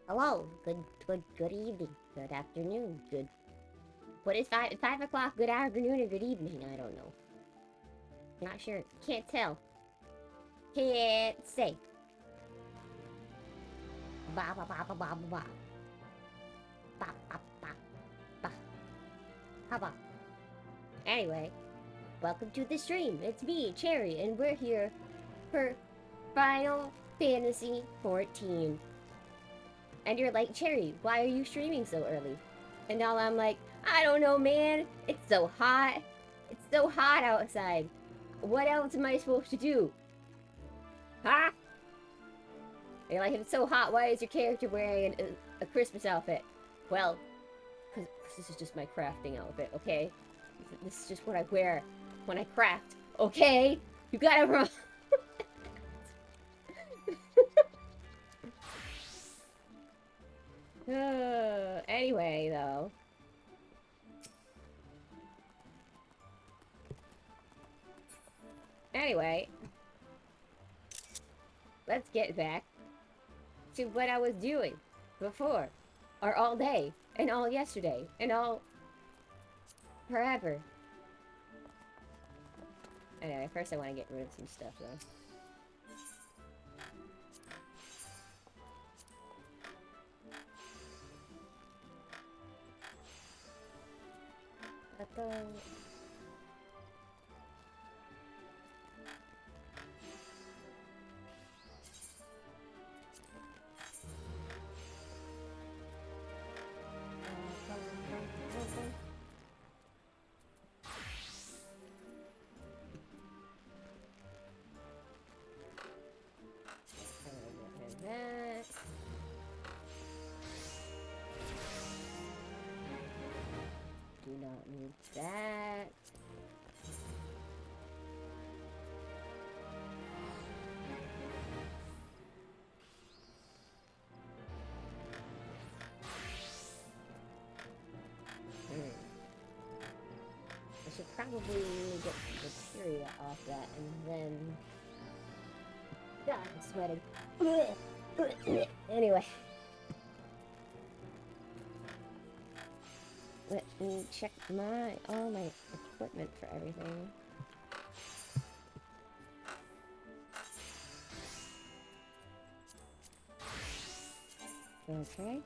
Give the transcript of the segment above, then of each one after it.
Hello. Good evening. Good afternoon. Good. What is 5 o'clock? Good afternoon or good evening? I don't know. Not sure. Can't tell. Can't say. Ba ba ba ba ba ba ba. Ba ba ba ba. How about? Anyway, welcome to the stream. It's me, Cherry, and we're here for Final Fantasy 14. And you're like, Cherry, why are you streaming so early? And now I'm like, I don't know, man. It's so hot. It's so hot outside. What else am I supposed to do? Huh? You're like, if it's so hot, why is your character wearing a Christmas outfit? Well, because this is just my crafting outfit, okay? This is just what I wear when I craft, okay? You got it wrong. Anyway, though. Anyway. Let's get back to what I was doing before. Or all day. And all yesterday. And all... forever. Anyway, first I want to get rid of some stuff, though. That. Do not need that. I should probably get the material off that and then... God, I'm sweating. Anyway. Let me check all my equipment for everything. Okay.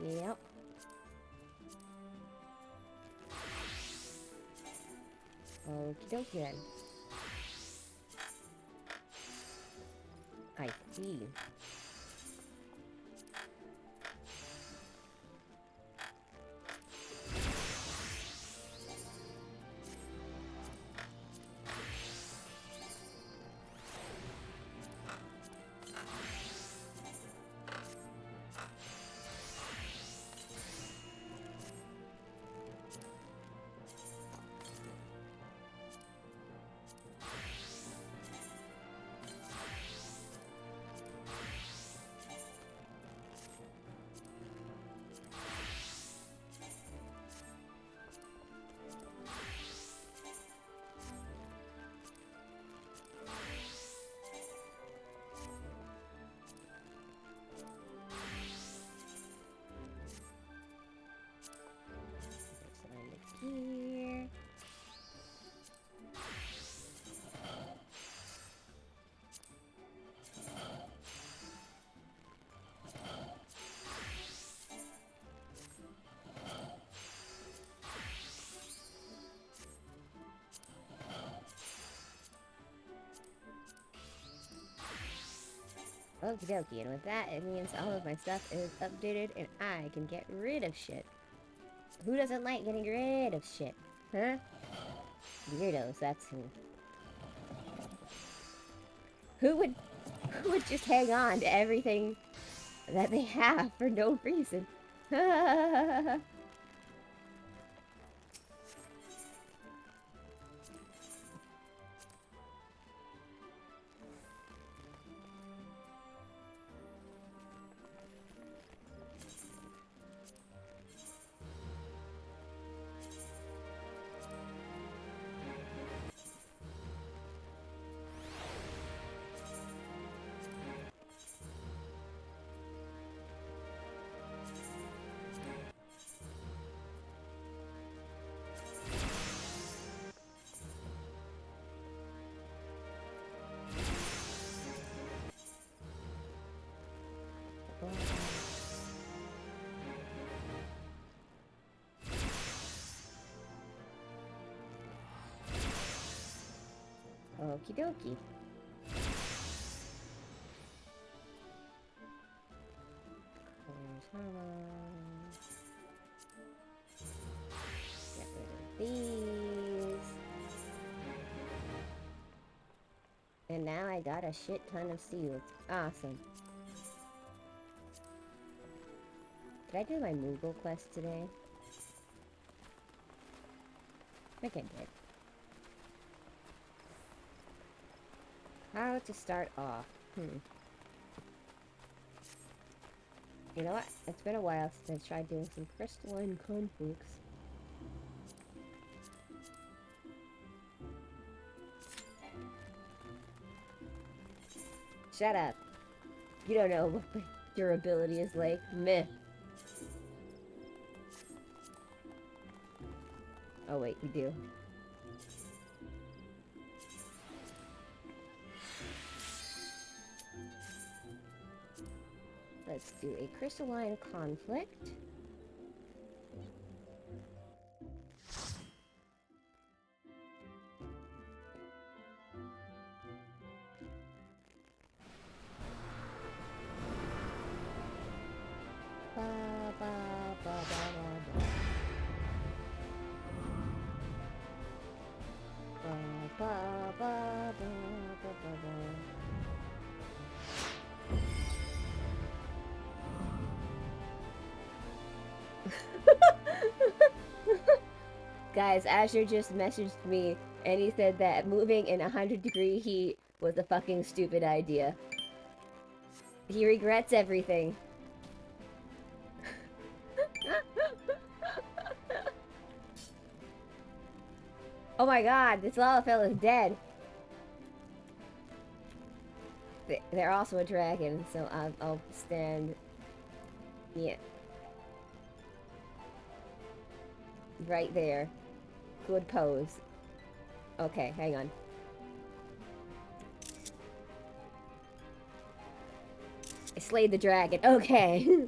Yep. Okie dokie then. I see. Here. Okie dokie, and with that, it means all of my stuff is updated and I can get rid of shit. Who doesn't like getting rid of shit? Huh? Weirdos, that's who. Who would just hang on to everything that they have for no reason? Okie dokie. Get rid of these. And now I got a shit ton of seeds. Awesome. Did I do my Moogle quest today? I think I did. How to start off. You know what? It's been a while since I tried doing some crystalline conflicts. Shut up. You don't know what my durability is like. Meh. Oh wait, we do. Let's do a crystalline conflict. Ba, ba, ba, ba, ba, ba. Ba, ba, ba, ba, ba, ba, ba. Guys, Azure just messaged me and he said that moving in 100-degree heat was a fucking stupid idea. He regrets everything. Oh my god, this Lalafell is dead. They're also a dragon, so I'll stand... Yeah. Right there. Good pose. Okay, hang on. I slayed the dragon. Okay.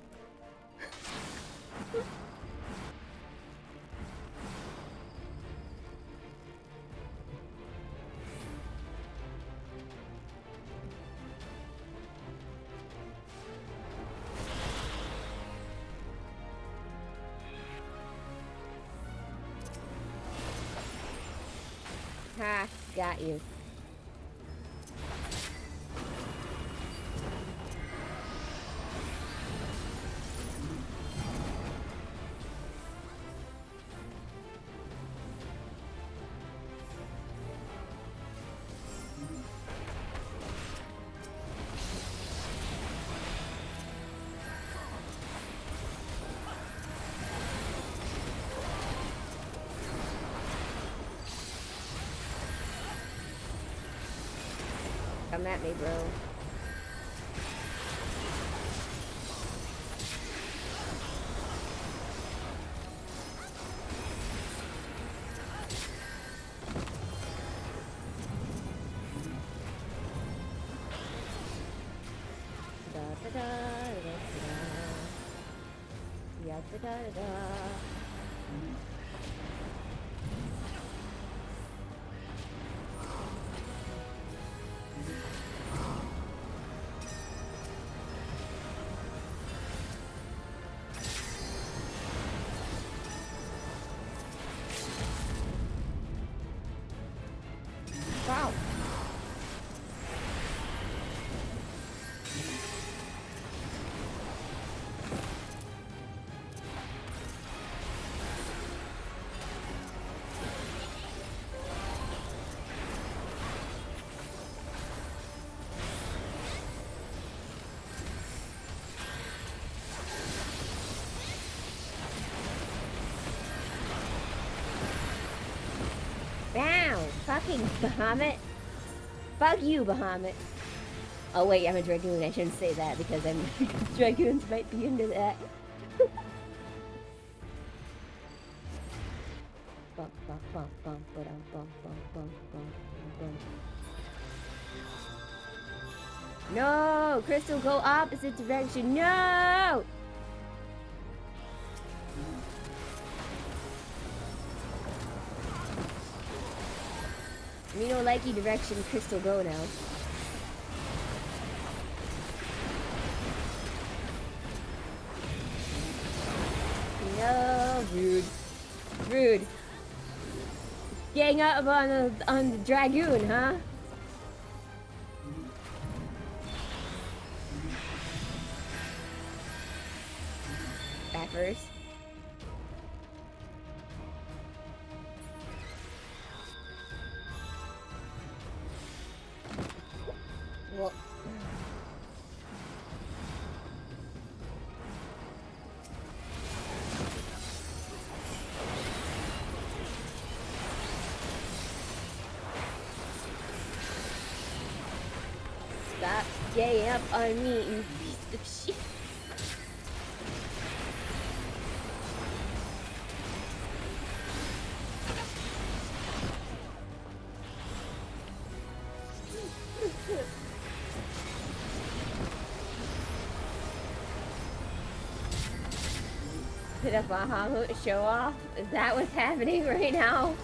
Ha, got you. Come at me, bro. Da da da da da. Yeah, da da da da. Wow. Wow, fucking Bahamut. Fuck you, Bahamut. Oh wait, I'm a Dragoon. I shouldn't say that because Dragoons might be into that. Bum, bum, bum, bum, ba-dum, bum, bum, bum, bum, bum. No! Crystal, go opposite direction. No! Me no likey direction crystal go now. No, rude. Rude. Gang up on the dragoon, huh? Back first. Well. Stop gay up on me, you piece of shit. Put up a hollow show off? Is that what's happening right now?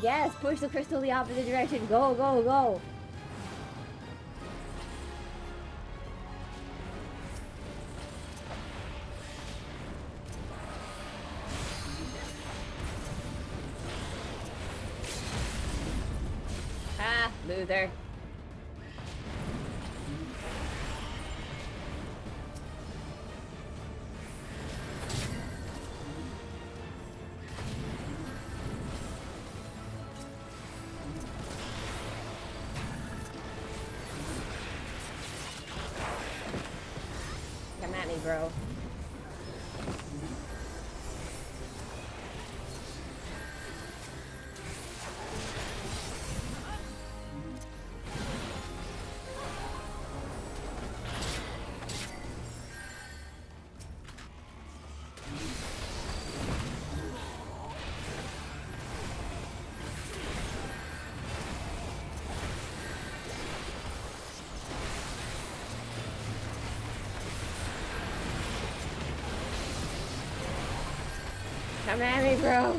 Yes, push the crystal the opposite direction. Go, go, go. Ah, loser. Come at me, bro. Come at me, bro.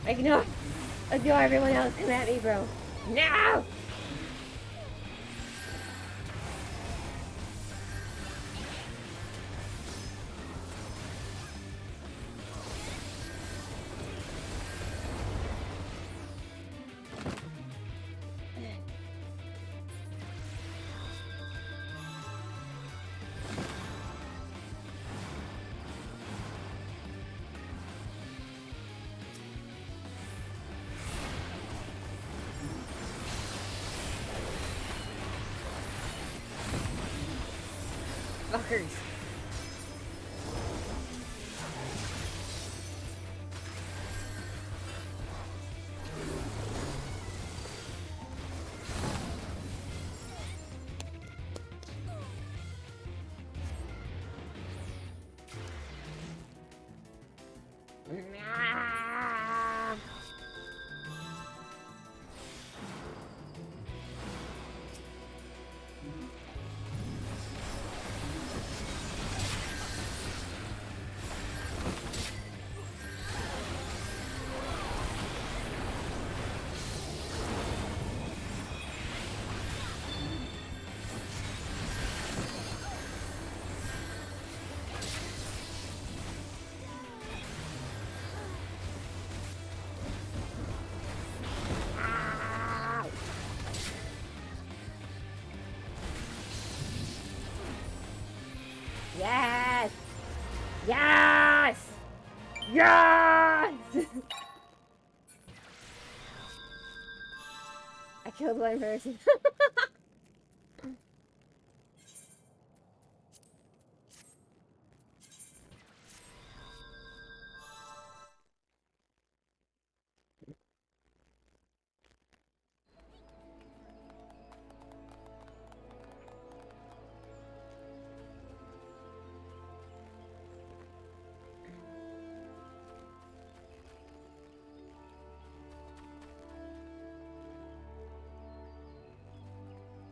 Ignore everyone else. Come at me, bro. No! Fuckers. Ah. Yes! Yes! Yes! I killed one person.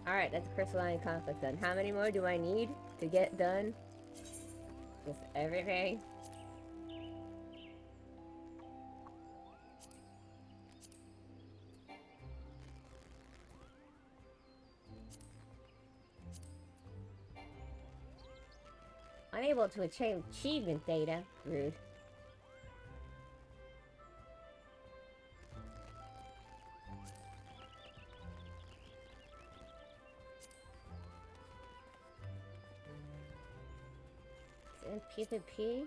Alright, that's a crystalline conflict done. How many more do I need to get done? Just everything. Unable to achieve achievement data. Rude. Is it PvP?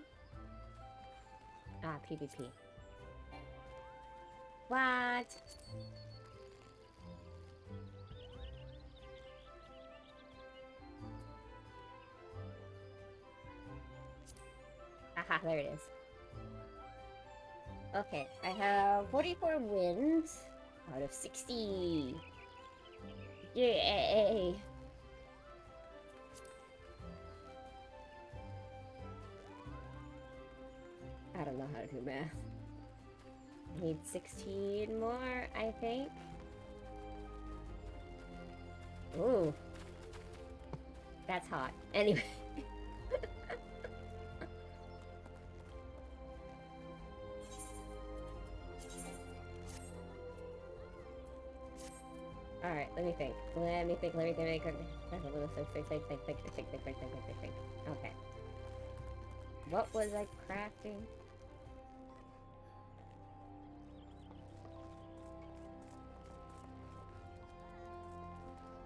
Ah, PvP. What? Aha, there it is. Okay, I have 44 wins out of 60. Yay! I don't know how to do math. I need 16 more, I think. Ooh. That's hot. Anyway. Alright, let me think. Okay. What was I crafting?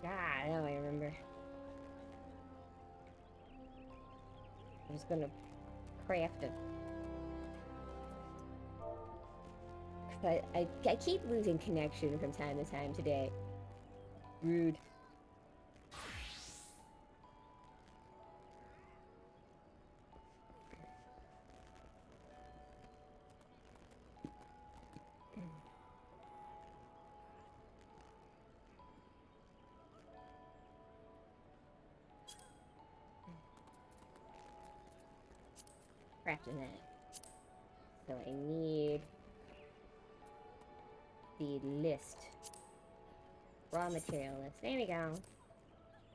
God, now I remember. I'm just gonna craft it. Cause I keep losing connection from time to time today. Rude. Crafting that. So I need the list. Raw material list. There we go.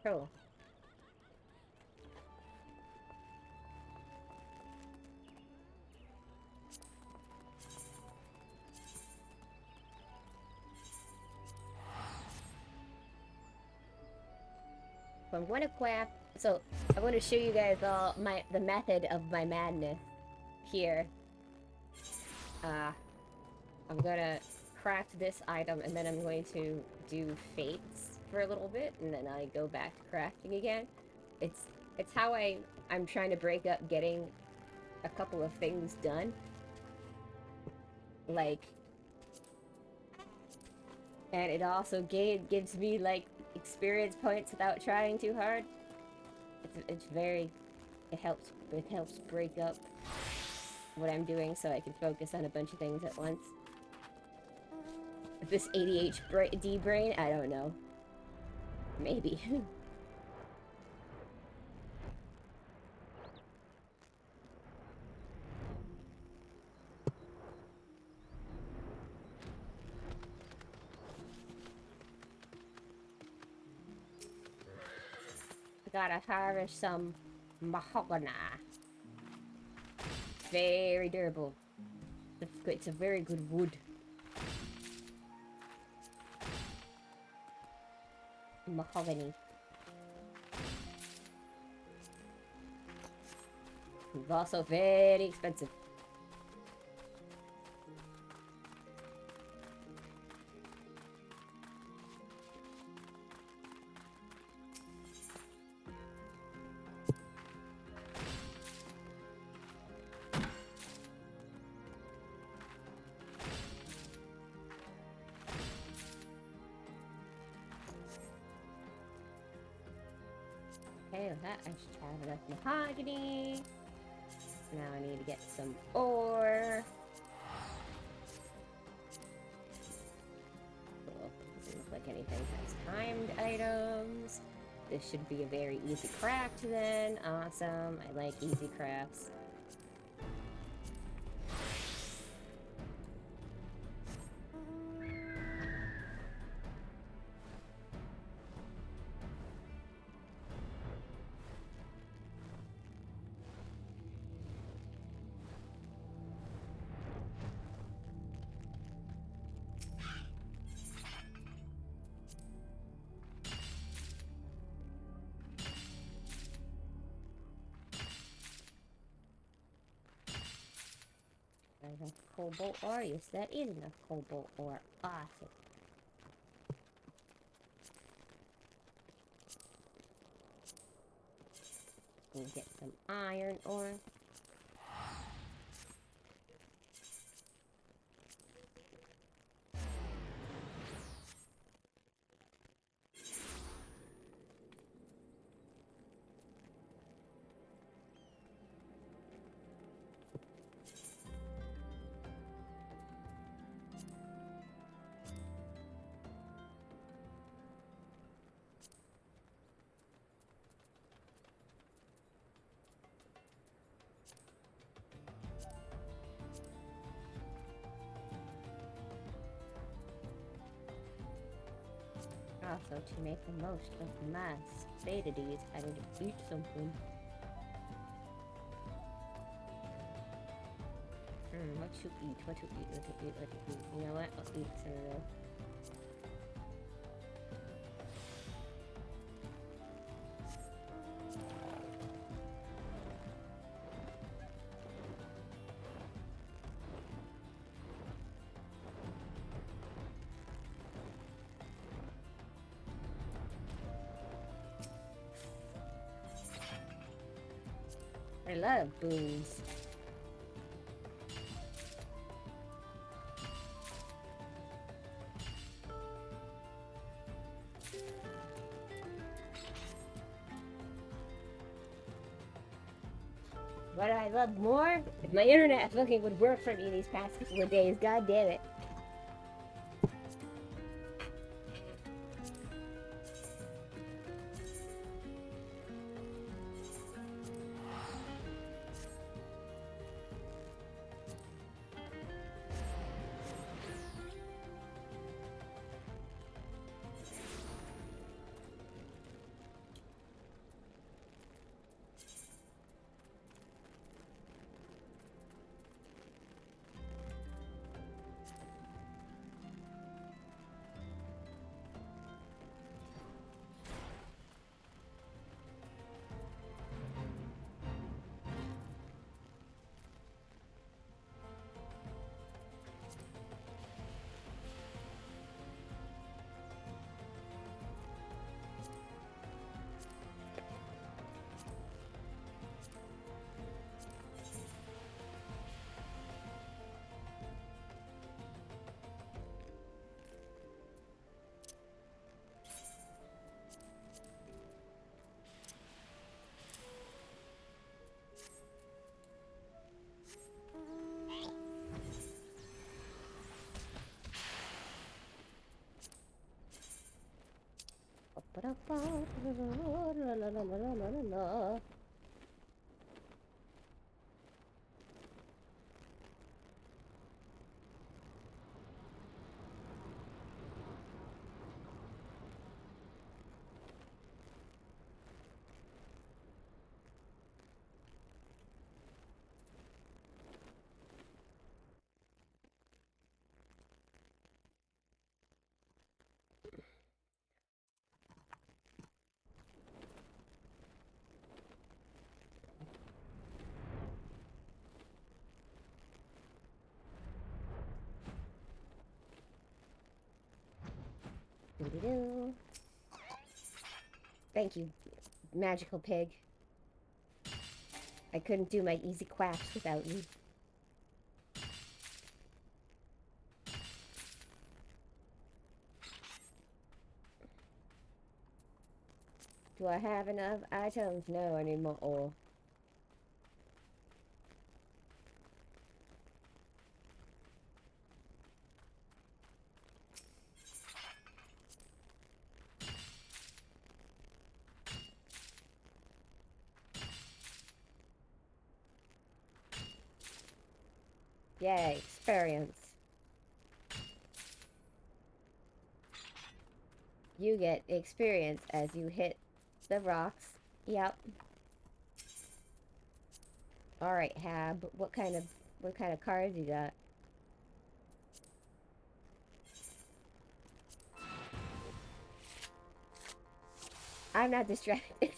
Cool. So I'm going to craft. So I want to show you guys all the method of my madness here. I'm gonna craft this item and then I'm going to do fates for a little bit and then I go back to crafting again. It's how I'm trying to break up getting a couple of things done. Like, and it also gives me like experience points without trying too hard. It's very, it helps break up what I'm doing so I can focus on a bunch of things at once. This ADHD brain, I don't know. Maybe. Gotta harvest some mahogany. Very durable. It's a very good wood. Mahogany. It's also very expensive. Okay, with that, I should have enough mahogany. Now I need to get some ore. Cool. Doesn't look like anything has timed items. This should be a very easy craft then. Awesome. I like easy crafts. enough cobalt ore? Yes, that is enough cobalt ore. Awesome. We'll get some iron ore. Also, to make the most of my satiety, I need to eat something. What to eat? What to eat? What to eat? What to eat? You know what? I'll eat some of this. I love boons. What I love more? If my internet fucking would work for me these past couple of days, god damn it. Doo-doo-doo. Thank you, magical pig. I couldn't do my easy quacks without you. Do I have enough items? No, I need more ore. Yay, experience. You get experience as you hit the rocks. Yep. Alright, Hab, what kind of cards you got? I'm not distracted.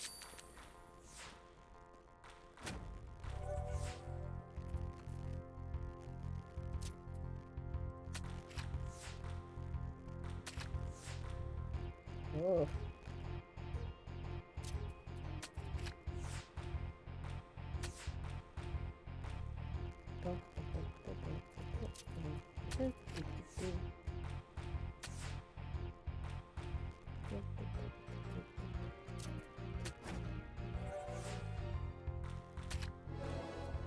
Oh.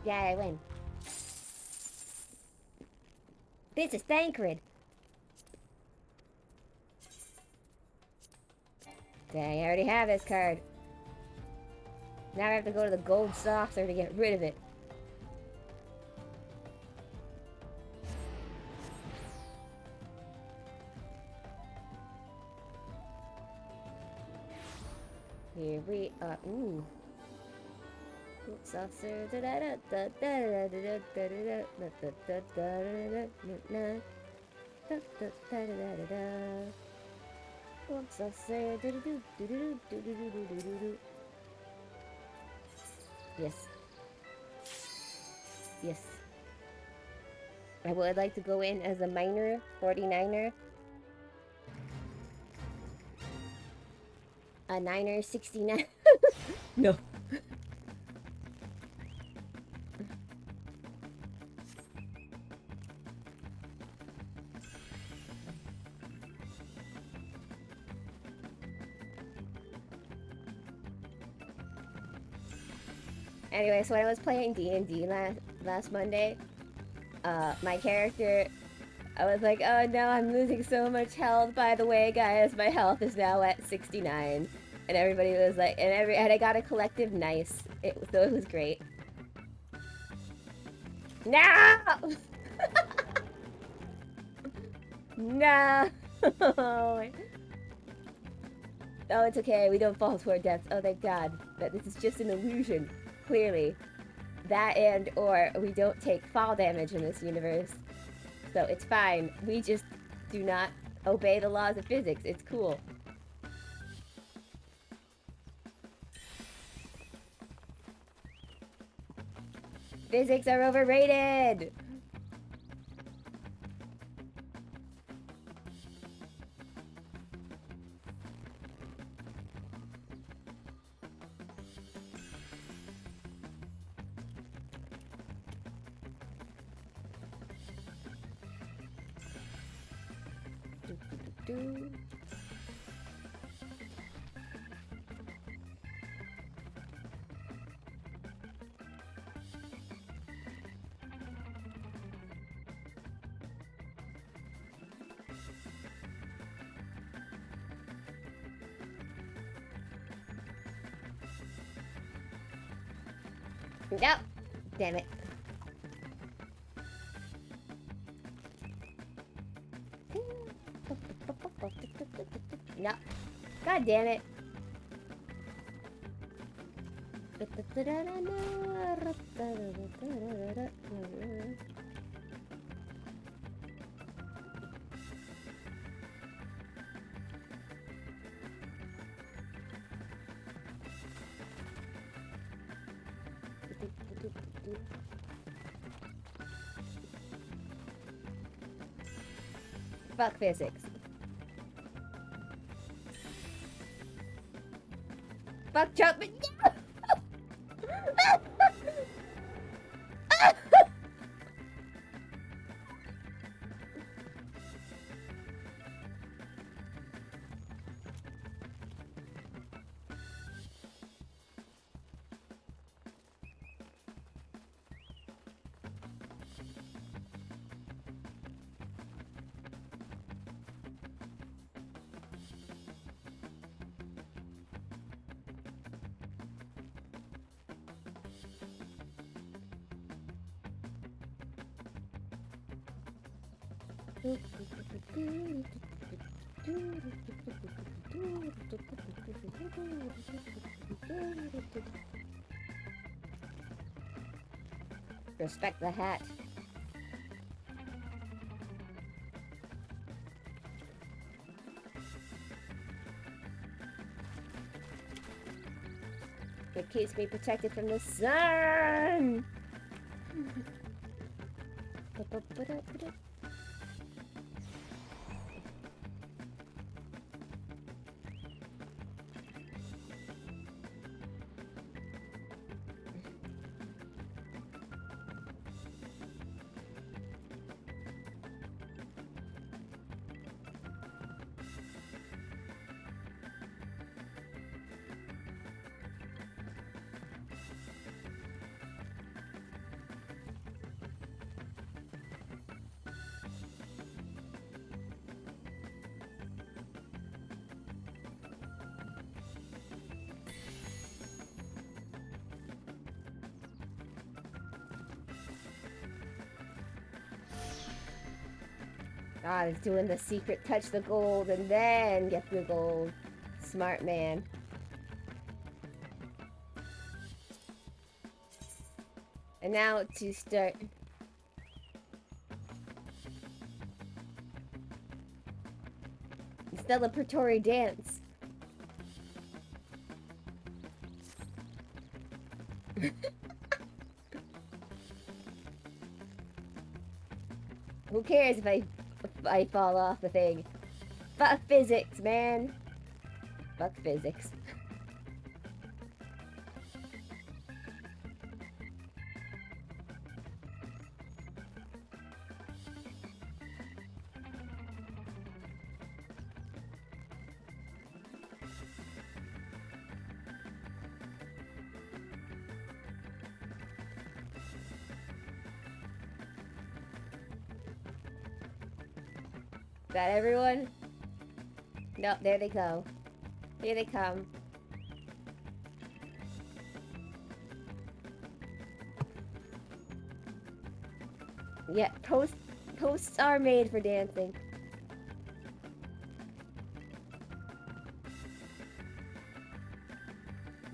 Yeah, I win. This is Thancred. Dang, I already have this card. Now I have to go to the gold saucer to get rid of it. Here we are. Ooh. Gold saucer. Gold saucer. Yes. Yes. I would like to go in as a minor 49er. A Niner 69. No. Anyway, so when I was playing D&D last Monday, my character, I was like, oh no, I'm losing so much health. By the way, guys, my health is now at 69. And everybody was like, and I got a collective nice. So it was great. No! No! Oh, it's okay. We don't fall to our deaths. Oh, thank God. But this is just an illusion. Clearly. That and or we don't take fall damage in this universe. So it's fine. We just do not obey the laws of physics. It's cool. Physics are overrated! No! Damn it. No. God damn it. Fuck physics. Fuck jumping. Respect the hat. It keeps me protected from the sun. Ah, he's doing the secret touch the gold and then get the gold. Smart man. And now to start. Celebratory dance. Who cares if I fall off the thing? Fuck physics, man. Fuck physics. Got everyone? No, there they go. Here they come. Yeah, posts are made for dancing.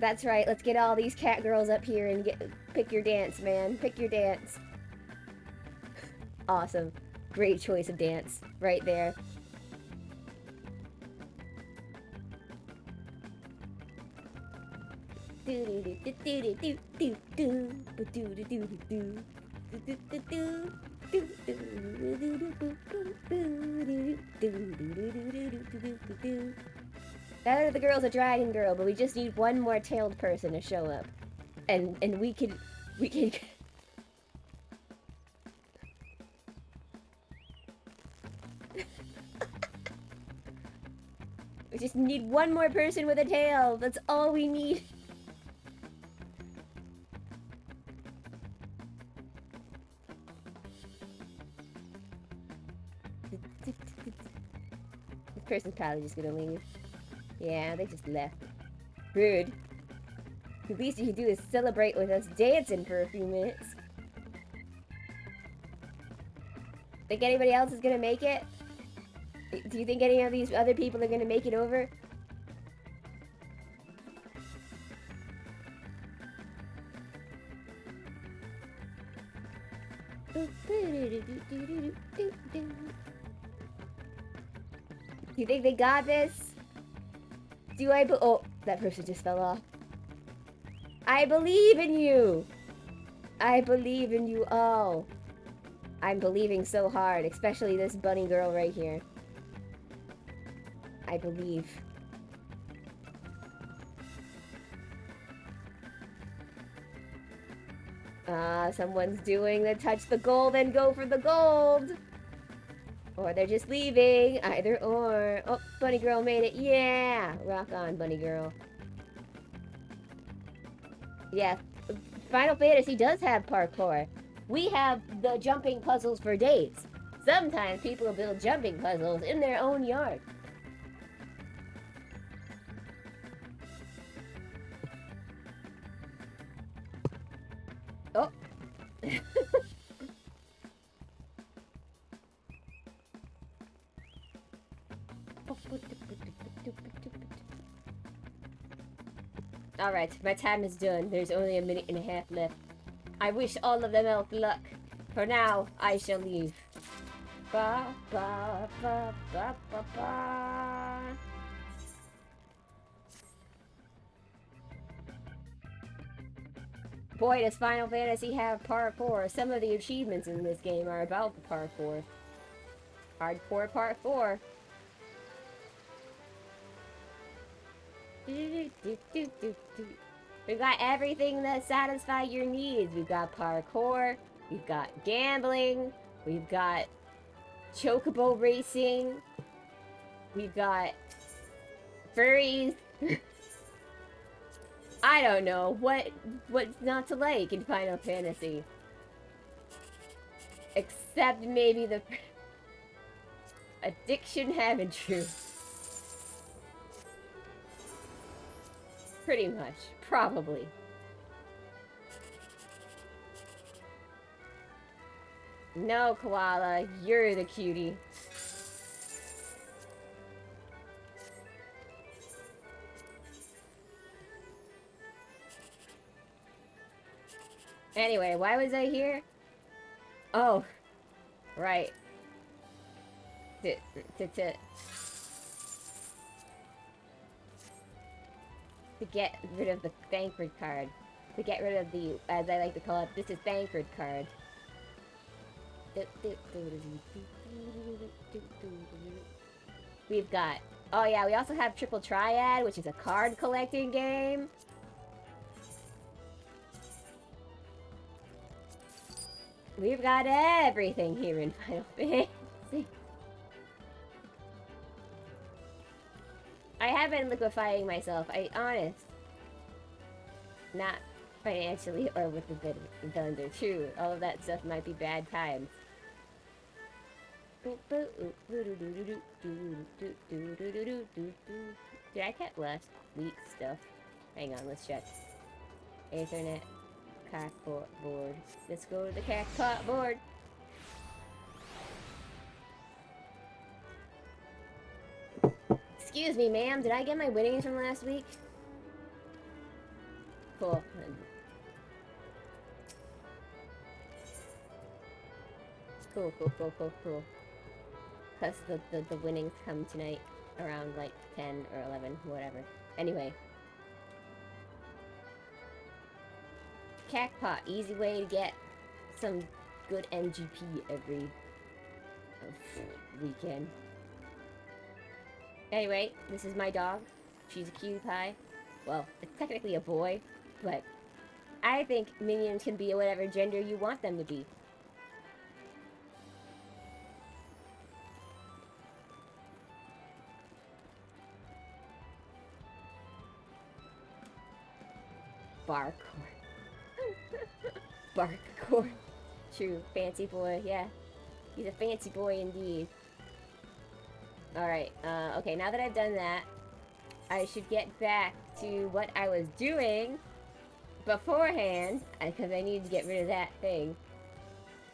That's right, let's get all these cat girls up here and pick your dance, man. Pick your dance. Awesome. Great choice of dance. Right there. That other girl's a dragon girl, but we just need one more tailed person to show up. And we can we just need one more person with a tail. That's all we need. This person's probably just gonna leave. Yeah, they just left. Rude. The least you can do is celebrate with us dancing for a few minutes. Think anybody else is gonna make it? Do you think any of these other people are gonna make it over? Do you think they got this? Oh, that person just fell off. I believe in you! I believe in you all. I'm believing so hard, especially this bunny girl right here. I believe. Someone's doing the touch the gold and go for the gold! Or they're just leaving. Either or. Oh, bunny girl made it. Yeah! Rock on, bunny girl. Yeah, Final Fantasy does have parkour. We have the jumping puzzles for days. Sometimes people build jumping puzzles in their own yard. Oh. Alright, my time is done. There's only a minute and a half left. I wish all of them elk luck. For now, I shall leave. Ba ba ba ba ba ba. Boy, does Final Fantasy have parkour. Some of the achievements in this game are about the parkour. Hardcore part 4. We've got everything that satisfies your needs. We've got parkour, we've got gambling, we've got chocobo racing, we've got furries. I don't know what's not to like in Final Fantasy. Except maybe the addiction having truth. Pretty much. Probably. No, Koala. You're the cutie. Anyway, why was I here? Oh, right. To get rid of the Thancred card. To get rid of the, as I like to call it, this is Thancred card. We've got, oh yeah, we also have Triple Triad, which is a card collecting game. We've got everything here in Final Fantasy. I have been liquefying myself, honest. Not financially or with the villains are true. All of that stuff might be bad times. Did I get last week's stuff? Hang on, let's check. Ethernet, cockpot board. Let's go to the cockpot board. Excuse me, ma'am. Did I get my winnings from last week? Cool. Cool. Plus the winnings come tonight around like 10 or 11, whatever. Anyway. Cacpot, easy way to get some good MGP every weekend. Anyway, this is my dog. She's a cutie pie. Well, it's technically a boy, but I think minions can be whatever gender you want them to be. Barkhorn. Barkhorn. True. Fancy boy, yeah. He's a fancy boy indeed. Alright, okay, now that I've done that, I should get back to what I was doing beforehand, because I need to get rid of that thing.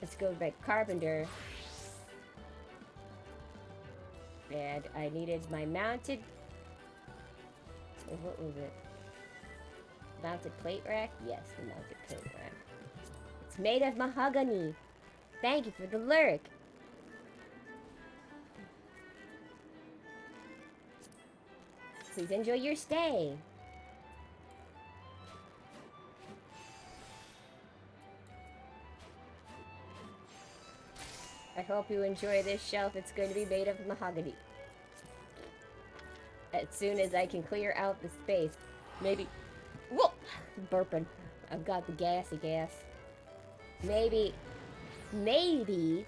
Let's go back to Carpenter. And I needed my mounted... What was it? Mounted plate rack? Yes, the mounted plate rack. It's made of mahogany. Thank you for the lurk. Please enjoy your stay. I hope you enjoy this shelf. It's going to be made of mahogany. As soon as I can clear out the space. Maybe... Whoa! Burping. I've got the gassy gas. Maybe... Maybe...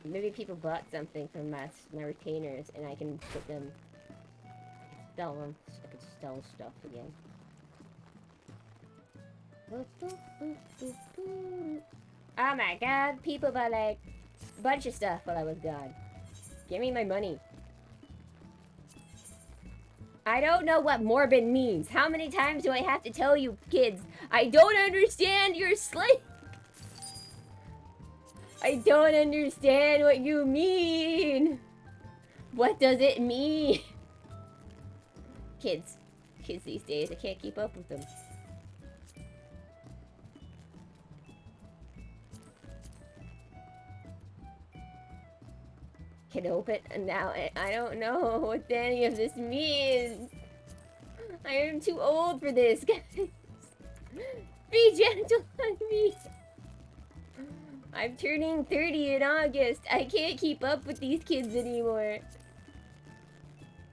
Maybe people bought something from my retainers and I can put them... Sell them. I could sell stuff again. Oh my god, people bought like a bunch of stuff while I was gone. Give me my money. I don't know what morbid means. How many times do I have to tell you kids? I don't understand your slang. I don't understand what you mean. What does it mean? Kids these days, I can't keep up with them. Can open and now I don't know what any of this means. I am too old for this, guys. Be gentle on me. I'm turning 30 in August. I can't keep up with these kids anymore.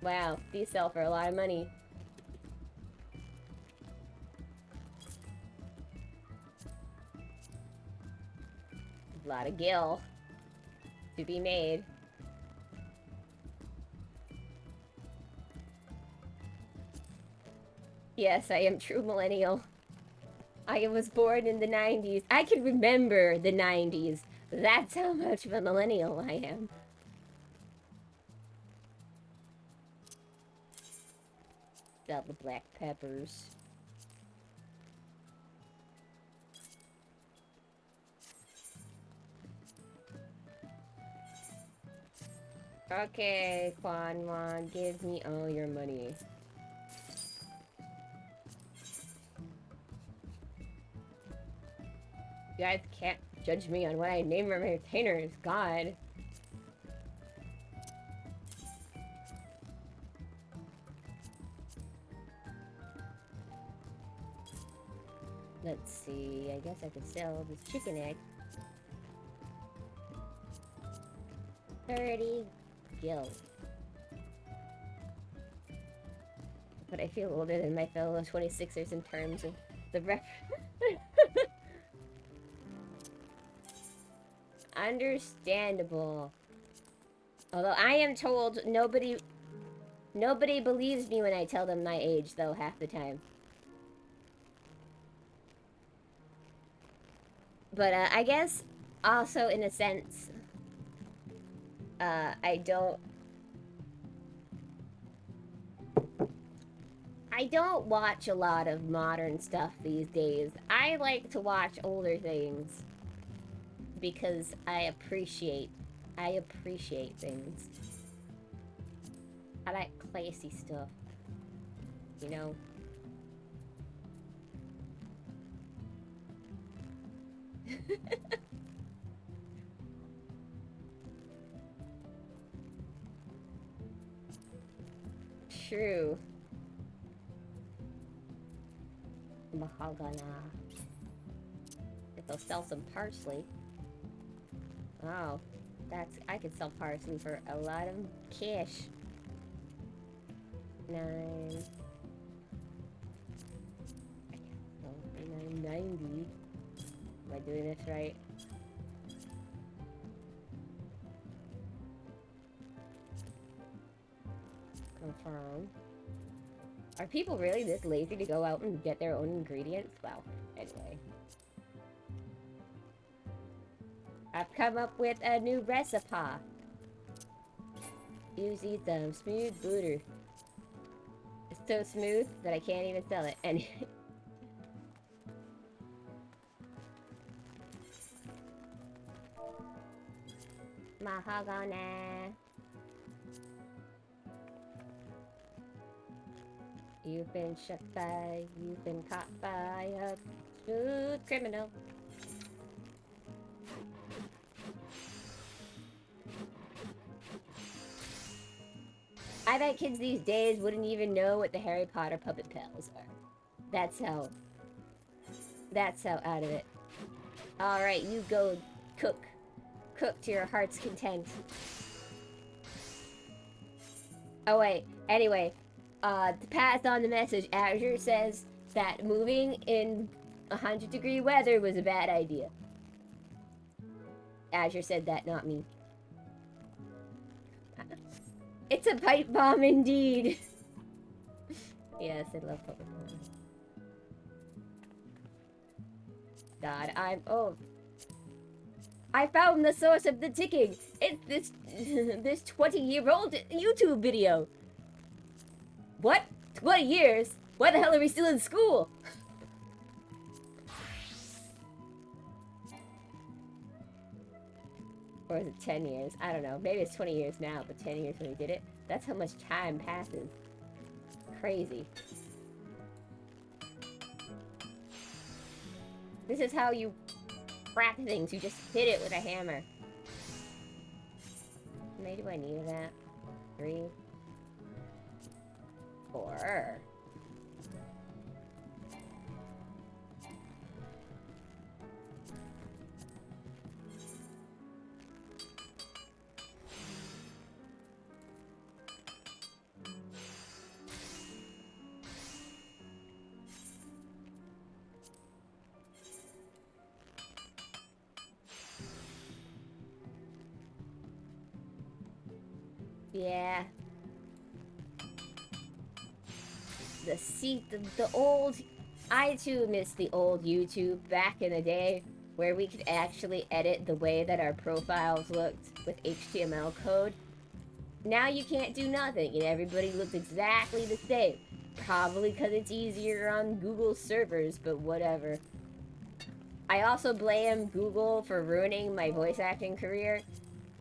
Wow, these sell for a lot of money. A lot of gil to be made. Yes, I am true millennial. I was born in the 90s. I can remember the 90s. That's how much of a millennial I am. Sell the black peppers. Okay, Quan Wan, give me all your money. You guys can't judge me on what I name my retainers, God. Let's see, I guess I could sell this chicken egg. 30 gil. But I feel older than my fellow 26ers in terms of the rep. Understandable. Although I am told nobody believes me when I tell them my age, though, half the time. But I guess also in a sense, I don't watch a lot of modern stuff these days. I like to watch older things because I appreciate things. I like classy stuff, you know? True. Mahogany. If they'll sell some parsley. Oh, I could sell parsley for a lot of cash. 9. Oh, 990. Am I doing this right? Confirm. Are people really this lazy to go out and get their own ingredients? Well, anyway. I've come up with a new recipe. Use some smooth butter. It's so smooth that I can't even sell it. And mahogany. You've been shut by, you've been caught by a smooth criminal. I bet kids these days wouldn't even know what the Harry Potter puppet pals are. That's how out of it. Alright, you go cook. Cook to your heart's content. Oh wait, anyway. To pass on the message, Azure says that moving in 100-degree weather was a bad idea. Azure said that, not me. It's a pipe bomb indeed. Yes, I love pipe bombs. God, I found the source of the ticking. It's this 20-year-old YouTube video. What? 20 years? Why the hell are we still in school? Or is it 10 years? I don't know. Maybe it's 20 years now, but 10 years when we did it. That's how much time passes. Crazy. This is how you crack things. You just hit it with a hammer. How many do I need of that? 3. 4. Yeah. The old... I too miss the old YouTube back in the day where we could actually edit the way that our profiles looked with HTML code. Now you can't do nothing and everybody looks exactly the same. Probably because it's easier on Google servers, but whatever. I also blame Google for ruining my voice acting career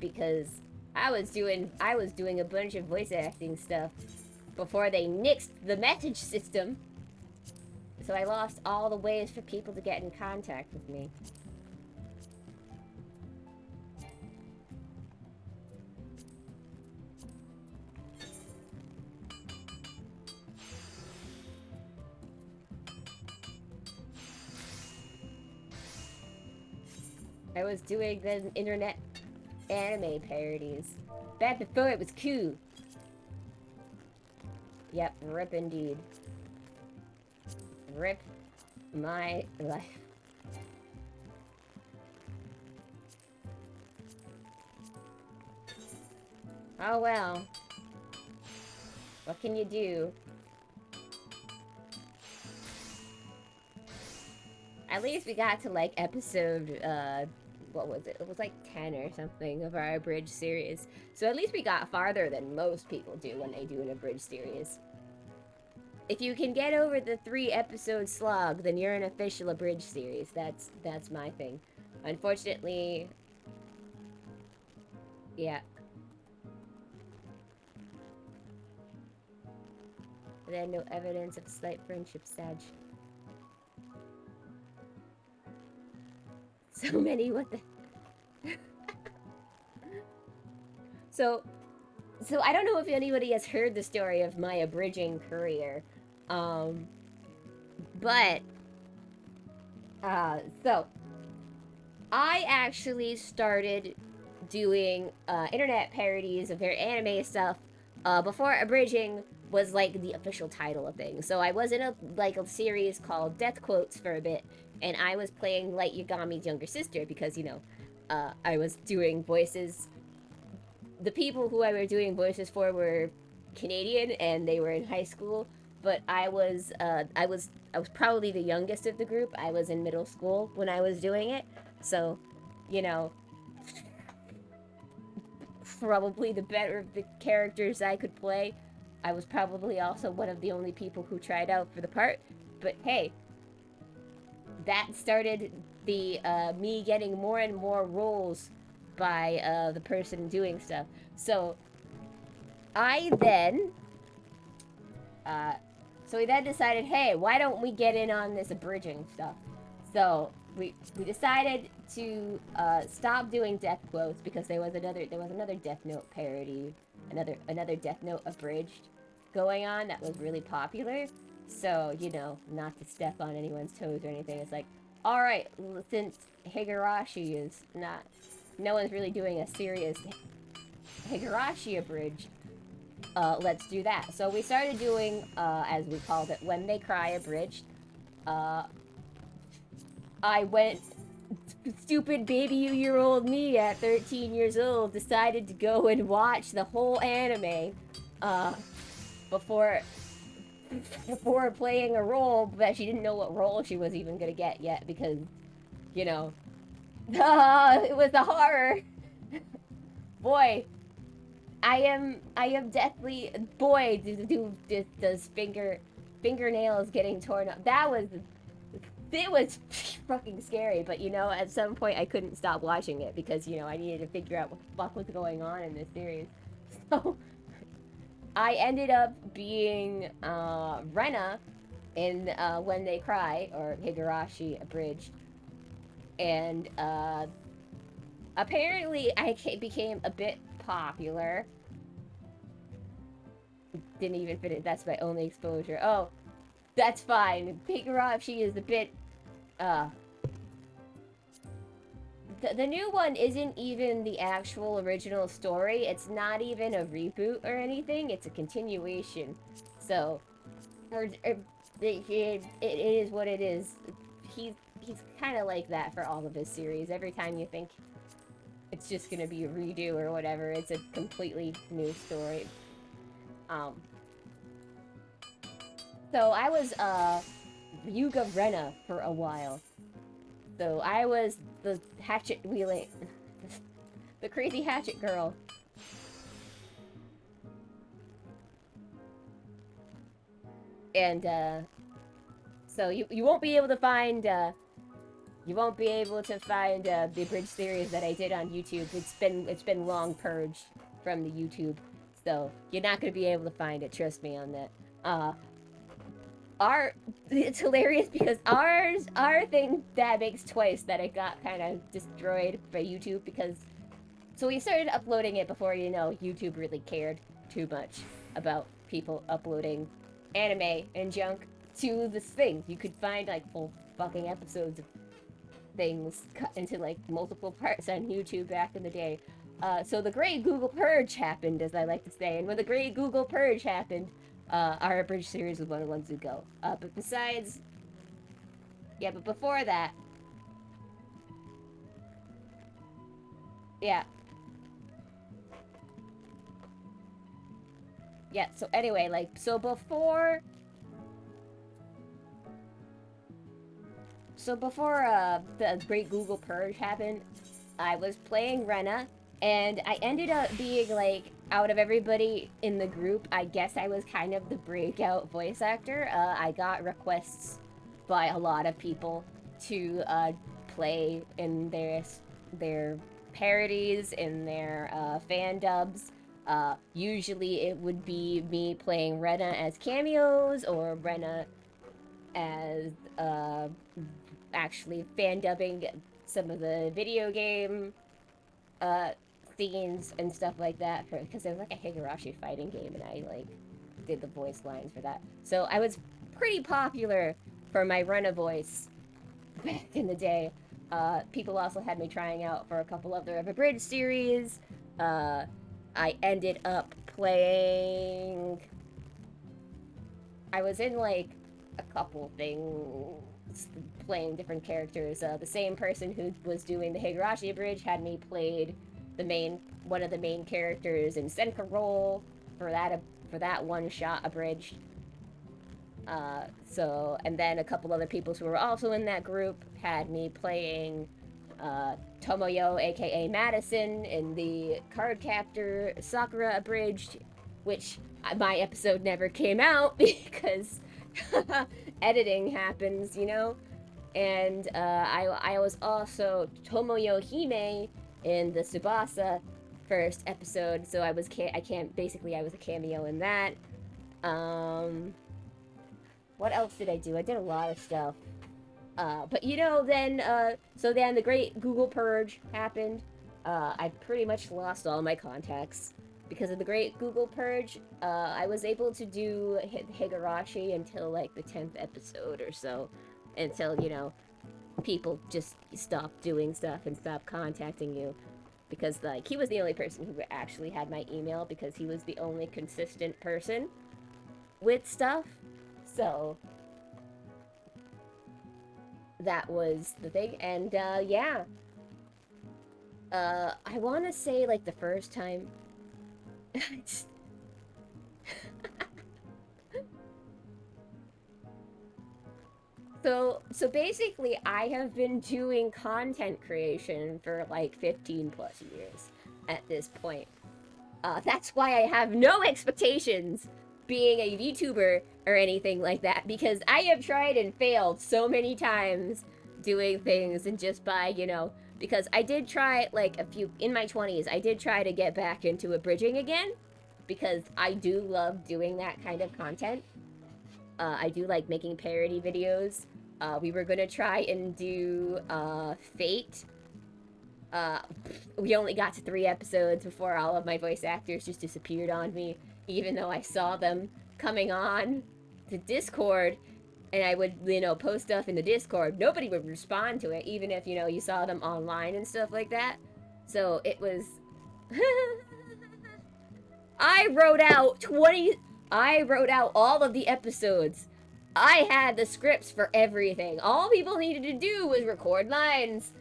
because I was doing a bunch of voice acting stuff before they nixed the message system. So I lost all the ways for people to get in contact with me. I was doing the internet anime parodies. Back before it was cool. Yep, rip indeed. Rip my life. Oh well. What can you do? At least we got to like episode, what was it? It was like 10 or something of our abridged series. So at least we got farther than most people do when they do an abridged series. If you can get over the 3-episode slog, then you're an official abridged series. That's my thing. Unfortunately, yeah. Then no evidence of slight friendship, Sag. So many, what the... So I don't know if anybody has heard the story of my abridging career. But, so, I actually started doing, internet parodies of their anime stuff, before abridging was, like, the official title of things. So I was in a series called Death Quotes for a bit, and I was playing Light Yagami's younger sister because, you know, I was doing voices. The people who I were doing voices for were Canadian, and they were in high school, but I was probably the youngest of the group. I was in middle school when I was doing it, so, you know, probably the better of the characters I could play. I was probably also one of the only people who tried out for the part, but hey, that started the me getting more and more roles by the person doing stuff. So I then we then decided, hey, why don't we get in on this abridging stuff? So we decided to stop doing Death Quotes because there was another Death Note parody, another Death Note abridged going on that was really popular. So, you know, not to step on anyone's toes or anything, it's like, all right, since Higurashi is not, no one's really doing a serious Higurashi abridged, let's do that. So we started doing, as we called it, When They Cry abridged. I went, stupid baby-year-old me at 13 years old decided to go and watch the whole anime, before playing a role that she didn't know what role she was even gonna get yet because, you know, it was a horror. Boy, I am deathly, boy, does fingernails getting torn up. It was fucking scary, but you know, at some point I couldn't stop watching it because, you know, I needed to figure out what the fuck was going on in this series. So I ended up being Rena in When They Cry, or Higurashi abridged, and apparently I became a bit popular. Didn't even fit it. That's my only exposure. Oh, that's fine. Higurashi is a bit the new one isn't even the actual original story. It's not even a reboot or anything. It's a continuation. So, it is what it is. He's kind of like that for all of his series. Every time you think it's just gonna be a redo or whatever, it's a completely new story. So I was Ryuga Rena for a while. So I was the hatchet wheeling, the crazy hatchet girl. And so you won't be able to find the abridged series that I did on YouTube. It's been long purged. from the YouTube, so you're not gonna be able to find it. Trust me on that. It's hilarious because our thing that makes twice that it got kind of destroyed by YouTube because so we started uploading it before YouTube really cared too much about people uploading anime and junk to this thing. You could find like full fucking episodes of things cut into like multiple parts on YouTube back in the day. So the Great Google Purge happened, as I like to say, and when the Great Google Purge happened, our abridged series was one of the ones to go. But besides, yeah, but before that, yeah. Yeah, so anyway, like, so before the Great Google Purge happened, I was playing Rena, and I ended up being, like, out of everybody in the group, I guess I was kind of the breakout voice actor. I got requests by a lot of people to play in their parodies, in their fan dubs. Usually it would be me playing Rena as cameos, or Rena as actually fan dubbing some of the video game uh, scenes and stuff like that, because there was like a Higurashi fighting game, and I like did the voice lines for that. So I was pretty popular for my Rena voice back in the day. People also had me trying out for a couple other of abridged series. I ended up playing. I was in like a couple things, playing different characters. The same person who was doing the Higurashi abridge had me played one of the main characters in Senka Roll for that one shot abridged. And then a couple other people who were also in that group had me playing Tomoyo, aka Madison, in the Cardcaptor Sakura abridged, which my episode never came out because editing happens, And I was also Tomoyo Hime in the Tsubasa first episode, so I was a cameo in that. What else did I do? I did a lot of stuff. But then the Great Google Purge happened. I pretty much lost all my contacts because of the Great Google Purge. I was able to do Higurashi until like the 10th episode or so, until people just stopped doing stuff and stopped contacting you, because like he was the only person who actually had my email, because he was the only consistent person with stuff. So that was the thing. And yeah, I want to say like the first time so basically I have been doing content creation for like 15 plus years at this point. That's why I have no expectations being a VTuber or anything like that, because I have tried and failed so many times doing things, and just by, because I did try like in my 20s, I did try to get back into abridging again, because I do love doing that kind of content. I do like making parody videos. We were gonna try and do Fate. We only got to 3 episodes before all of my voice actors just disappeared on me, even though I saw them coming on to Discord, and I would, post stuff in the Discord. Nobody would respond to it, even if, you saw them online and stuff like that. So it was... I wrote out all of the episodes. I had the scripts for everything. All people needed to do was record lines.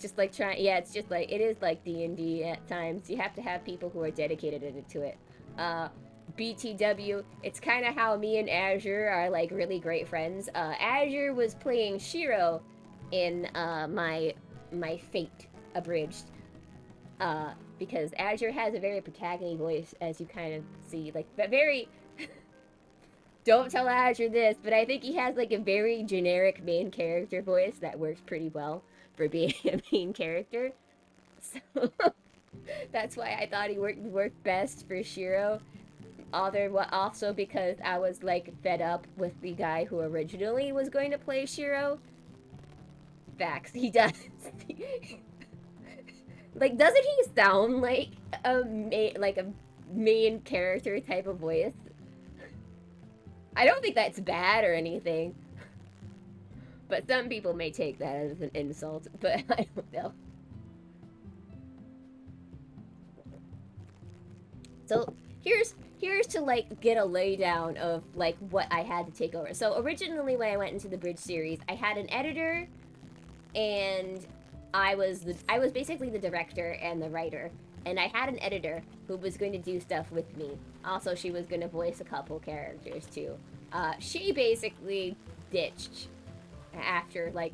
Just like it's just like, it is like D&D at times. You have to have people who are dedicated to it. BTW, it's kind of how me and Azure are like really great friends. Azure was playing Shiro in my Fate abridged. Because Azure has a very protagonist voice, as you kind of see, like, but very... Don't tell Azure this, but I think he has like a very generic main character voice that works pretty well for being a main character. So That's why I thought he worked best for Shiro. Also because I was like fed up with the guy who originally was going to play Shiro. Facts, he does. Like, doesn't he sound like a main character type of voice? I don't think that's bad or anything. But some people may take that as an insult, but I don't know. So here's to like get a laydown of like what I had to take over. So originally when I went into the Bridge series, I had an editor and I was basically the director and the writer. And I had an editor who was going to do stuff with me. Also, she was going to voice a couple characters too. She basically ditched after like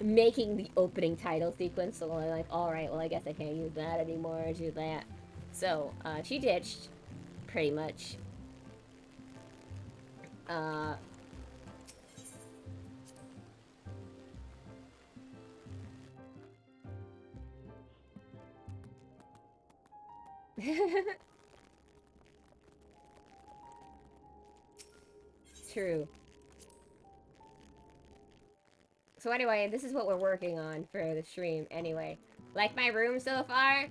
making the opening title sequence. So I'm like, all right, well I guess I can't use that anymore. Do that. So she ditched, pretty much. True. So anyway, this is what we're working on for the stream. Anyway, like my room so far?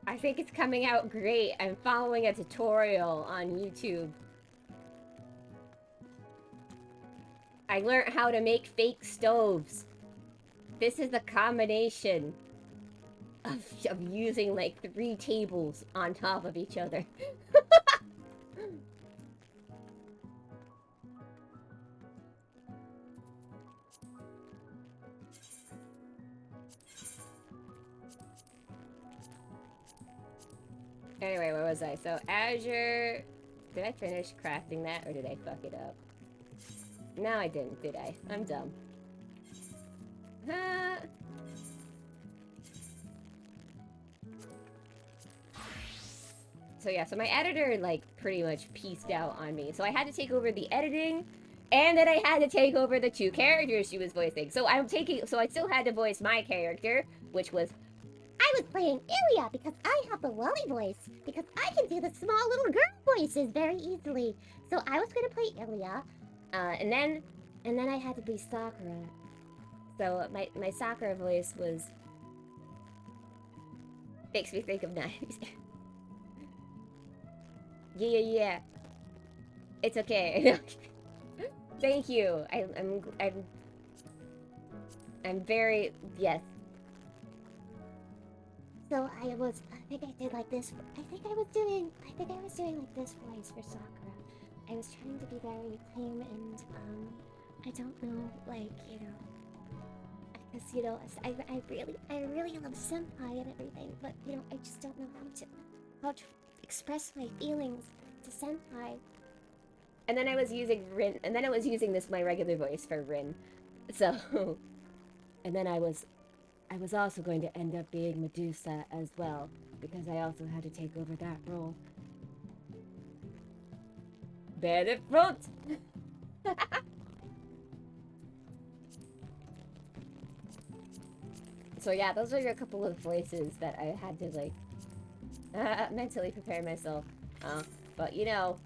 I think it's coming out great. I'm following a tutorial on YouTube. I learned how to make fake stoves. This is the combination of using like 3 tables on top of each other. Anyway, where was I? So Azure... Did I finish crafting that or did I fuck it up? No, I didn't, did I? I'm dumb. So yeah, so my editor like pretty much pieced out on me. So I had to take over the editing and then I had to take over the 2 characters she was voicing. So I still had to voice my character, which was I was playing Ilya because I have the Lolly voice. Because I can do the small little girl voices very easily. So I was going to play Ilya. And then I had to be Sakura. So my Sakura voice was... Makes me think of knives. Yeah. It's okay. Thank you. I'm very... Yes. So I think I did like this. I think I was doing like this voice for Sakura. I was trying to be very tame and, I don't know, like, you know, because, you know, I really love senpai and everything, but, you know, I just don't know how to express my feelings to senpai. And then I was using Rin, and then I was using my regular voice for Rin. So, and then I was also going to end up being Medusa as well, because I also had to take over that role. Bad front! So yeah, those are a couple of voices that I had to, like, mentally prepare myself. But you know...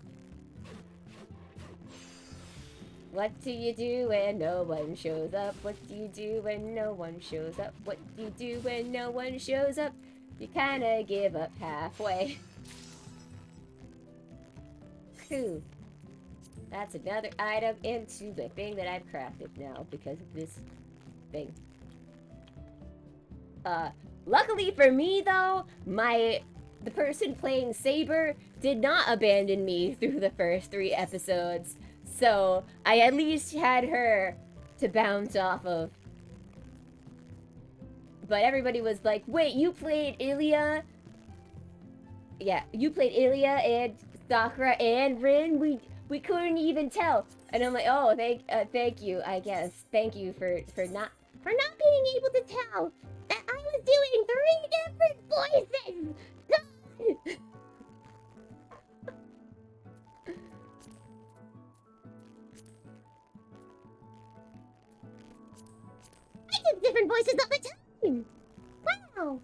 What do you do when no one shows up? What do you do when no one shows up? What do you do when no one shows up? You kinda give up halfway. Cool. That's another item into the thing that I've crafted now because of this thing. Luckily for me though, the person playing Saber did not abandon me through the first 3 episodes. So, I at least had her to bounce off of. But everybody was like, wait, you played Ilya? Yeah, you played Ilya and Sakura and Rin? We couldn't even tell. And I'm like, oh, thank you, I guess. Thank you for not being able to tell that I was doing 3 different voices! I do different voices all the time! Wow!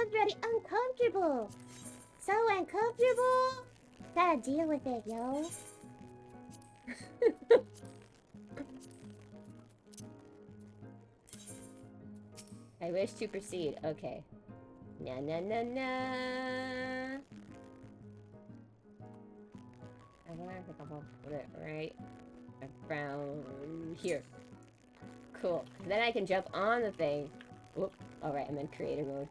was really uncomfortable. So uncomfortable. Gotta deal with it, yo. I wish to proceed. Okay. Na na na na. I wonder if I'll put it right around here. Cool. Then I can jump on the thing. Whoop. Alright, I'm in creative mode.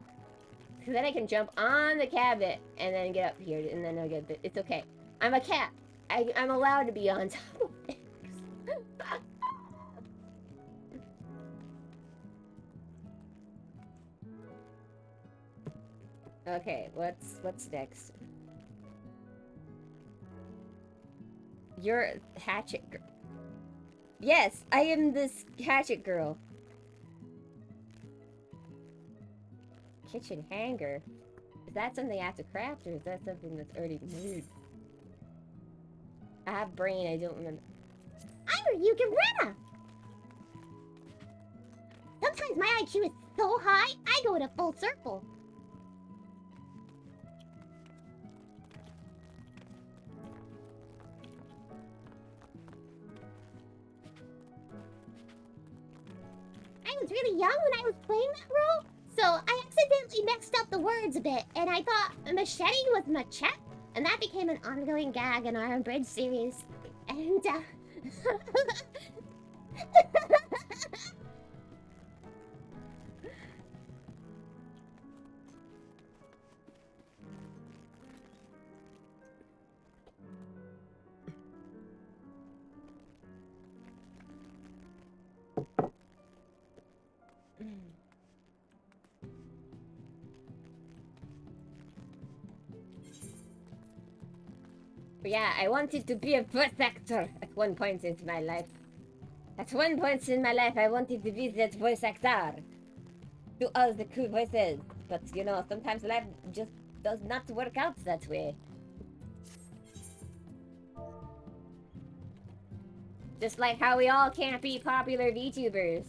So then I can jump on the cabinet and then get up here and then I'll get the, it's okay. I'm a cat. I'm allowed to be on top of things. Okay, what's next? You're hatchet girl. Yes, I am this hatchet girl. Kitchen hanger. Is that something I have to craft, or is that something that's already made? I have brain, I don't remember. I'm a Yugaretta! Sometimes my IQ is so high, I go in a full circle. I was really young when I was playing that role, so I accidentally mixed up the words a bit, and I thought machete was machete, and that became an ongoing gag in our Abridged series. And, But yeah, I wanted to be a voice actor at one point in my life. At one point in my life, I wanted to be that voice actor. Do all the cool voices. But, you know, sometimes life just does not work out that way. Just like how we all can't be popular VTubers.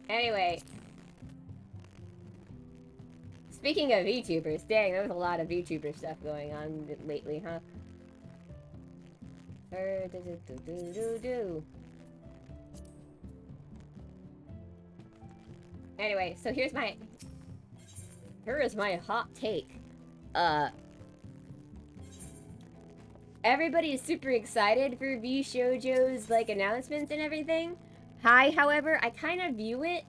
Anyway. Speaking of VTubers, dang, there was a lot of VTuber stuff going on lately, huh? Anyway, so here is my hot take. Everybody is super excited for V Shoujo's like announcements and everything. However, I kind of view it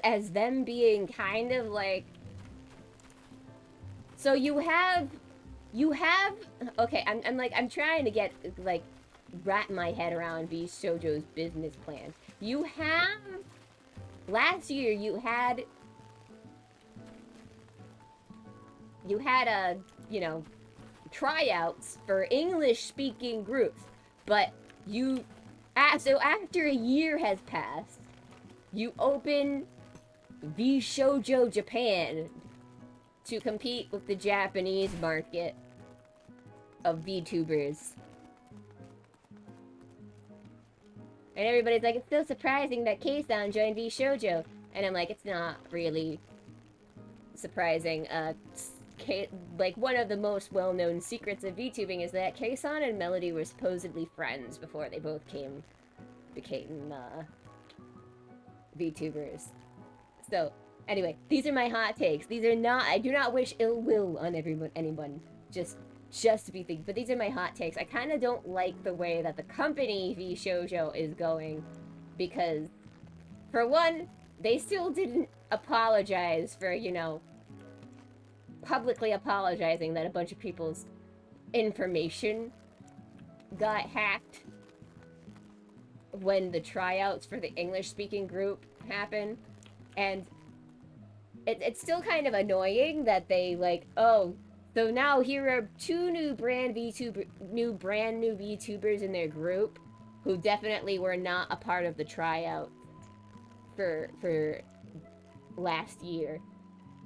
as them being kind of like, so you have okay, I'm trying to get like wrap my head around V Shoujo's business plan. You have last year you had you know, tryouts for English speaking groups, but so after a year has passed, you open V Shoujo Japan to compete with the Japanese market of VTubers. And everybody's like, it's so surprising that Kei-san joined V Shoujo. And I'm like, it's not really surprising. Like, one of the most well-known secrets of VTubing is that Kei-san and Melody were supposedly friends before they both became VTubers. So, anyway, these are my hot takes. These are not, I do not wish ill will on anyone. Just to be thinking. But these are my hot takes. I kind of don't like the way that the company V Shoujo is going, because, for one, they still didn't apologize for, you know, publicly apologizing that a bunch of people's information got hacked when the tryouts for the English-speaking group happened. And it's still kind of annoying that they, like, oh, so now here are two new brand new VTubers in their group who definitely were not a part of the tryout for last year.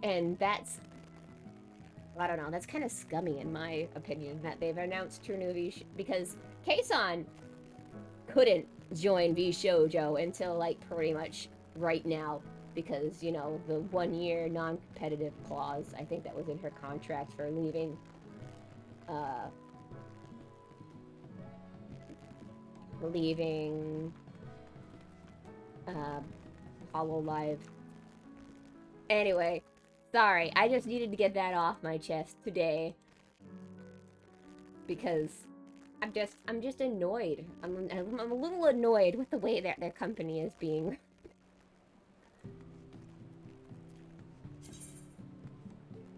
And that's, I don't know, that's kind of scummy in my opinion that they've announced two new because Kei-san couldn't join V Shoujo until like pretty much right now. because, you know, the 1 year non-competitive clause, I think that was in her contract for leaving, uh, leaving, uh, Hololive. Anyway, sorry, I just needed to get that off my chest today, because I'm just annoyed. I'm a little annoyed with the way that their company is being.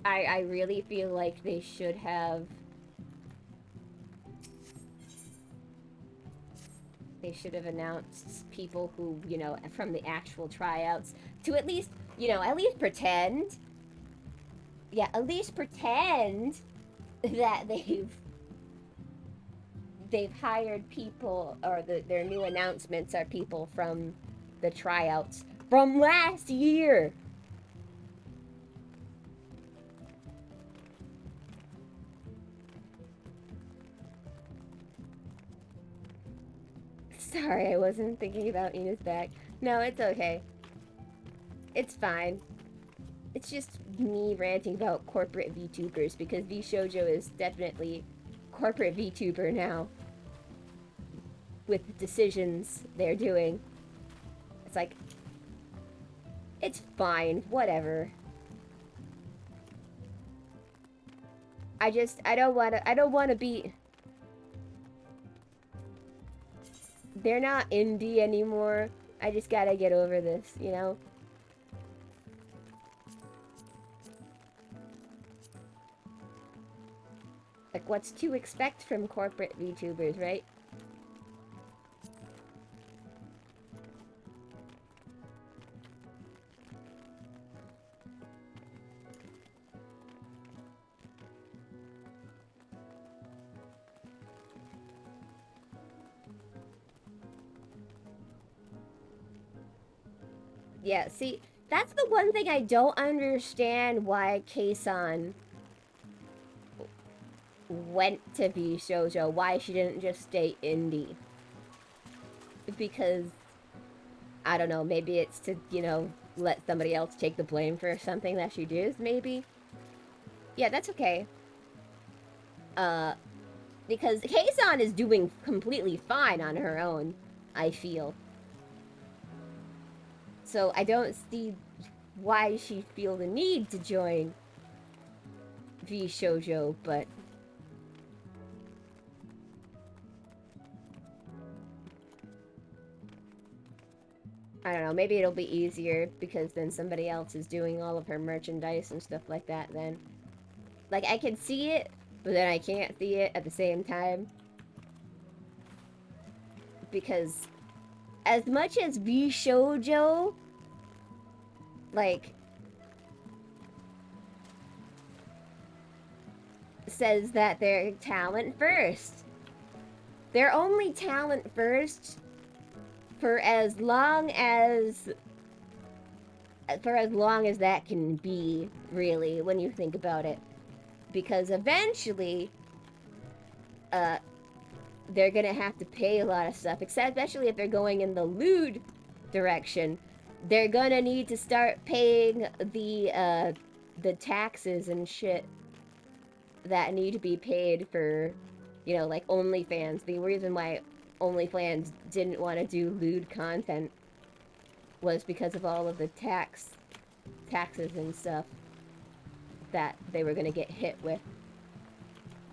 I really feel like they should have announced people who, you know, from the actual tryouts to at least, you know, at least pretend. Yeah, at least pretend that they've hired people, or their new announcements are people from the tryouts from last year. Sorry, I wasn't thinking about Ina's back. No, it's okay. It's fine. It's just me ranting about corporate VTubers, because VShojo is definitely corporate VTuber now. With the decisions they're doing. It's like, it's fine, whatever. I don't wanna be... They're not indie anymore. I just gotta get over this, you know? Like, what's to expect from corporate VTubers, right? Yeah, see, that's the one thing I don't understand, why Keisan went to VShojo, why she didn't just stay indie. Because, I don't know, maybe it's to, you know, let somebody else take the blame for something that she does, maybe? Yeah, that's okay. Because Keisan is doing completely fine on her own, I feel. So I don't see why she feel the need to join VShojo, but... I don't know, maybe it'll be easier, because then somebody else is doing all of her merchandise and stuff like that then. Like, I can see it, but then I can't see it at the same time. Because as much as VShojo, like, says that they're talent first, they're only talent first for as long as that can be, really, when you think about it. Because eventually, they're gonna have to pay a lot of stuff, especially if they're going in the lewd direction. They're gonna need to start paying the taxes and shit that need to be paid for, you know, like OnlyFans. The reason why OnlyFans didn't want to do lewd content was because of all of the taxes and stuff that they were gonna get hit with.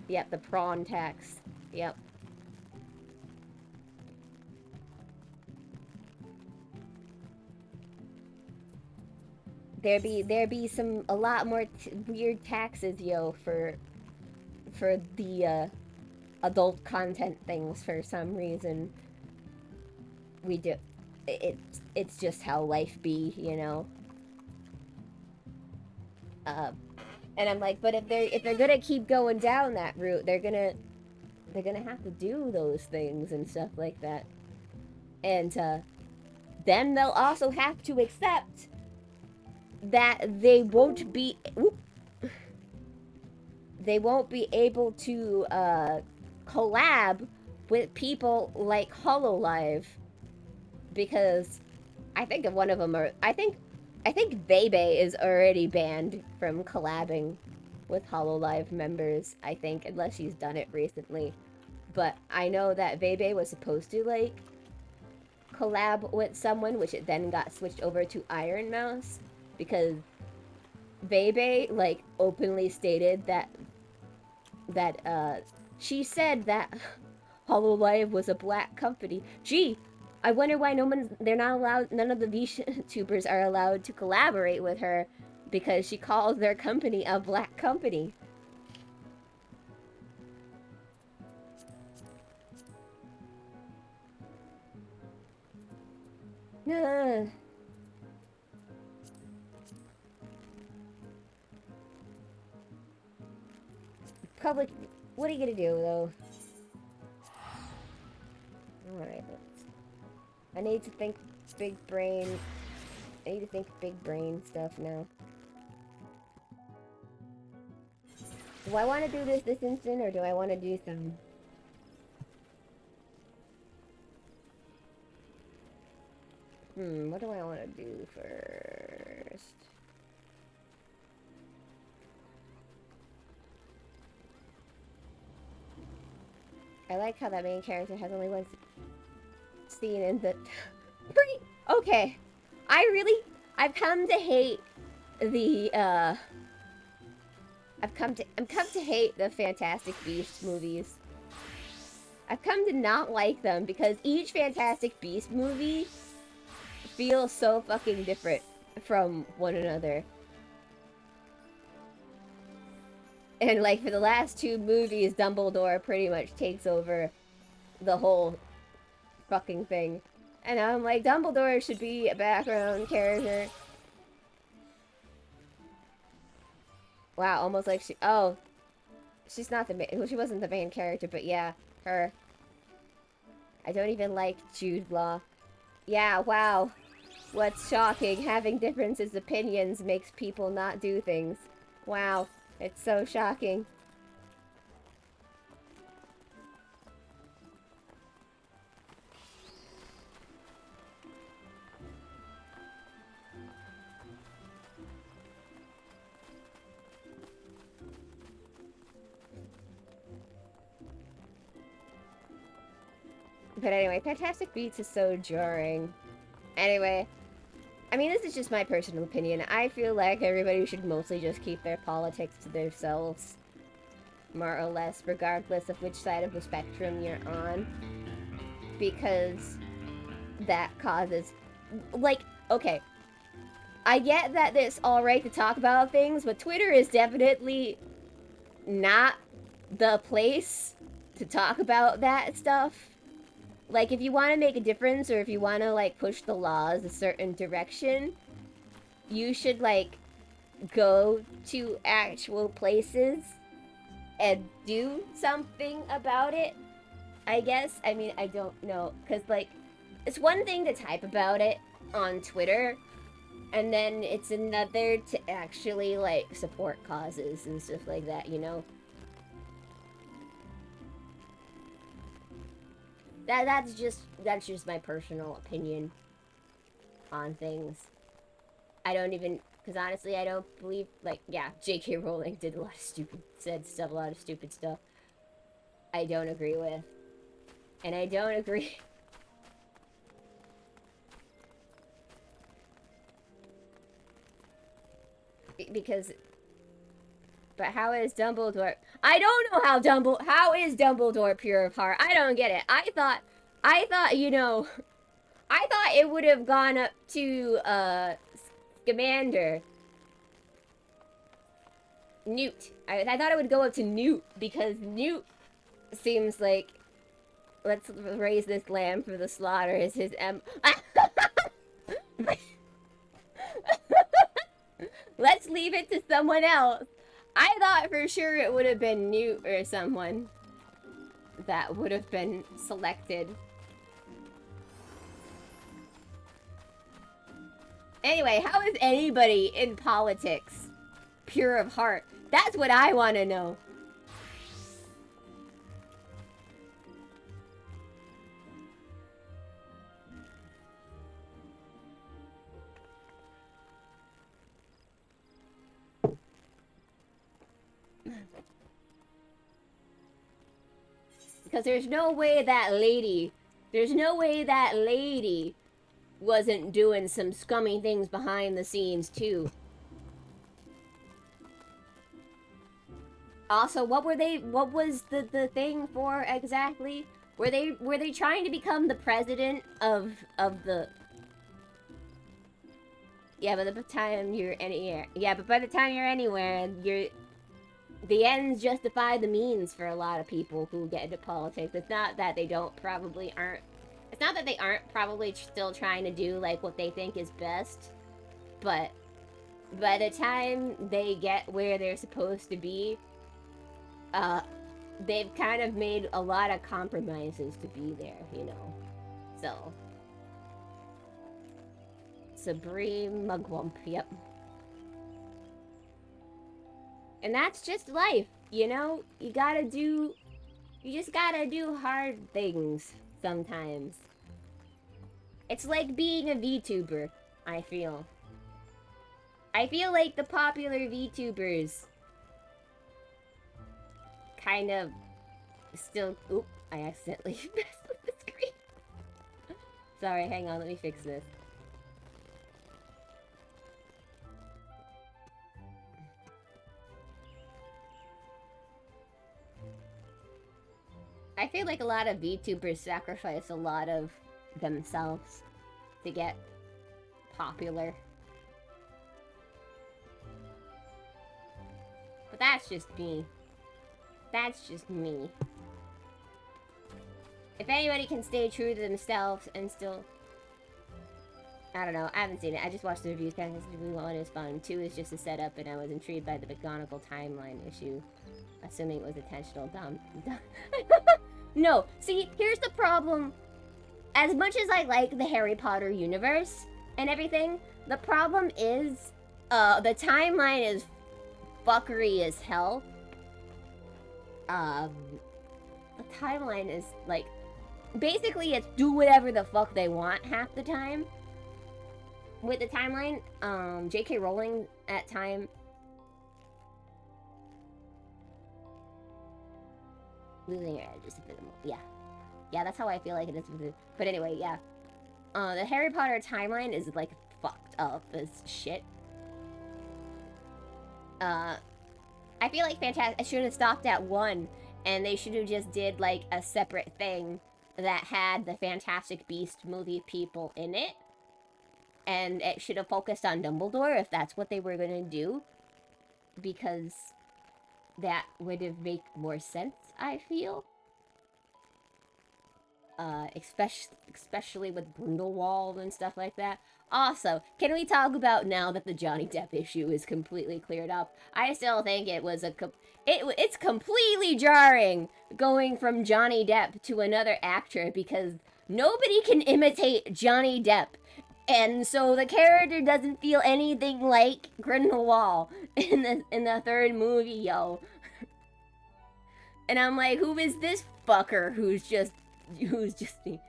Yep, the prawn tax. Yep. There be a lot more weird taxes, yo, for the adult content things for some reason. We do. It's just how life be, you know. And I'm like, but if they're gonna keep going down that route, they're gonna have to do those things and stuff like that. And then they'll also have to accept that they won't be able to collab with people like Hololive, because I think of one of them, or I think I think Bebe is already banned from collabing with Hololive members, I think, unless she's done it recently. But I know that Bebe was supposed to, like, collab with someone, which it then got switched over to Iron Mouse, because Bebe, like, openly stated that she said that Hololive was a black company. Gee, I wonder why they're not allowed, none of the VTubers are allowed to collaborate with her, because she calls their company a black company. Public, what are you gonna do, though? Alright, I need to think big brain. I need to think big brain stuff now. Do I want to do this instant, or do I want to do some... what do I want to do first? I like how that main character has only one scene in the... Okay. I've come to hate the, I've come to hate the Fantastic Beasts movies. I've come to not like them because each Fantastic Beast movie feels so fucking different from one another. And, like, for the last two movies, Dumbledore pretty much takes over the whole fucking thing. And I'm like, Dumbledore should be a background character. Wow, almost like she... Oh. She's not the main... Well, she wasn't the main character, but yeah, her. I don't even like Jude Law. Yeah, wow. What's shocking, having differences opinions makes people not do things. Wow, it's so shocking. But anyway, Fantastic Beasts is so jarring. Anyway, I mean, this is just my personal opinion. I feel like everybody should mostly just keep their politics to themselves. More or less, regardless of which side of the spectrum you're on. Because that causes... Like, okay. I get that it's alright to talk about things, but Twitter is definitely not the place to talk about that stuff. Like, if you want to make a difference, or if you want to, like, push the laws a certain direction, you should, like, go to actual places and do something about it, I guess. I mean, I don't know, because, like, it's one thing to type about it on Twitter, and then it's another to actually, like, support causes and stuff like that, you know? That's just my personal opinion on things. I don't even, because honestly, I don't believe, like, yeah, J.K. Rowling did a lot of stupid stuff I don't agree with. And I don't agree. Because, but how is Dumbledore? I don't know how is Dumbledore pure of heart? I don't get it. I thought, you know, I thought it would have gone up to, Scamander. Newt. I thought it would go up to Newt, because Newt seems like, let's raise this lamb for the slaughter is his Let's leave it to someone else. I thought for sure it would have been Newt or someone that would have been selected. Anyway, how is anybody in politics pure of heart? That's what I want to know. Because there's no way that lady wasn't doing some scummy things behind the scenes, too. Also, what was the thing for exactly? Were they trying to become the president of the... Yeah, but by the time you're anywhere, the ends justify the means for a lot of people who get into politics. It's not that they aren't probably still trying to do like what they think is best, but by the time they get where they're supposed to be, they've kind of made a lot of compromises to be there, you know. So, Supreme Mugwump, yep. And that's just life, you know? You just gotta do hard things sometimes. It's like being a VTuber, I feel. I feel like the popular VTubers kind of still... Oop, I accidentally messed with the screen. Sorry, hang on, let me fix this. I feel like a lot of VTubers sacrifice a lot of themselves to get popular. But that's just me. That's just me. If anybody can stay true to themselves and still... I don't know, I haven't seen it. I just watched the reviews. Kind of 1 is fun. 2 is just a setup, and I was intrigued by the McGonagall timeline issue. Assuming it was intentional. Dumb. No, see, here's the problem. As much as I like the Harry Potter universe and everything, the problem is, the timeline is fuckery as hell. The timeline is, like, basically it's do whatever the fuck they want half the time. With the timeline, J.K. Rowling at time... Losing your edge is visible. Yeah. Yeah, that's how I feel like it is with it. But anyway, yeah. The Harry Potter timeline is, like, fucked up as shit. I feel like I should have stopped at 1, and they should have just did, like, a separate thing that had the Fantastic Beast movie people in it. And it should have focused on Dumbledore if that's what they were gonna do. Because that would have made more sense, I feel. Especially with Grindelwald and stuff like that. Also, can we talk about now that the Johnny Depp issue is completely cleared up? I still think it was it's completely jarring going from Johnny Depp to another actor because nobody can imitate Johnny Depp. And so the character doesn't feel anything like Grindelwald in the third movie, yo. And I'm like, who is this fucker who's just me?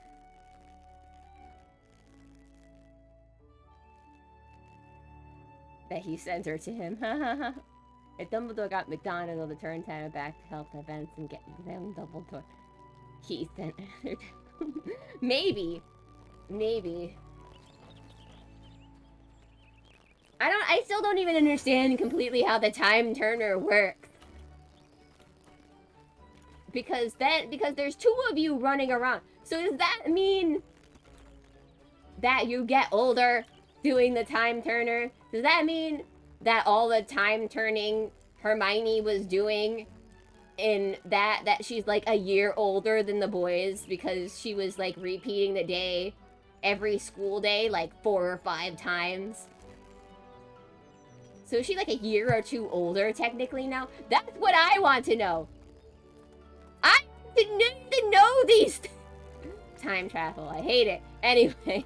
That he sends her to him. If Dumbledore got McGonagall to turn time back to help events and get them Dumbledore, he sent her. Maybe. I still don't even understand completely how the time turner works. Because there's 2 of you running around. So does that mean that you get older doing the time turner? Does that mean that all the time turning Hermione was doing in that she's like a year older than the boys because she was like repeating the day every school day like 4 or 5 times? So is she like a year or 2 older technically now? That's what I want to know. I didn't even know these time travel. I hate it. Anyway.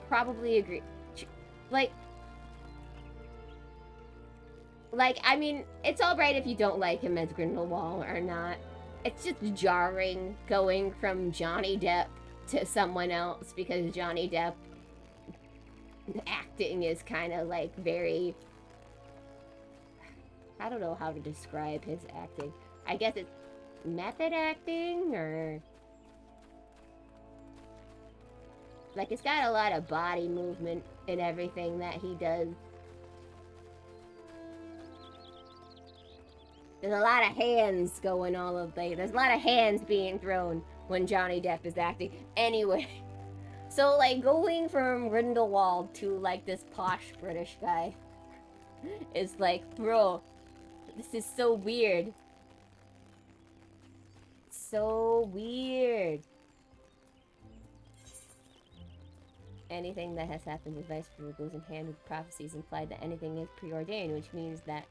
Probably agree. Like, I mean, it's alright if you don't like him as Grindelwald or not. It's just jarring going from Johnny Depp to someone else because Johnny Depp acting is kind of like very, I don't know how to describe his acting. I guess it's method acting, or like it's got a lot of body movement in everything that he does. There's a lot of hands going all of the, there's a lot of hands being thrown when Johnny Depp is acting. Anyway, so like going from Grindelwald to like this posh British guy is like, bro, this is so weird. So weird. Anything that has happened with Vice Guru goes in hand with prophecies implied that anything is preordained, which means that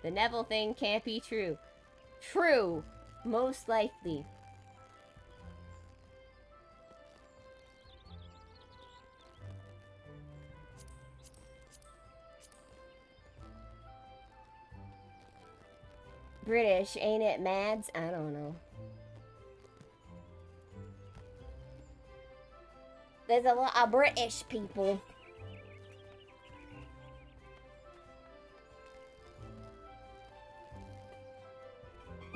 the Neville thing can't be true. True! Most likely. British, ain't it, Mads? I don't know. There's a lot of British people.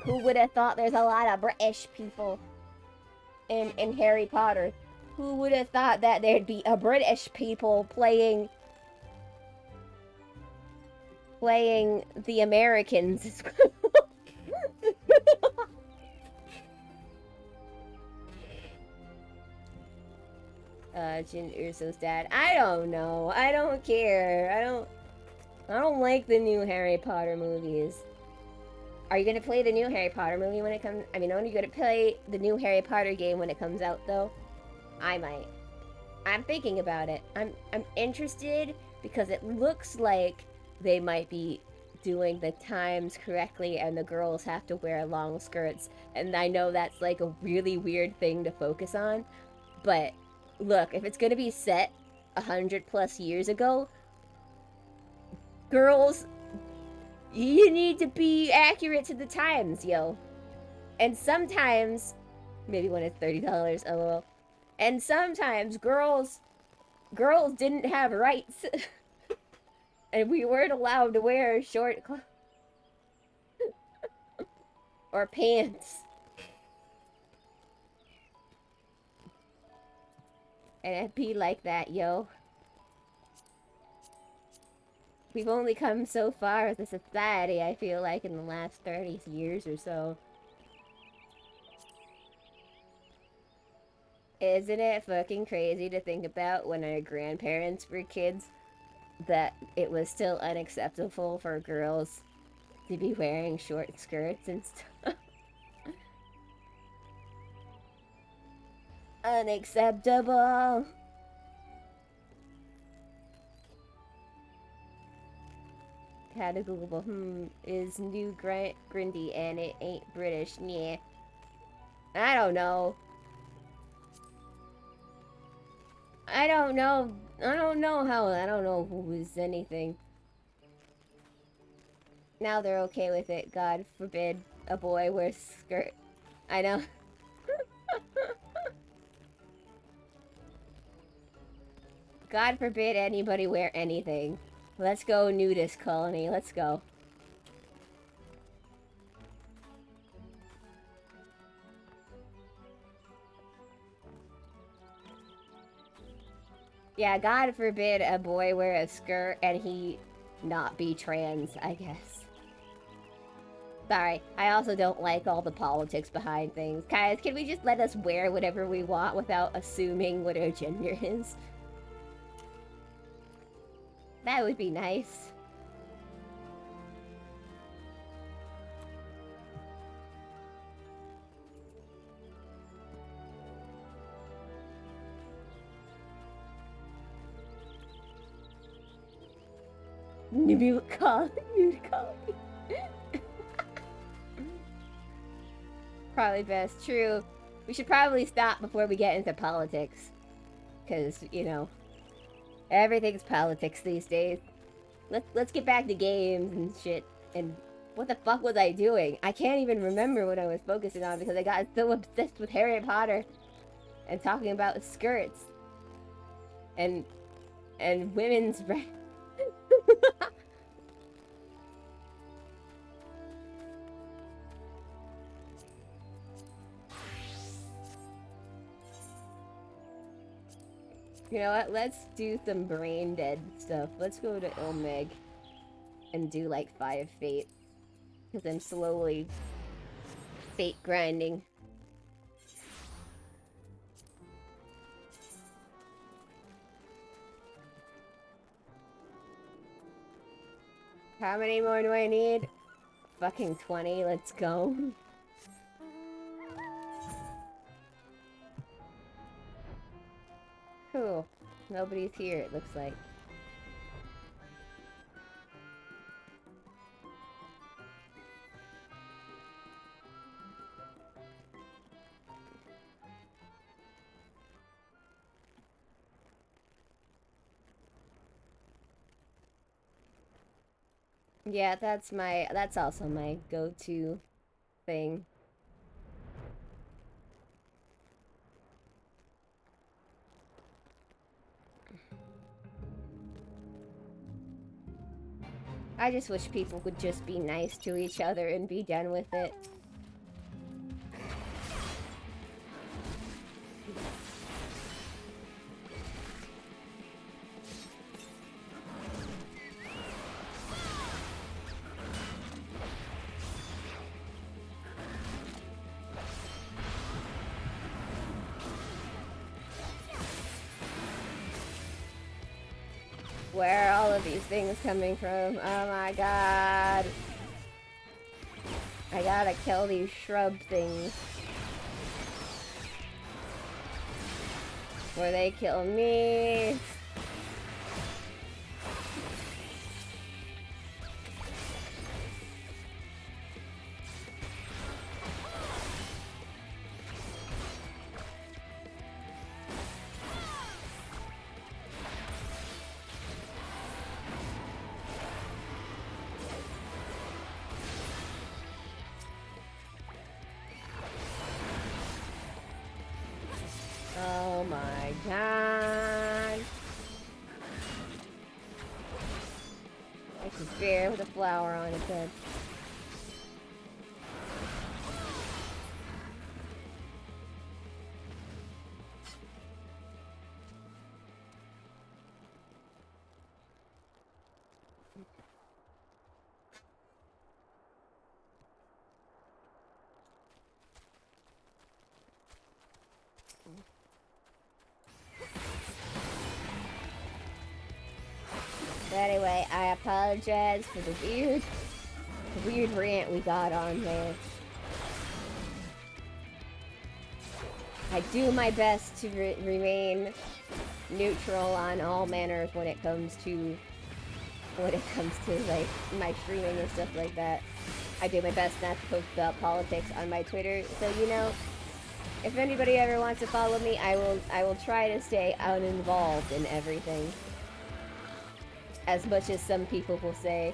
Who would have thought there's a lot of British people in Harry Potter? Who would have thought that there'd be a British people playing the Americans? Jin Urso's dad. I don't know. I don't care. I don't like the new Harry Potter movies. Are you gonna play the new Harry Potter movie when it comes? I mean, are you gonna play the new Harry Potter game when it comes out, though? I might. I'm thinking about it. I'm interested because it looks like they might be doing the times correctly, and the girls have to wear long skirts. And I know that's like a really weird thing to focus on, but look, if it's gonna be set 100+ years ago, girls, you need to be accurate to the times, yo. And sometimes, maybe when it's $30, lol. And sometimes girls didn't have rights. And we weren't allowed to wear short clothes. Or pants. And it'd be like that, yo. We've only come so far as a society, I feel like, in the last 30 years or so. Isn't it fucking crazy to think about when our grandparents were kids that it was still unacceptable for girls to be wearing short skirts and stuff? Unacceptable! Had to Google, is new Grindy and it ain't British, yeah. I don't know. I don't know who was anything. Now they're okay with it. God forbid a boy wears skirt. I know. God forbid anybody wear anything. Let's go, nudist colony. Let's go. Yeah, God forbid a boy wear a skirt and he not be trans, I guess. Sorry, I also don't like all the politics behind things. Guys, can we just let us wear whatever we want without assuming what our gender is? That would be nice. Nude colony. Probably best. True. We should probably stop before we get into politics. Because, you know, everything's politics these days. Let's get back to games and shit. And what the fuck was I doing? I can't even remember what I was focusing on because I got so obsessed with Harry Potter. and talking about skirts and women's rights. You know what? Let's do some brain dead stuff. Let's go to Ilmeg and do like 5 fate. Because I'm slowly fate grinding. How many more do I need? Fucking 20, let's go. Cool. Nobody's here, it looks like. Yeah, that's also my go-to thing. I just wish people would just be nice to each other and be done with it. Where are all of these things coming from? Oh my god. I gotta kill these shrub things. Or they kill me. Oh my god. It's a bear with a flower on its head. But anyway, I apologize for the weird rant we got on there. I do my best to remain neutral on all manners when it comes to like my streaming and stuff like that. I do my best not to post about politics on my Twitter, so you know, if anybody ever wants to follow me, I will try to stay uninvolved in everything. As much as some people will say.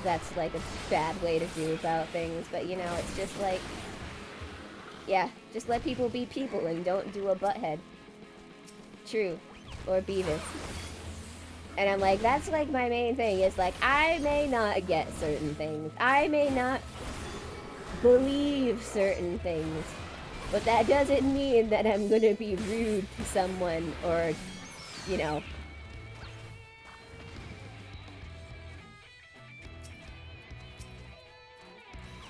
That's like a bad way to do about things, but you know, it's just like, yeah, just let people be people and don't do a butthead. True. Or Beavis. And I'm like, that's like my main thing, is like, I may not get certain things. I may not believe certain things, but that doesn't mean that I'm gonna be rude to someone or, you know.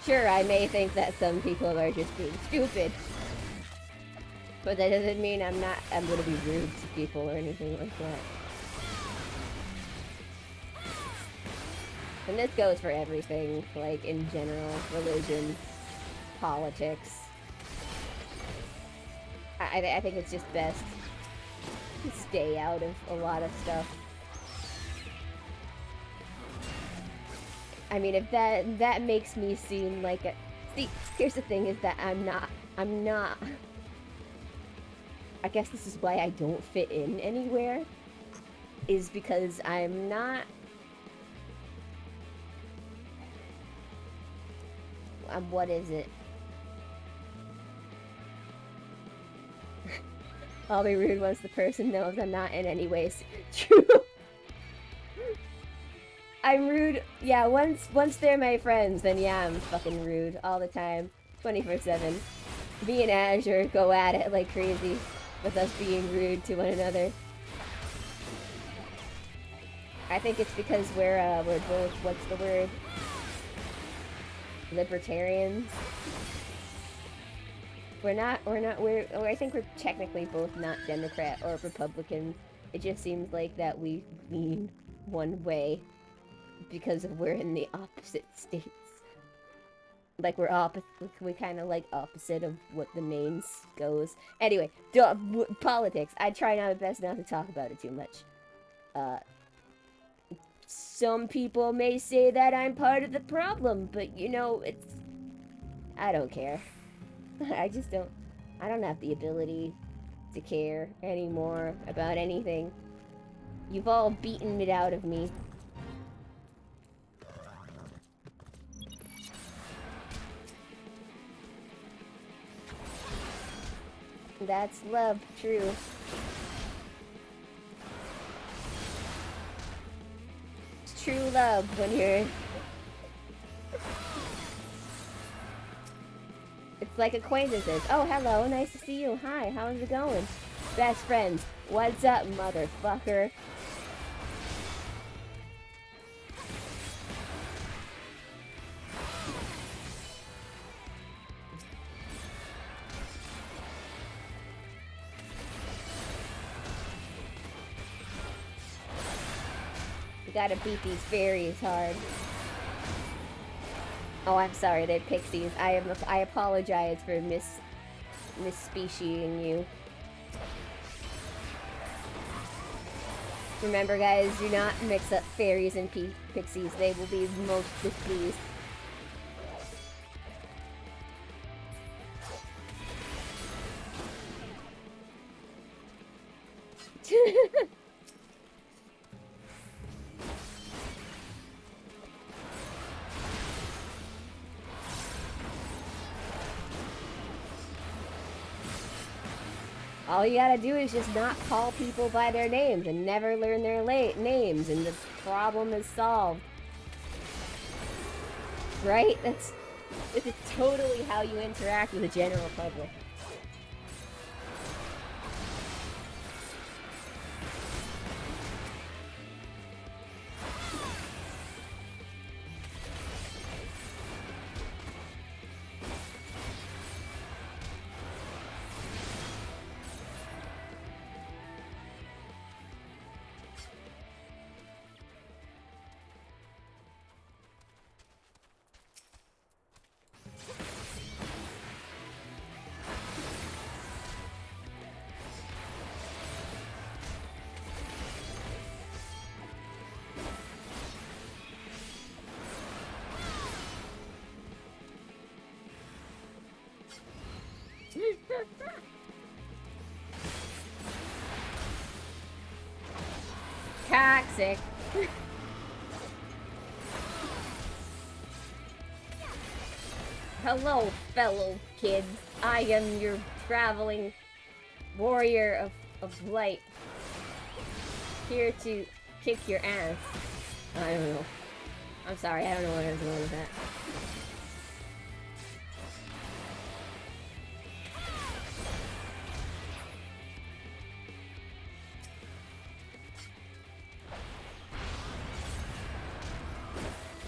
Sure, I may think that some people are just being stupid, but that doesn't mean I'm gonna be rude to people or anything like that. And this goes for everything, like in general, religion, politics. I think it's just best to stay out of a lot of stuff. I mean, if that makes me seem like a... See, here's the thing, is that I'm not... I guess this is why I don't fit in anywhere, is because I'm not What is it? I'll be rude once the person knows I'm not in any way true. I'm rude. Yeah, once they're my friends, then yeah, I'm fucking rude all the time, 24/7. Me and Azure go at it like crazy, with us being rude to one another. I think it's because we're both, what's the word? Libertarians. I think we're technically both not Democrat or Republican. It just seems like that we lean one way because we're in the opposite states. Like we're opposite, we kind of like opposite of what the main goes. Anyway, politics. I try my best not to talk about it too much. Some people may say that I'm part of the problem, but you know, I don't care. I don't have the ability to care anymore about anything. You've all beaten it out of me. That's love, true. It's true love when you're... It's like acquaintances. Oh, hello, nice to see you. Hi, how's it going? Best friends. What's up, motherfucker? We gotta beat these fairies hard. Oh, I'm sorry, they're pixies. I apologize for misspeciesing you. Remember, guys, do not mix up fairies and pixies. They will be most displeased. All you gotta do is just not call people by their names and never learn their names, and the problem is solved. Right? This is totally how you interact with the general public. Toxic. Hello, fellow kids. I am your traveling warrior of light. Here to kick your ass. I don't know. I'm sorry, I don't know what I was going with that.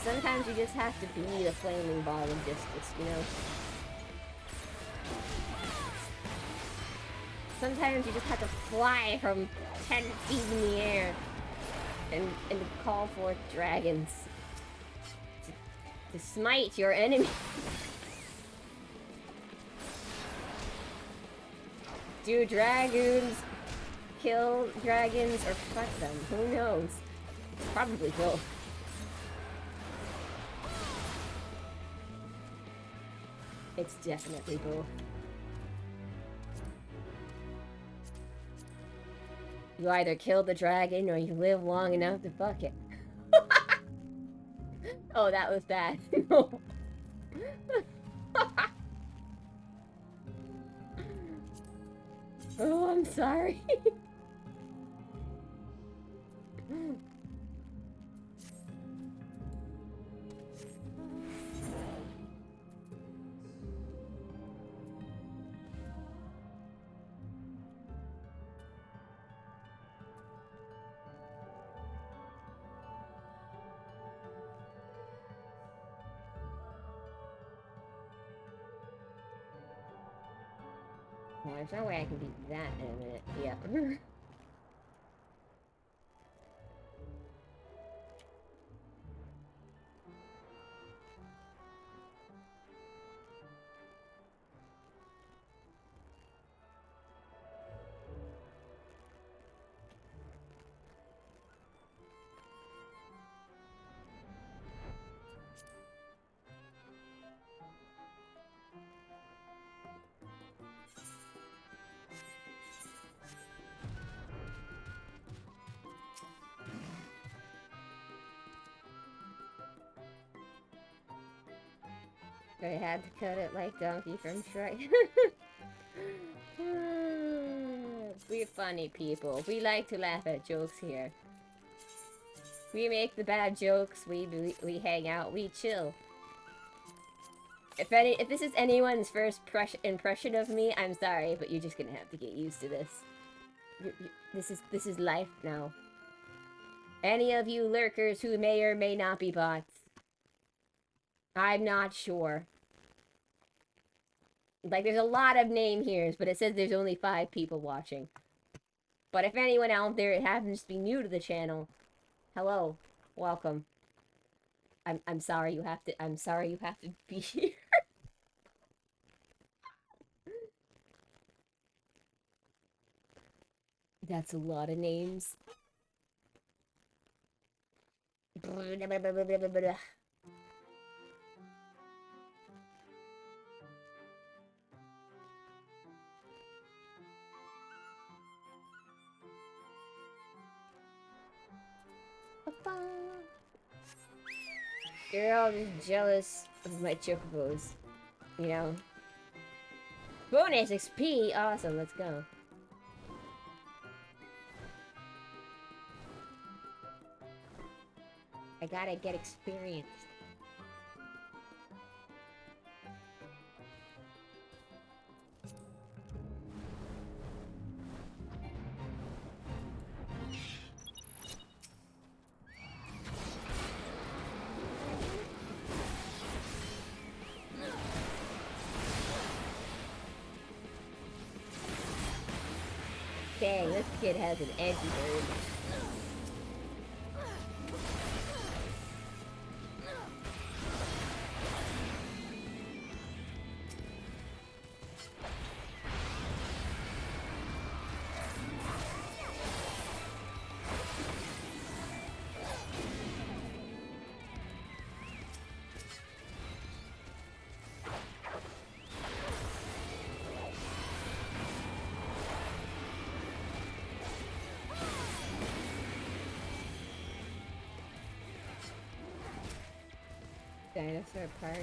Sometimes you just have to be the flaming ball of justice, you know? Sometimes you just have to fly from 10 feet in the air and call forth dragons to smite your enemy. Do dragons kill dragons or fuck them? Who knows? Probably both. It's definitely both. You either kill the dragon or you live long enough to fuck it. Oh, that was bad. Oh, I'm sorry. Well, there's no way I can beat that in a minute. Yep. I had to cut it like Donkey from Shrek. We're funny people. We like to laugh at jokes here. We make the bad jokes. We hang out. We chill. If this is anyone's first impression of me, I'm sorry, but you're just gonna have to get used to this. This is life now. Any of you lurkers who may or may not be bots, I'm not sure. Like, there's a lot of name here's, but it says there's only 5 people watching. But if anyone out there happens to be new to the channel, hello, welcome. I'm sorry you have to. I'm sorry you have to be here. That's a lot of names. You're all just jealous of my chocobos, you know? Bonus XP! Awesome, let's go. I gotta get experience. Dang, this kid has an edgy bird. Dinosaur park.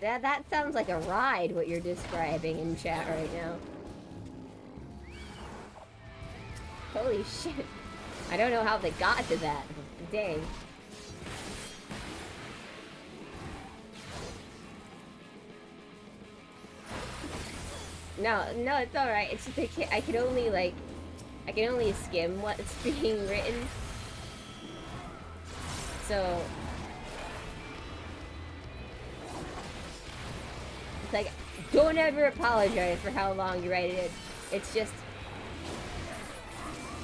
That sounds like a ride, what you're describing in chat right now. Holy shit. I don't know how they got to that. Dang. No, it's alright. It's just I can only, like... I can only skim what's being written. So... It's like, don't ever apologize for how long you write it. It's just...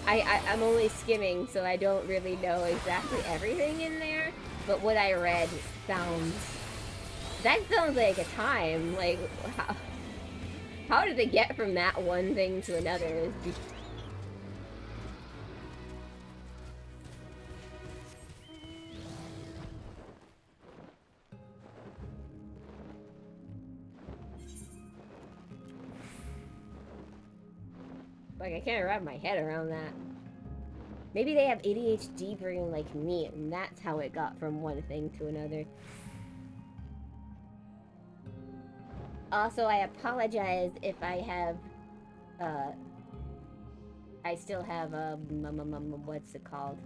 I'm only skimming, so I don't really know exactly everything in there. But what I read sounds... That sounds like a time. Like, how did they get from that one thing to another? Like, I can't wrap my head around that. Maybe they have ADHD brain like me, and that's how it got from one thing to another. Also, I apologize if I have, I still have, what's it called?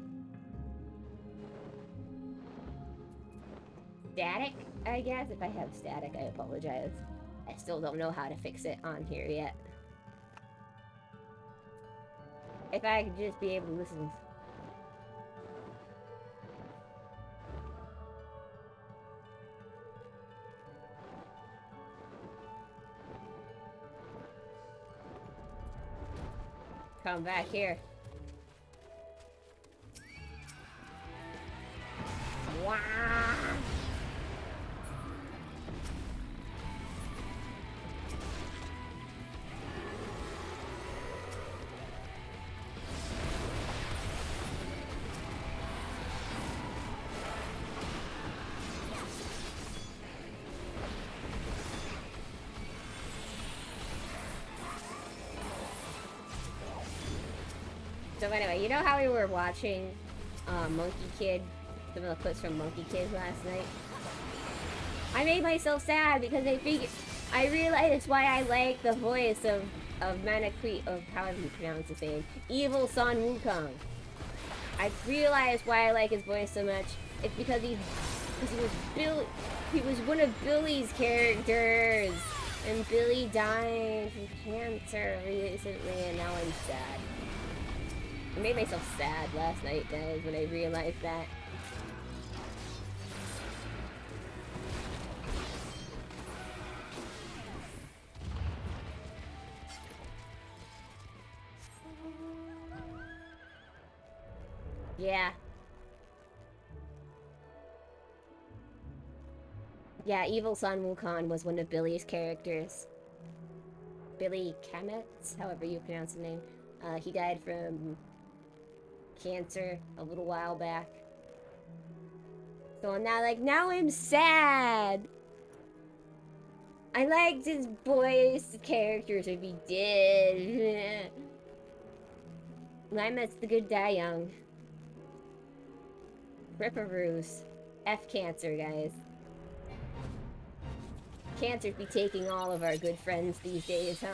Static, I guess? If I have static, I apologize. I still don't know how to fix it on here yet. If I could just be able to listen. Come back here. Wow. So anyway, you know how we were watching Monkey Kid, some of the clips from Monkey Kid last night? I made myself sad because I realized why I like the voice of Manakri, of however you pronounce his name, Evil Son Wukong. I realized why I like his voice so much. It's because he was one of Billy's characters, and Billy died from cancer recently, and now I'm sad. I made myself sad last night, guys, when I realized that. Yeah. Yeah, Evil Son Wukong was one of Billy's characters. Billy Kametz, however you pronounce the name. He died from cancer a little while back. So now I'm sad. I liked his voice characters if he did. Lime's the good die young. Ripperoos. F cancer, guys. Cancer be taking all of our good friends these days, huh?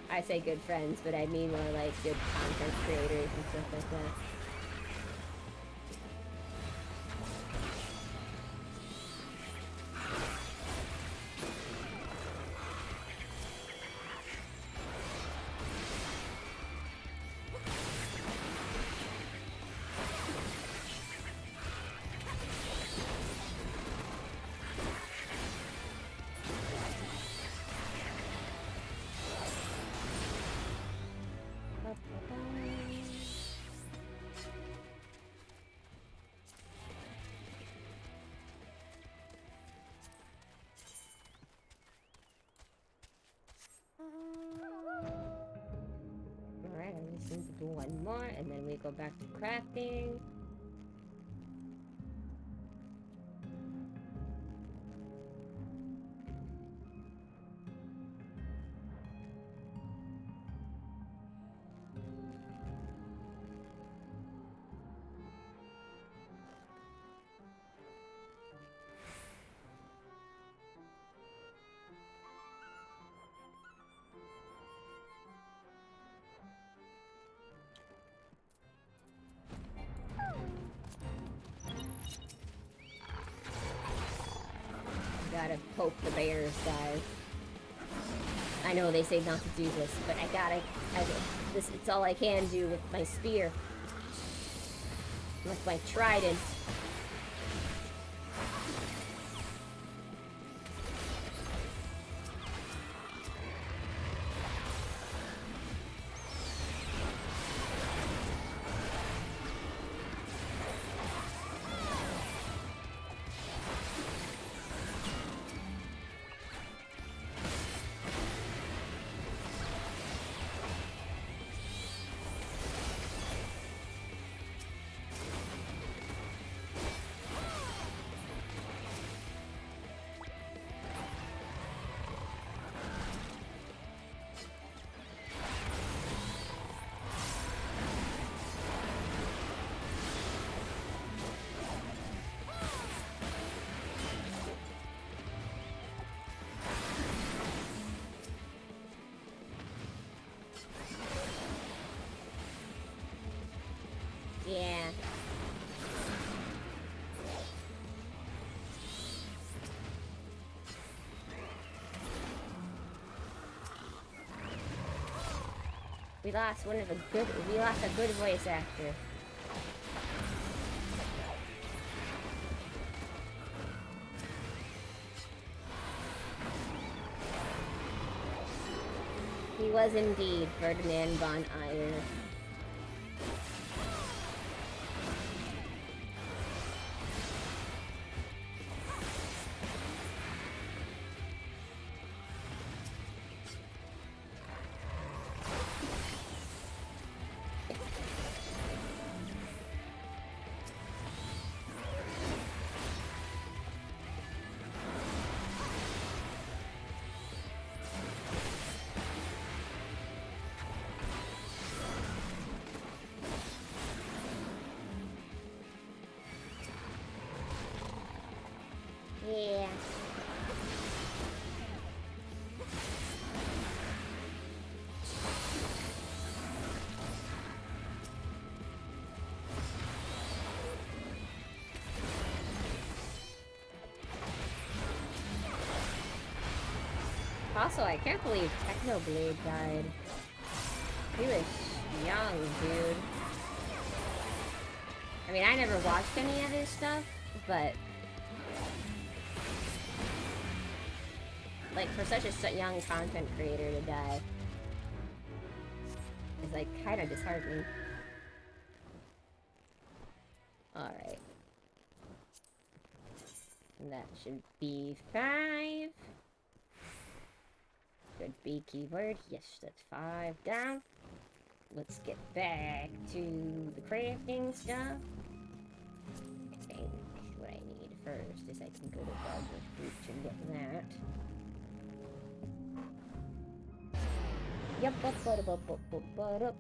I say good friends, but I mean more like good content creators and stuff like that. Alright, I just need to do one more, and then we go back to crafting. Gotta poke the bears, guys. I know they say not to do this, but it's all I can do with my spear. With my trident. We lost a good voice actor. He was indeed Ferdinand von Eyre. Yeah. Also, I can't believe Technoblade died. He was young, dude. I mean, I never watched any of his stuff, but... like, for such a young content creator to die is, like, kind of disheartening. Alright. And that should be 5. Good B keyword. Yes, that's 5 down. Let's get back to the crafting stuff. I think what I need first is I can go to Dogwood Beach and get that. Yup, up.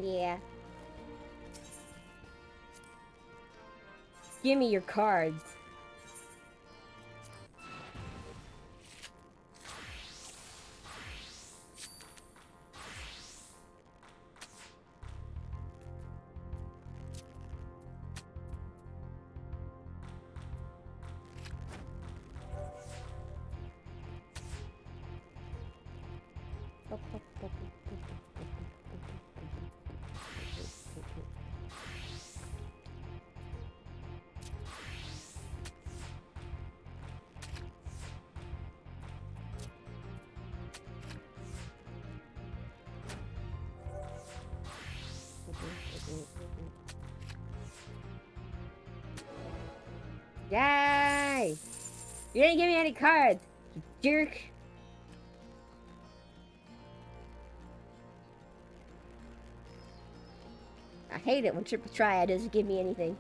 Yeah. Give me your cards. Yay! You didn't give me any cards, you jerk. I hate it when Triple Triad doesn't give me anything.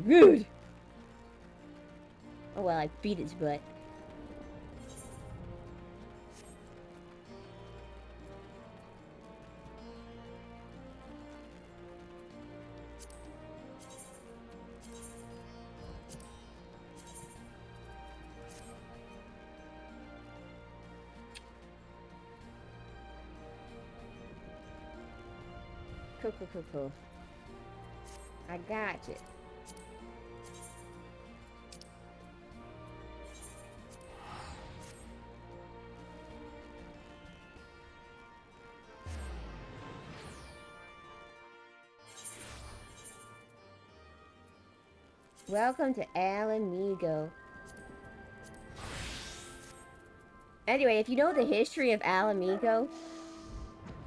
Rude! Oh well, I beat his butt. Cool. I got you. Welcome to Alamigo. Anyway, if you know the history of Alamigo,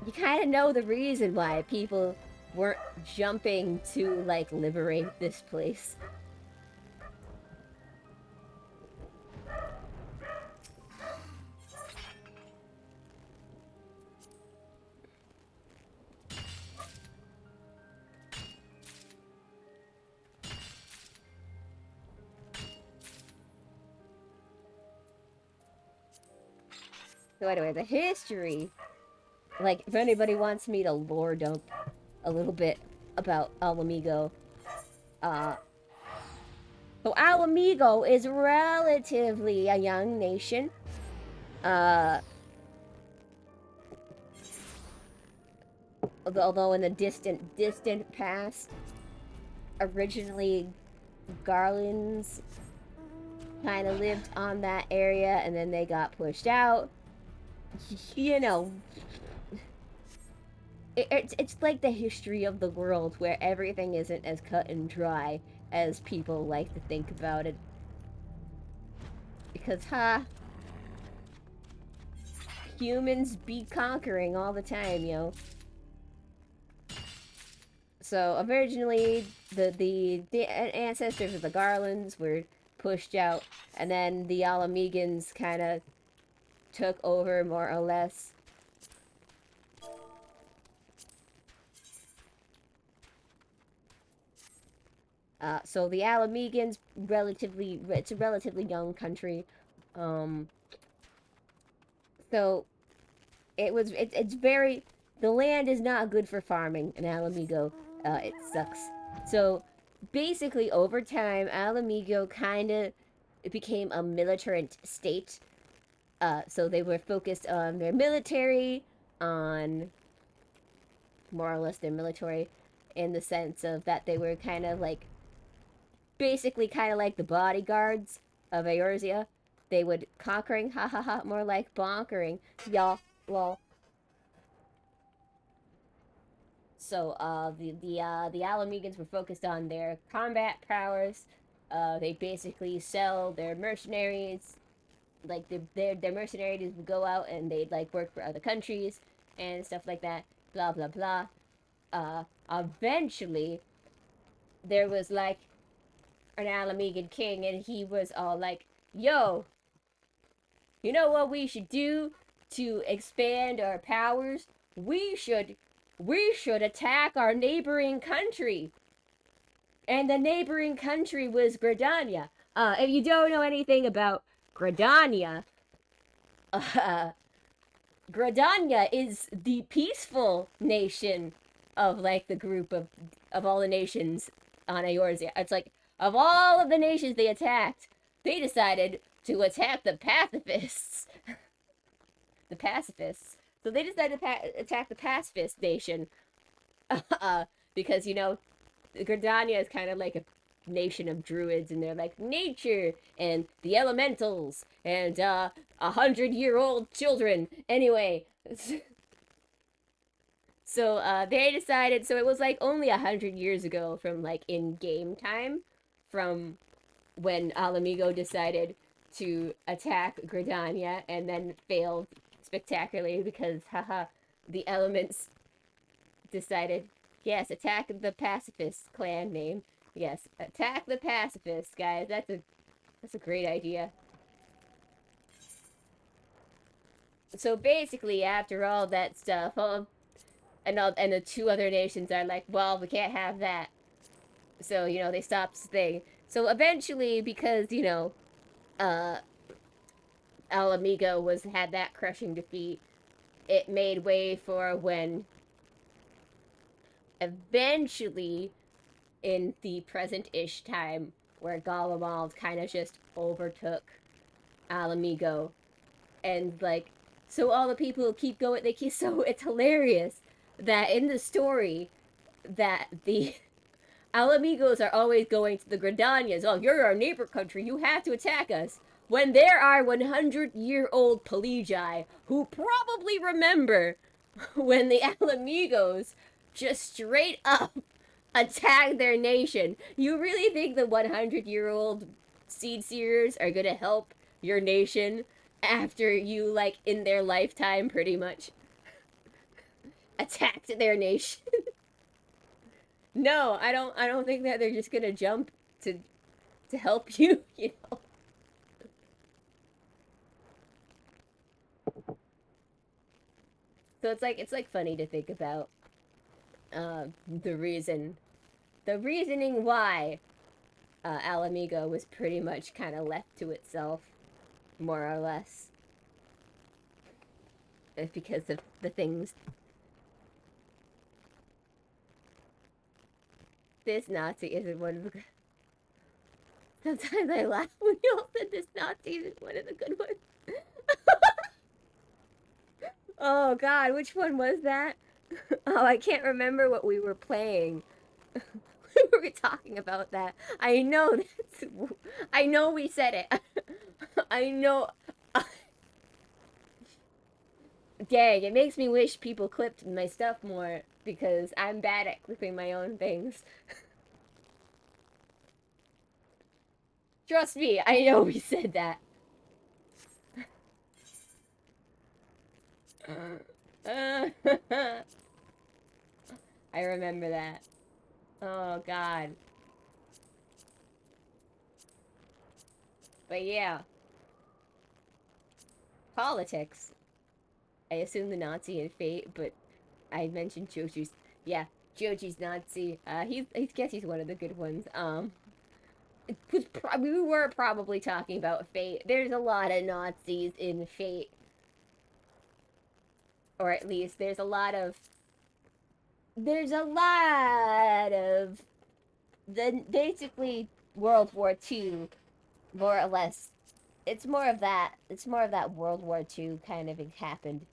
you kind of know the reason why people weren't jumping to, like, liberate this place. So anyway, the history. Like, if anybody wants me to lore dump a little bit about Alamigo, uh, so Alamigo is relatively a young nation. Uh, although in the distant past, originally Garlands kind of lived on that area, and then they got pushed out. You know, it's like the history of the world where everything isn't as cut and dry as people like to think about it. Because, humans be conquering all the time, yo. So originally, the ancestors of the Garlands were pushed out, and then the Alamegans kind of took over more or less. So the Alamegans, it's a relatively young country. Um, so it's very, the land is not good for farming in Alamigo. It sucks. So basically, over time, Alamigo kind of became a militant state. So they were focused on their military, on more or less their military, in the sense of that they were kind of like, basically kind of like the bodyguards of Eorzea. They would conquering, ha ha ha, more like bonkering, y'all, lol. So the Alamegans were focused on their combat prowess. They basically sell their mercenaries, like their mercenaries would go out and they'd like work for other countries and stuff like that. Blah blah blah. Eventually, there was like an Alamegan king, and he was all like, "Yo, you know what we should do to expand our powers? We should attack our neighboring country." And the neighboring country was Gridania. If you don't know anything about Gridania, uh, Gridania is the peaceful nation of like the group of all the nations on Eorzea. It's like, of all of the nations they attacked, they decided to attack the pacifists. The pacifists. So they decided to attack the pacifist nation. Because, you know, Gridania is kind of like a nation of druids, and they're like nature and the elementals and 100-year-old children. Anyway, so they decided. So it was like only 100 years ago from like in game time, from when Alamigo decided to attack Gridania and then failed spectacularly because, haha, the elements decided, yes, attack the pacifist clan name. Yes, attack the pacifists, guys. That's a great idea. So basically, after all that stuff, and the two other nations are like, well, we can't have that. So, you know, they stopped the thing. So eventually, because, you know, uh, Alamigo had that crushing defeat, it made way for when eventually, in the present-ish time, where Golemald kind of just overtook Alamigo, and like, so all the people keep going. They keep, so it's hilarious that in the story that the Alamigos are always going to the Gridanians. Oh, you're our neighbor country. You have to attack us. When there are 100-year-old Pelagi who probably remember when the Alamigos just straight up attacked their nation. You really think the 100-year-old seed seers are gonna help your nation after you, like, in their lifetime, pretty much attacked their nation? No, I don't think that they're just gonna jump to help you, you know. So it's like funny to think about the reasoning why Alamigo was pretty much kind of left to itself, more or less. because of the things. This Nazi isn't one of the good. Sometimes I laugh when you all said this Nazi isn't one of the good ones. Oh god, which one was that? Oh, I can't remember what we were playing. We were talking about that. I know that's. I know we said it. I know. Dang, it makes me wish people clipped my stuff more because I'm bad at clipping my own things. Trust me, I know we said that. I remember that. Oh god. But yeah. Politics. I assume the Nazi and Fate, but I mentioned Joji's. Yeah, Joji's Nazi. I guess he's one of the good ones. We were probably talking about Fate. There's a lot of Nazis in Fate, or at least there's a lot of the basically World War II, more or less. It's more of that. It's more of that World War II kind of happened,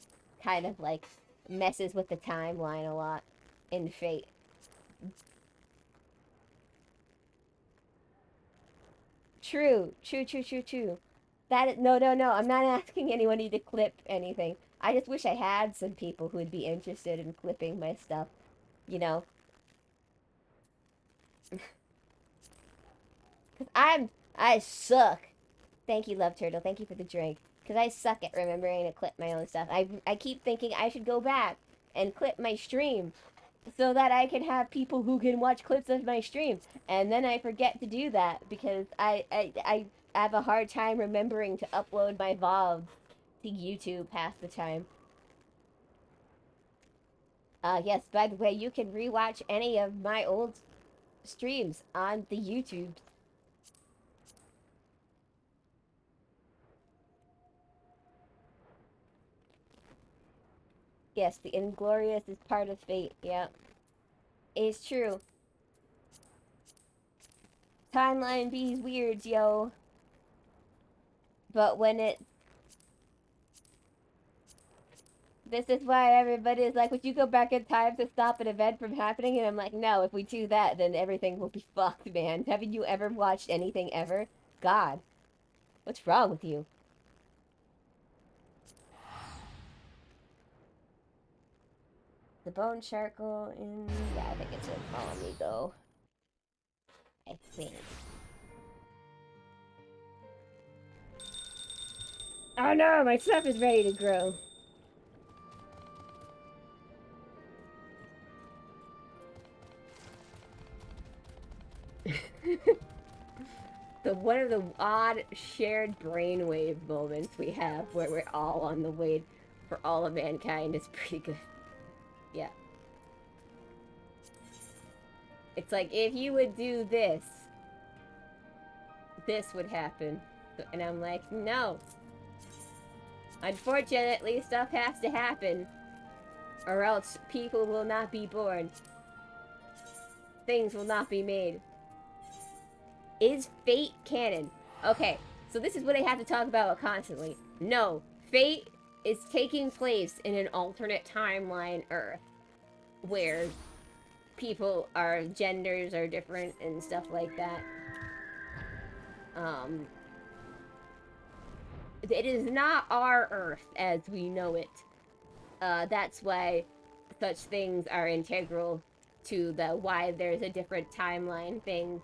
kind of like messes with the timeline a lot in Fate. True, true, true, true, true. No, no, no. I'm not asking anybody to clip anything. I just wish I had some people who would be interested in clipping my stuff. You know, cause I suck. Thank you, Love Turtle. Thank you for the drink. Cause I suck at remembering to clip my own stuff. I keep thinking I should go back and clip my stream so that I can have people who can watch clips of my stream. And then I forget to do that because I have a hard time remembering to upload my VODs to YouTube half the time. Yes, by the way, you can rewatch any of my old streams on the YouTube. Yes, the Inglorious is part of Fate, yeah. It's true. Timeline B's weird, yo. But when it... This is why everybody's like, would you go back in time to stop an event from happening? And I'm like, no, if we do that, then everything will be fucked, man. Haven't you ever watched anything ever? God. What's wrong with you? The bone charcoal in... Yeah, I think it's in Follow Me Go. I think. Oh no, my stuff is ready to grow. One of the odd shared brainwave moments we have where we're all on the way for all of mankind is pretty good. Yeah. It's like, if you would do this, this would happen. And I'm like, no. Unfortunately, stuff has to happen. Or else people will not be born. Things will not be made. Is Fate canon? Okay, so this is what I have to talk about constantly. No, Fate is taking place in an alternate timeline Earth. Where genders are different and stuff like that. It is not our Earth as we know it. That's why such things are integral to why there's a different timeline thing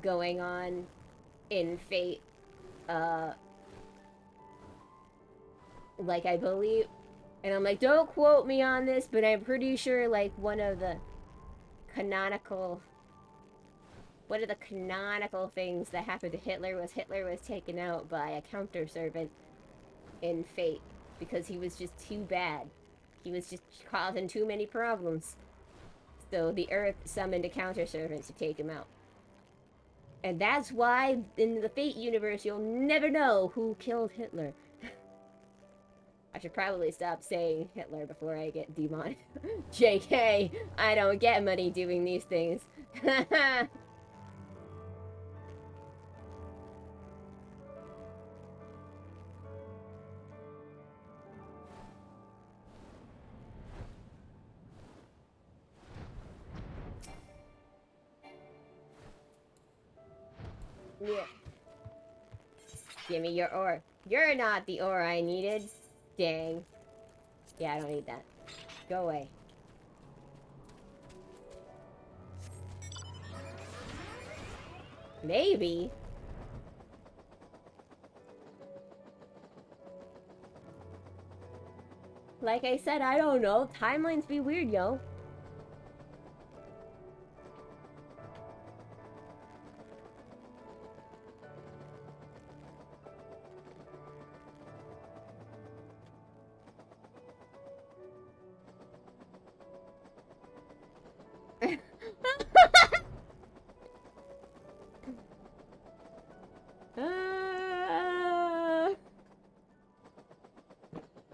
going on in Fate. Like, I believe, and I'm like, don't quote me on this, but I'm pretty sure, like, one of the canonical things that happened to Hitler was taken out by a counter servant in Fate because he was just too bad. He was just causing too many problems. So the Earth summoned a counter servant to take him out. And that's why in the Fate universe you'll never know who killed Hitler. I should probably stop saying Hitler before I get demonetized. JK, I don't get money doing these things. Yeah. Give me your ore. You're not the ore I needed. Dang. Yeah, I don't need that. Go away. Maybe. Like I said, I don't know. Timelines be weird, yo.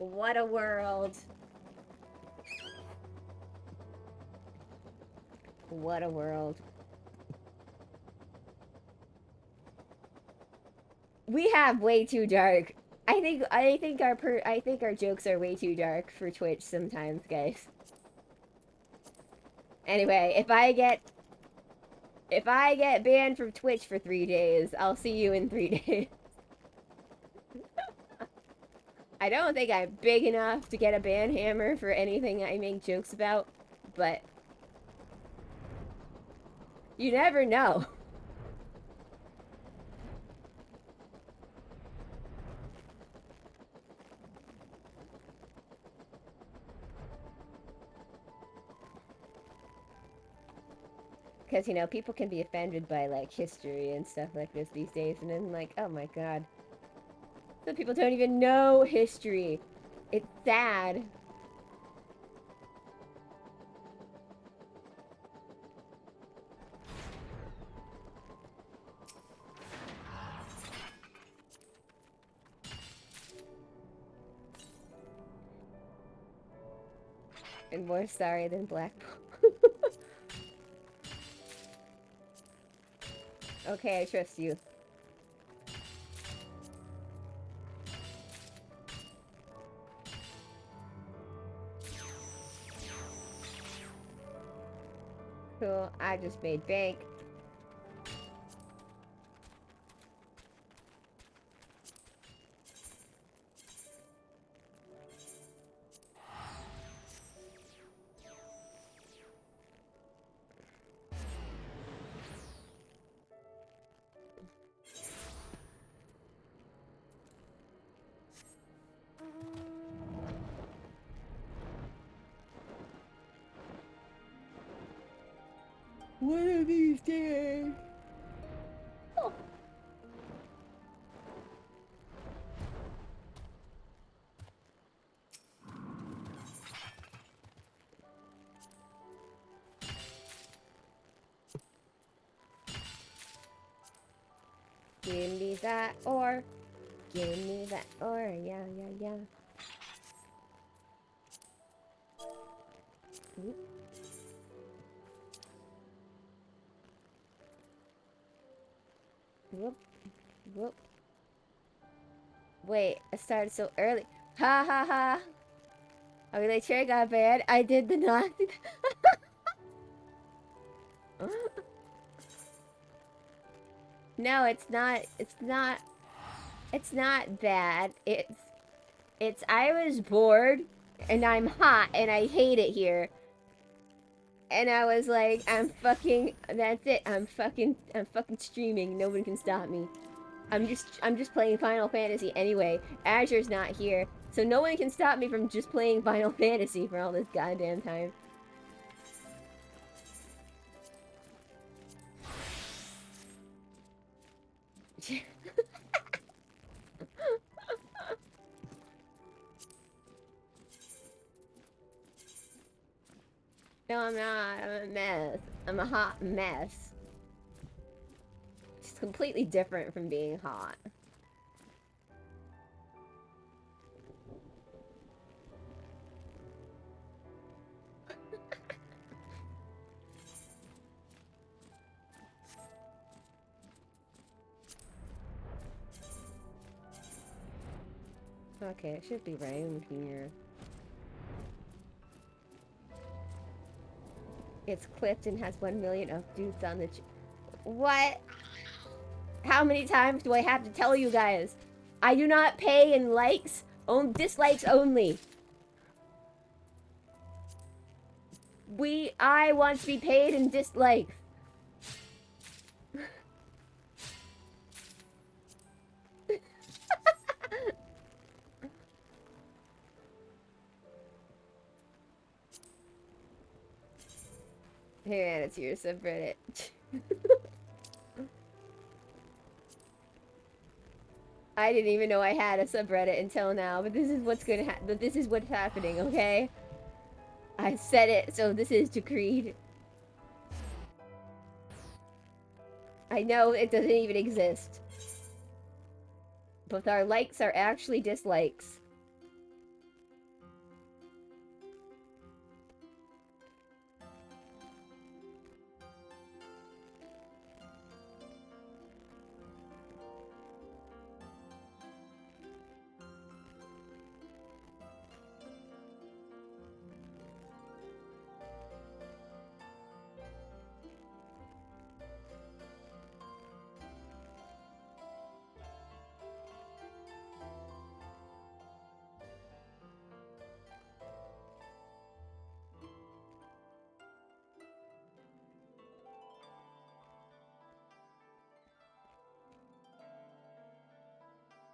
What a world. What a world. We have way too dark. I think our jokes are way too dark for Twitch sometimes, guys. Anyway, if I get banned from Twitch for 3 days, I'll see you in 3 days. I don't think I'm big enough to get a ban hammer for anything I make jokes about, but you never know. Because, you know, people can be offended by, like, history and stuff like this these days, and then, like, oh my god. Some people don't even know history. It's sad. And more sorry than Blackpool. Okay, I trust you. Cool, I just made bank. One of these days. Oh. Give me that ore. Give me that ore. Yeah, yeah, yeah. Oop. Whoop. Whoop. Wait, I started so early. Ha ha ha. I mean, like, Cherry got banned. I did the knock. No, it's not. It's not. It's not bad. It's. I was bored, and I'm hot, and I hate it here. And I was like, I'm fucking. That's it. I'm fucking streaming. No one can stop me. I'm just playing Final Fantasy anyway. Azure's not here, so no one can stop me from just playing Final Fantasy for all this goddamn time. No, I'm not. I'm a mess. I'm a hot mess. It's completely different from being hot. Okay, it should be around here. It's clipped and has 1 million updates on the what? How many times do I have to tell you guys? I do not pay in likes, dislikes only. I want to be paid in dislikes. Hey man, it's your subreddit. I didn't even know I had a subreddit until now, but this is what's gonna happen. But this is what's happening, okay? I said it, so this is decreed. I know it doesn't even exist. But our likes are actually dislikes.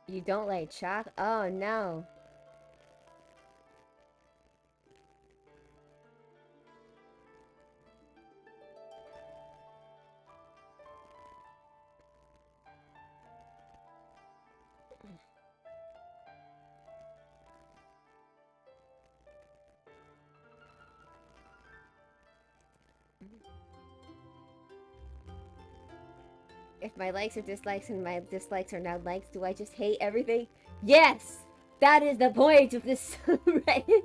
You don't like chocolate? Oh no. If my likes are dislikes and my dislikes are now likes, do I just hate everything? Yes! That is the point of this Reddit!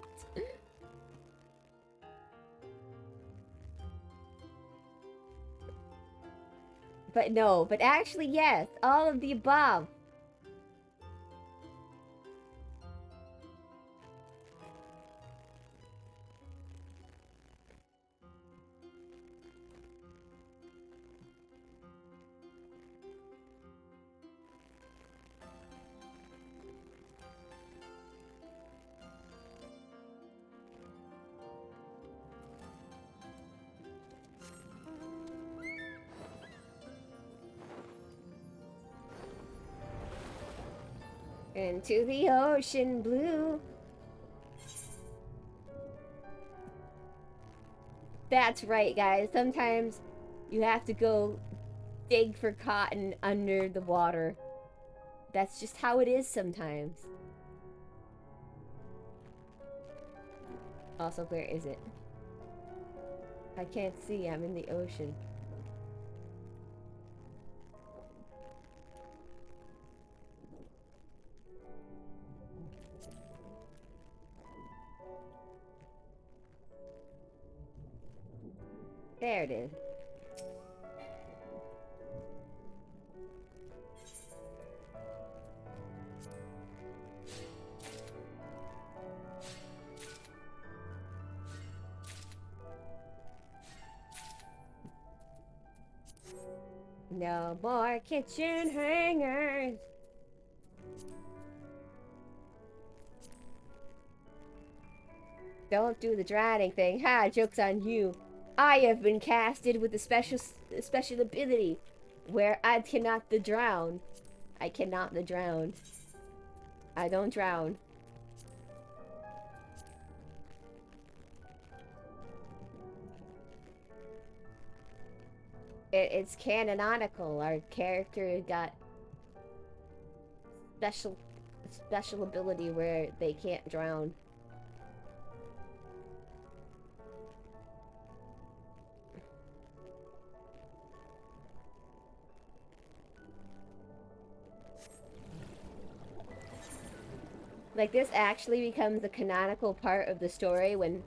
But no, but actually yes, all of the above. Into the ocean blue. That's right, guys. Sometimes you have to go dig for cotton under the water. That's just how it is sometimes. Also, where is it? I can't see. I'm in the ocean. There it is. No more kitchen hangers. Don't do the drowning thing. Ha, joke's on you. I have been casted with a special ability where I cannot the drown. I cannot the drown. I don't drown. It's canonical. Our character got special ability where they can't drown. Like, this actually becomes a canonical part of the story when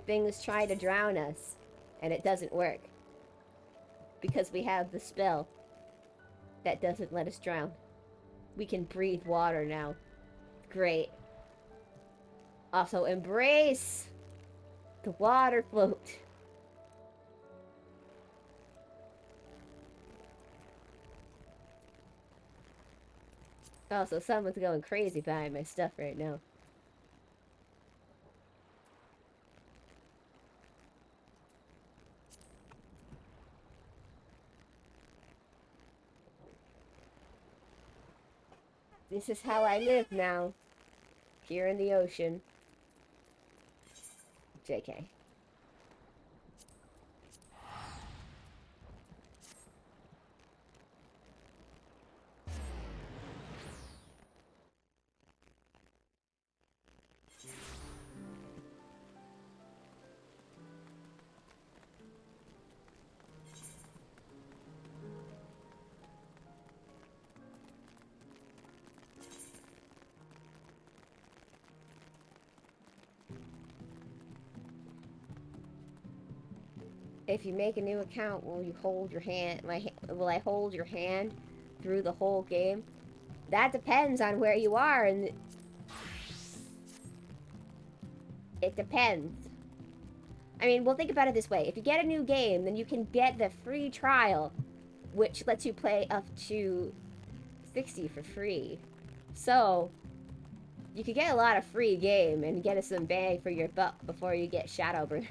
things try to drown us and it doesn't work. Because we have the spell that doesn't let us drown. We can breathe water now. Great. Also, embrace the water float. Also, someone's going crazy behind my stuff right now. This is how I live now. Here in the ocean. JK. If you make a new account, will you hold your hand? Will I hold your hand through the whole game? That depends on where you are, and it depends. I mean, well, think about it this way. If you get a new game, then you can get the free trial, which lets you play up to 60 for free. So, you could get a lot of free game and get some bang for your buck before you get Shadowburn.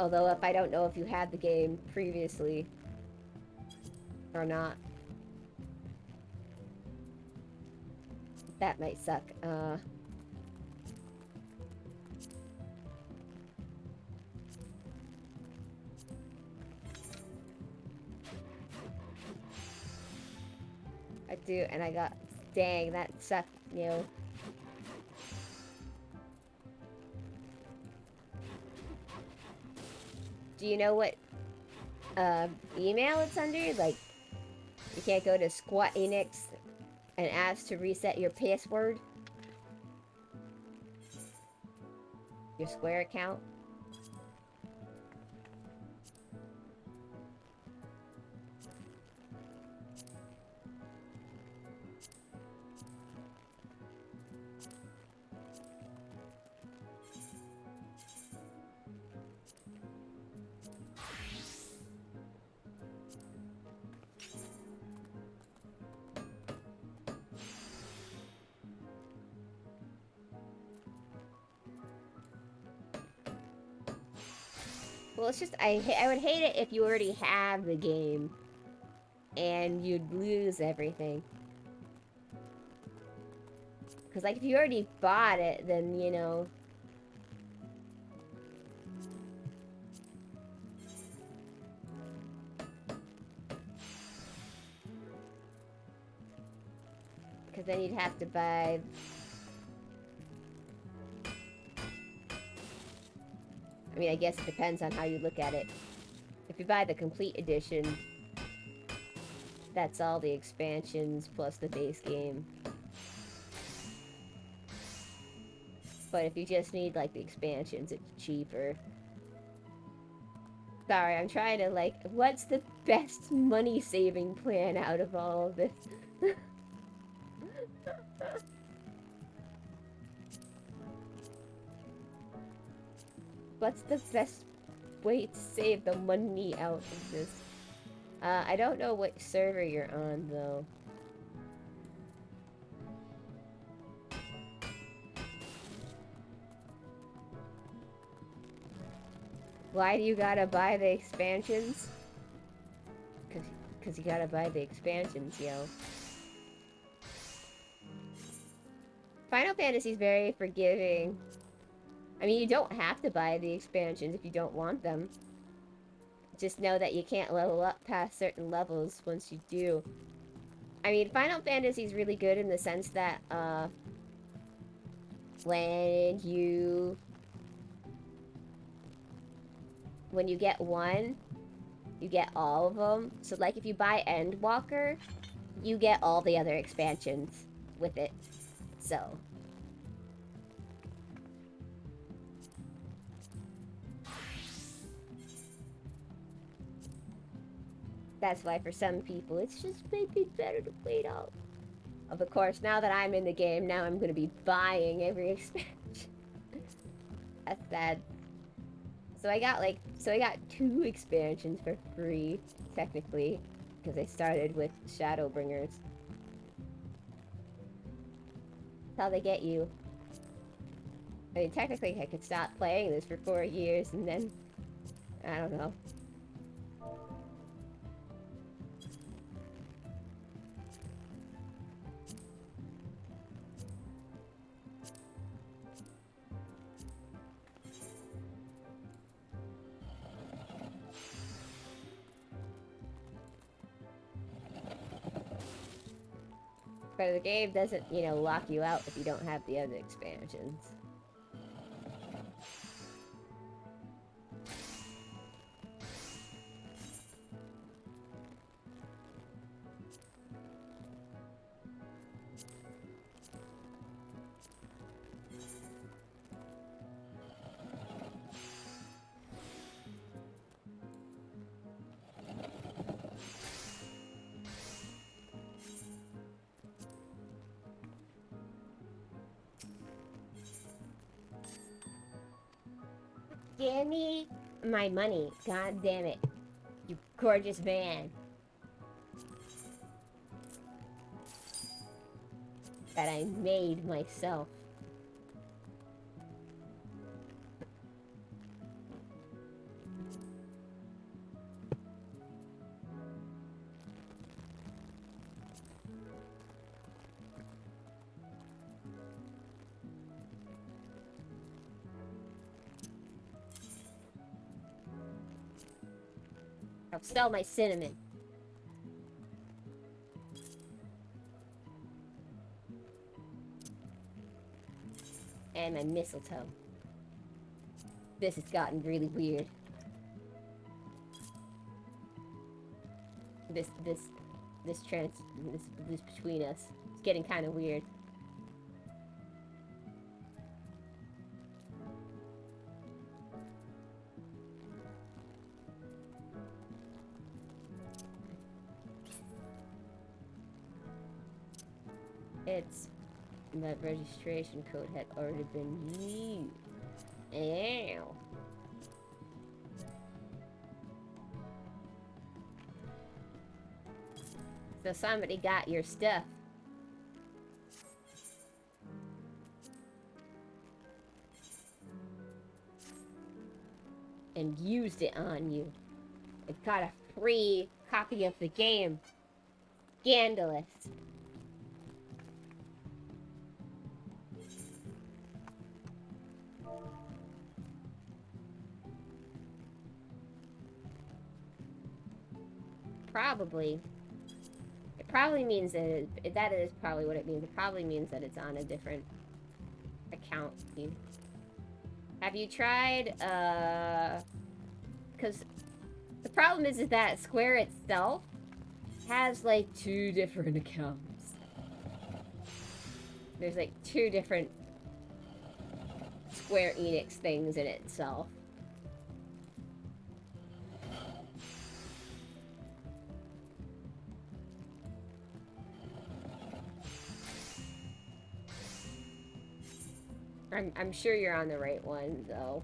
Although, if I don't know if you had the game previously or not. That might suck. I do, and I got... Dang, that sucked, you know. Do you know what email it's under? Like, you can't go to Squat Enix and ask to reset your password? Your Square account? Well, it's just, I would hate it if you already have the game and you'd lose everything. Because, like, if you already bought it, then, you know... Because then you'd have to buy... I mean, I guess it depends on how you look at it. If you buy the complete edition, that's all the expansions plus the base game. But if you just need, like, the expansions, it's cheaper. Sorry, I'm trying to, like, what's the best money-saving plan out of all of this? What's the best way to save the money out of this? I don't know what server you're on, though. Why do you gotta buy the expansions? Cause you gotta buy the expansions, yo. Final Fantasy's very forgiving. I mean, you don't have to buy the expansions if you don't want them. Just know that you can't level up past certain levels once you do. I mean, Final Fantasy's really good in the sense that, when you get one, you get all of them. So, like, if you buy Endwalker, you get all the other expansions with it. So... That's why for some people, it's just maybe better to wait out. Of course, now that I'm in the game, now I'm gonna be buying every expansion. That's sad. So I got 2 expansions for free, technically, because I started with Shadowbringers. That's how they get you. I mean, technically I could stop playing this for 4 years and then, I don't know. But the game doesn't, you know, lock you out if you don't have the other expansions. Give me my money. God damn it. You gorgeous man. That I made myself. I'll sell my cinnamon. And my mistletoe. This has gotten really weird. This between us. It's getting kind of weird. It's that registration code had already been used. Ow. So somebody got your stuff. And used it on you. It got a free copy of the game. Scandalous. Probably. It probably means that that is probably what it means. It probably means that it's on a different account. Have you tried, because the problem is that Square itself has, like, 2 different accounts. There's, like, 2 different Square Enix things in itself. I'm sure you're on the right one, though.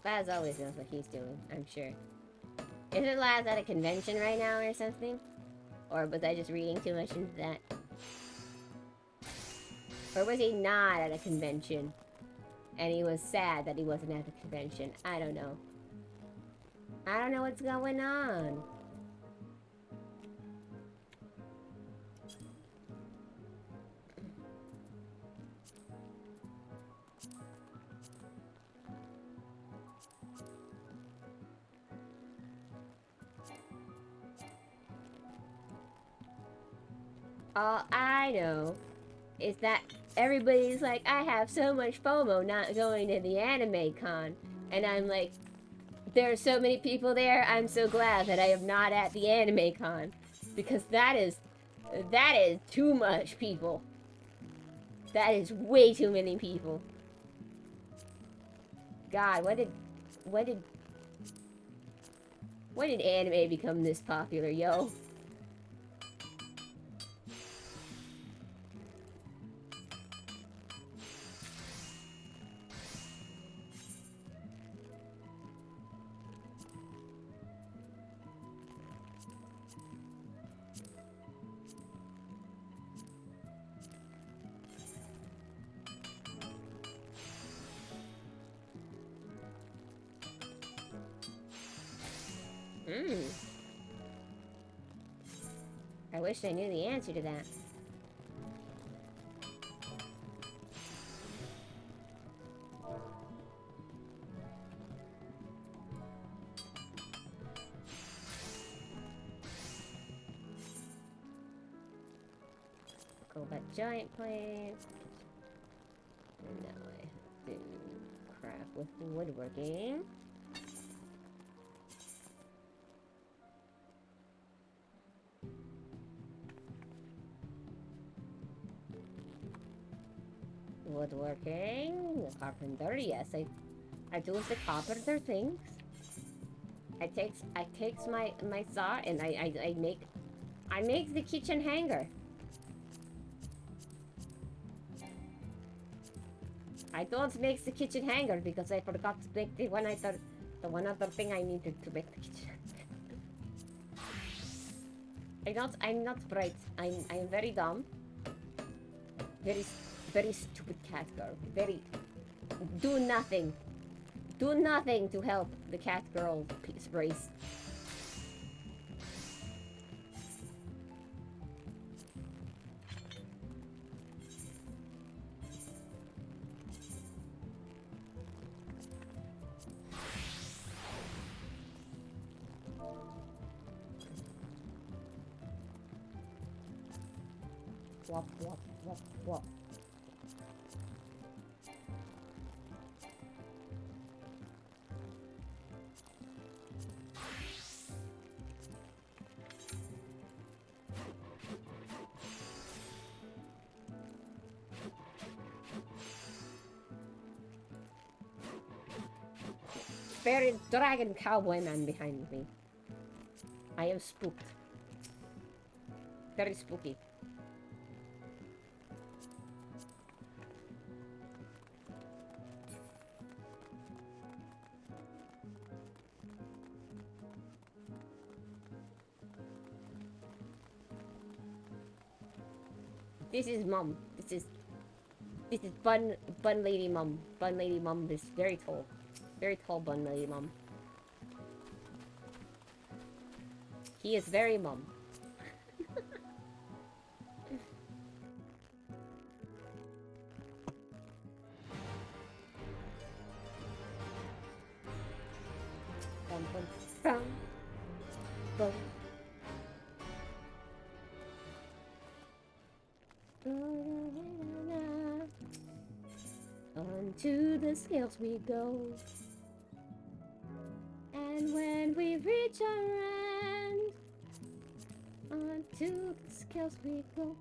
Laz always knows what he's doing, I'm sure. Isn't Laz at a convention right now or something? Or was I just reading too much into that? Or was he not at a convention? And he was sad that he wasn't at the convention. I don't know. I don't know what's going on. All I know is that everybody's like, I have so much FOMO not going to the anime con. And I'm like, there are so many people there, I'm so glad that I am not at the anime con. Because that is too much people. That is way too many people. God, when did anime become this popular, yo? I wish I knew the answer to that. Go back giant plates. And now I have to craft with woodworking. Woodworking, the carpenter, yes, I do the carpenter things. I takes my saw and I make the kitchen hanger. I don't make the kitchen hanger because I forgot to make the one other thing I needed to make the kitchen hanger. I'm not bright. I'm very dumb. Very stupid cat girl. Do nothing. Do nothing to help the cat girl race. Wop, wop, wop, wop. Fairy dragon cowboy man behind me. I am spooked. Very spooky. This is mom. This is bun lady mom. Bun lady mom is very tall. Very tall bun lady mom. He is very mom. Bum, bum, bum, bum. Onto the scales we go. And when we reach our end, onto the scales we go.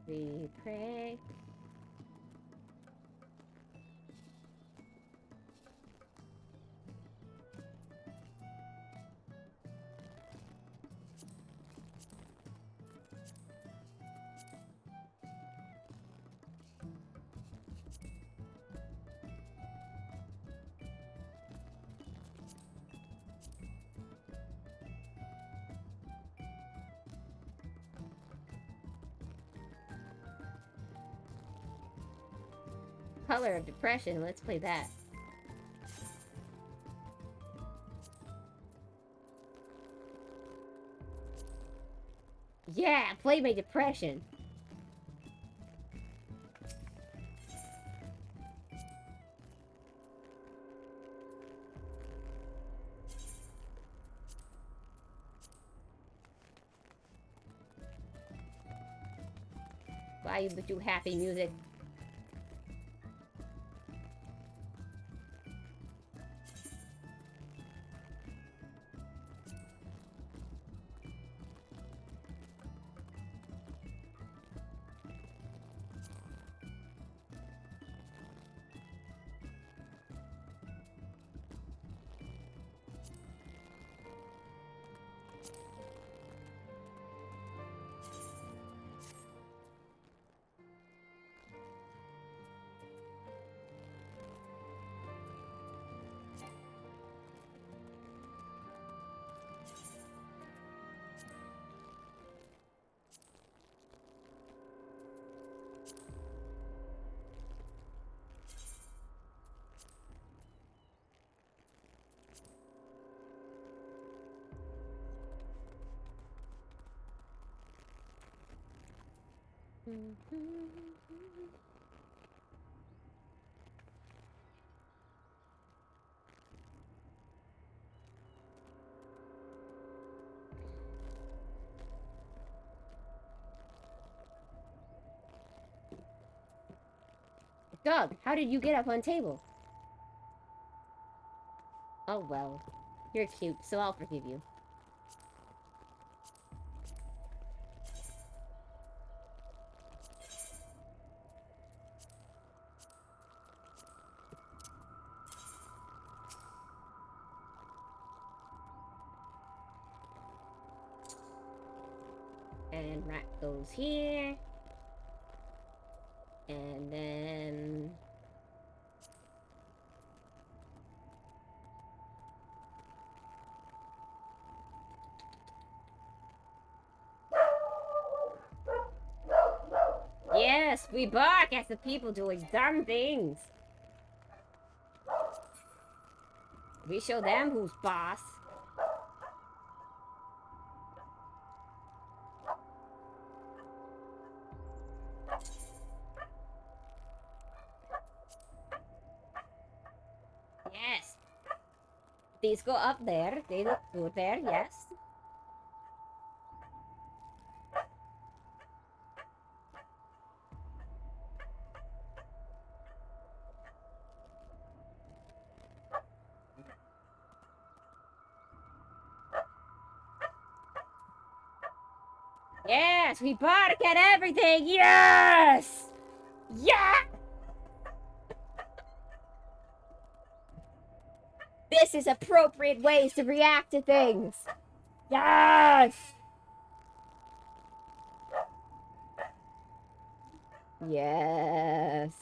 We pray. Color of Depression, let's play that. Yeah, play my depression. Why you do happy music? Doug, how did you get up on table? Oh well. You're cute, so I'll forgive you. And rat goes here. And then... Yes, we bark at the people doing dumb things. We show them who's boss. Yes. These go up there. They look good there, yes. Yes, we bark at everything. Yes! Yeah! This is appropriate ways to react to things. Yes! Yes.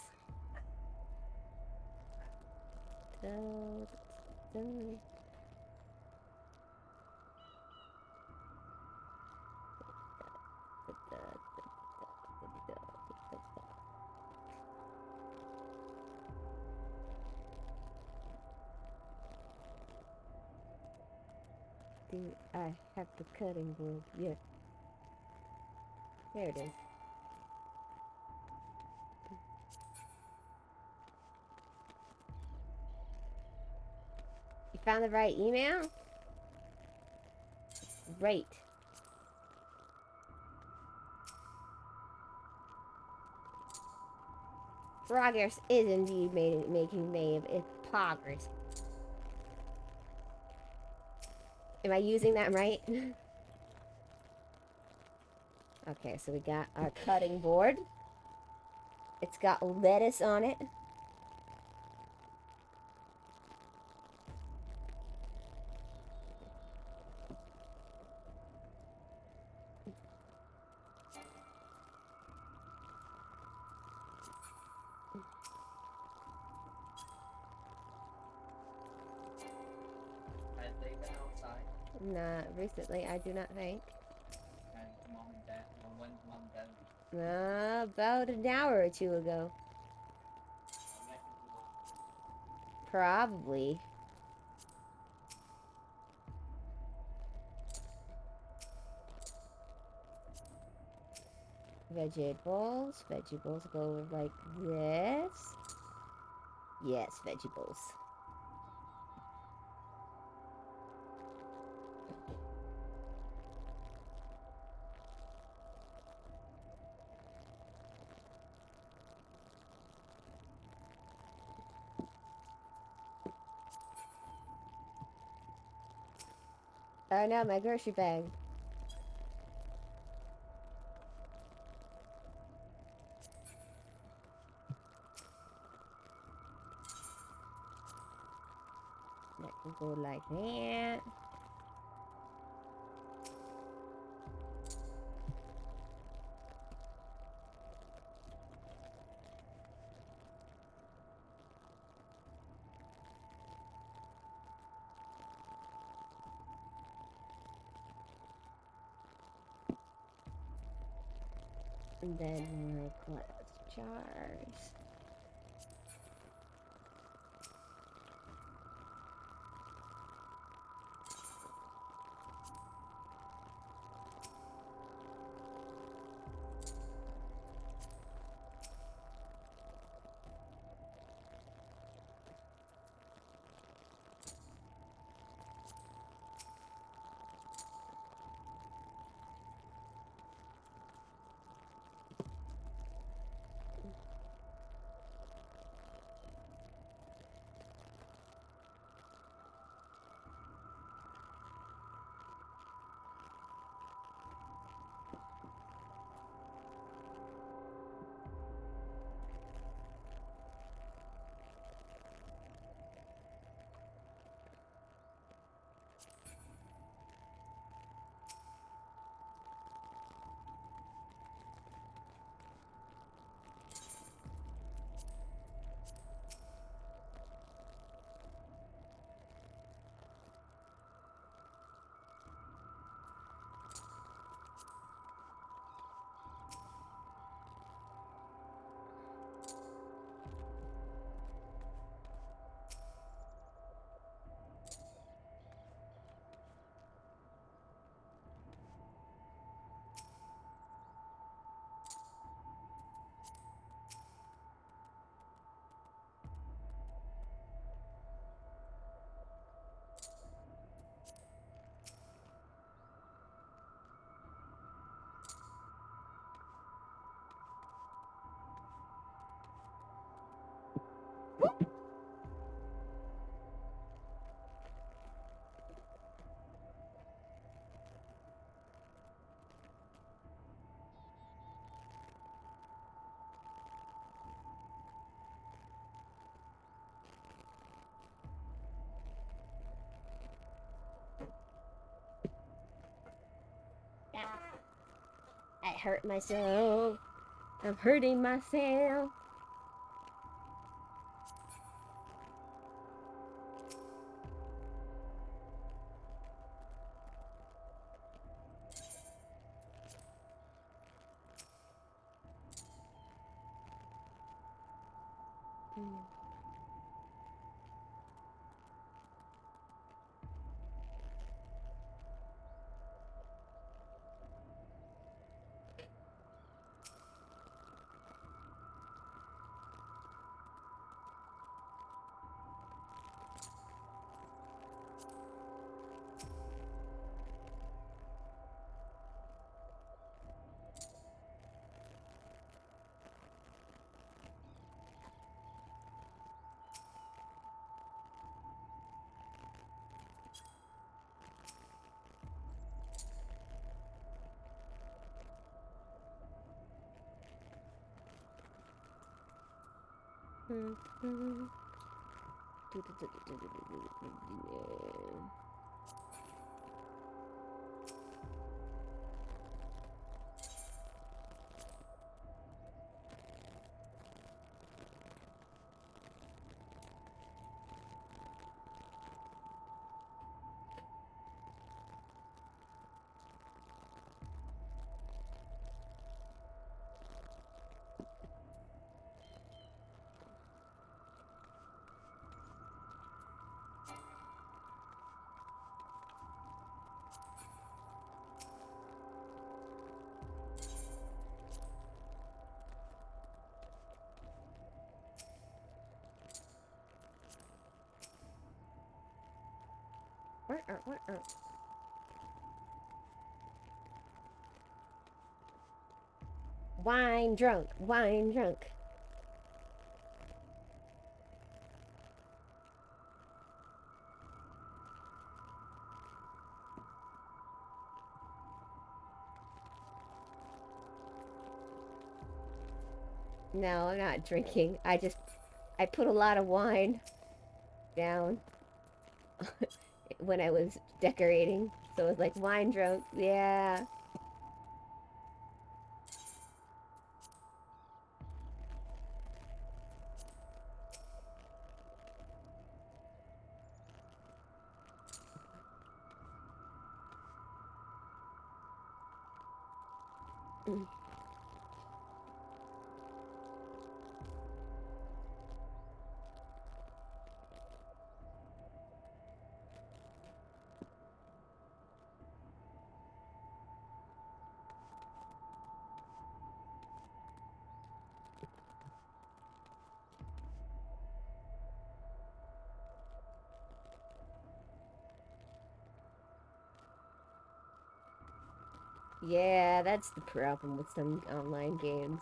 Do I have the cutting board? Yeah. There it is. You found the right email? Great. Progress is indeed making progress. Am I using that right? Okay, so we got our cutting board. It's got lettuce on it. Has they been outside? Not recently, I do not think. And mom and dad, well, when's mom and dad? About an hour or two ago. Probably. Vegetables. Vegetables go like this. Yes, vegetables. Oh no, my grocery bag. That can go like that. And then more glass jars. I hurt myself. I'm hurting myself. Wine drunk, wine drunk. No, I'm not drinking. I put a lot of wine down when I was decorating. So it was like wine drunk. Yeah. Mm. Yeah, that's the problem with some online games.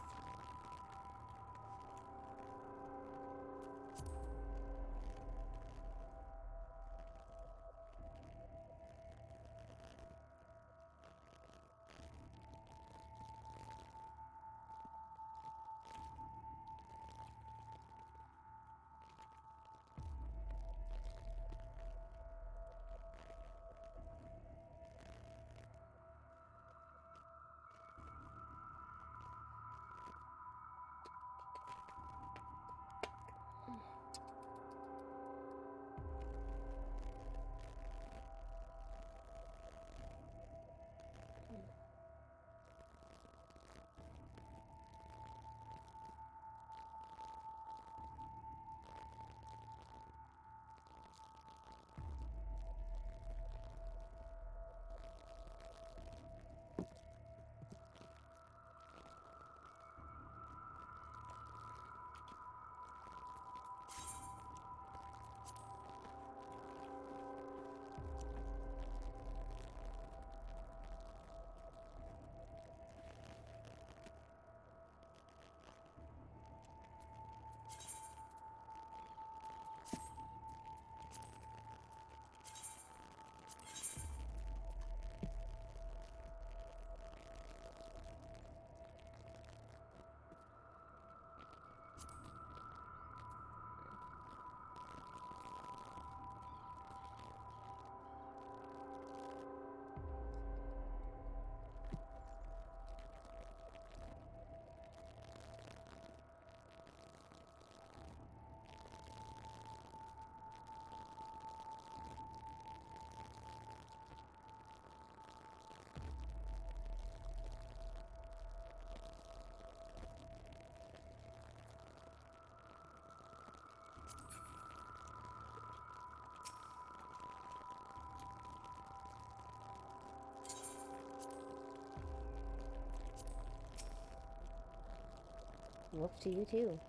Wolf to you too.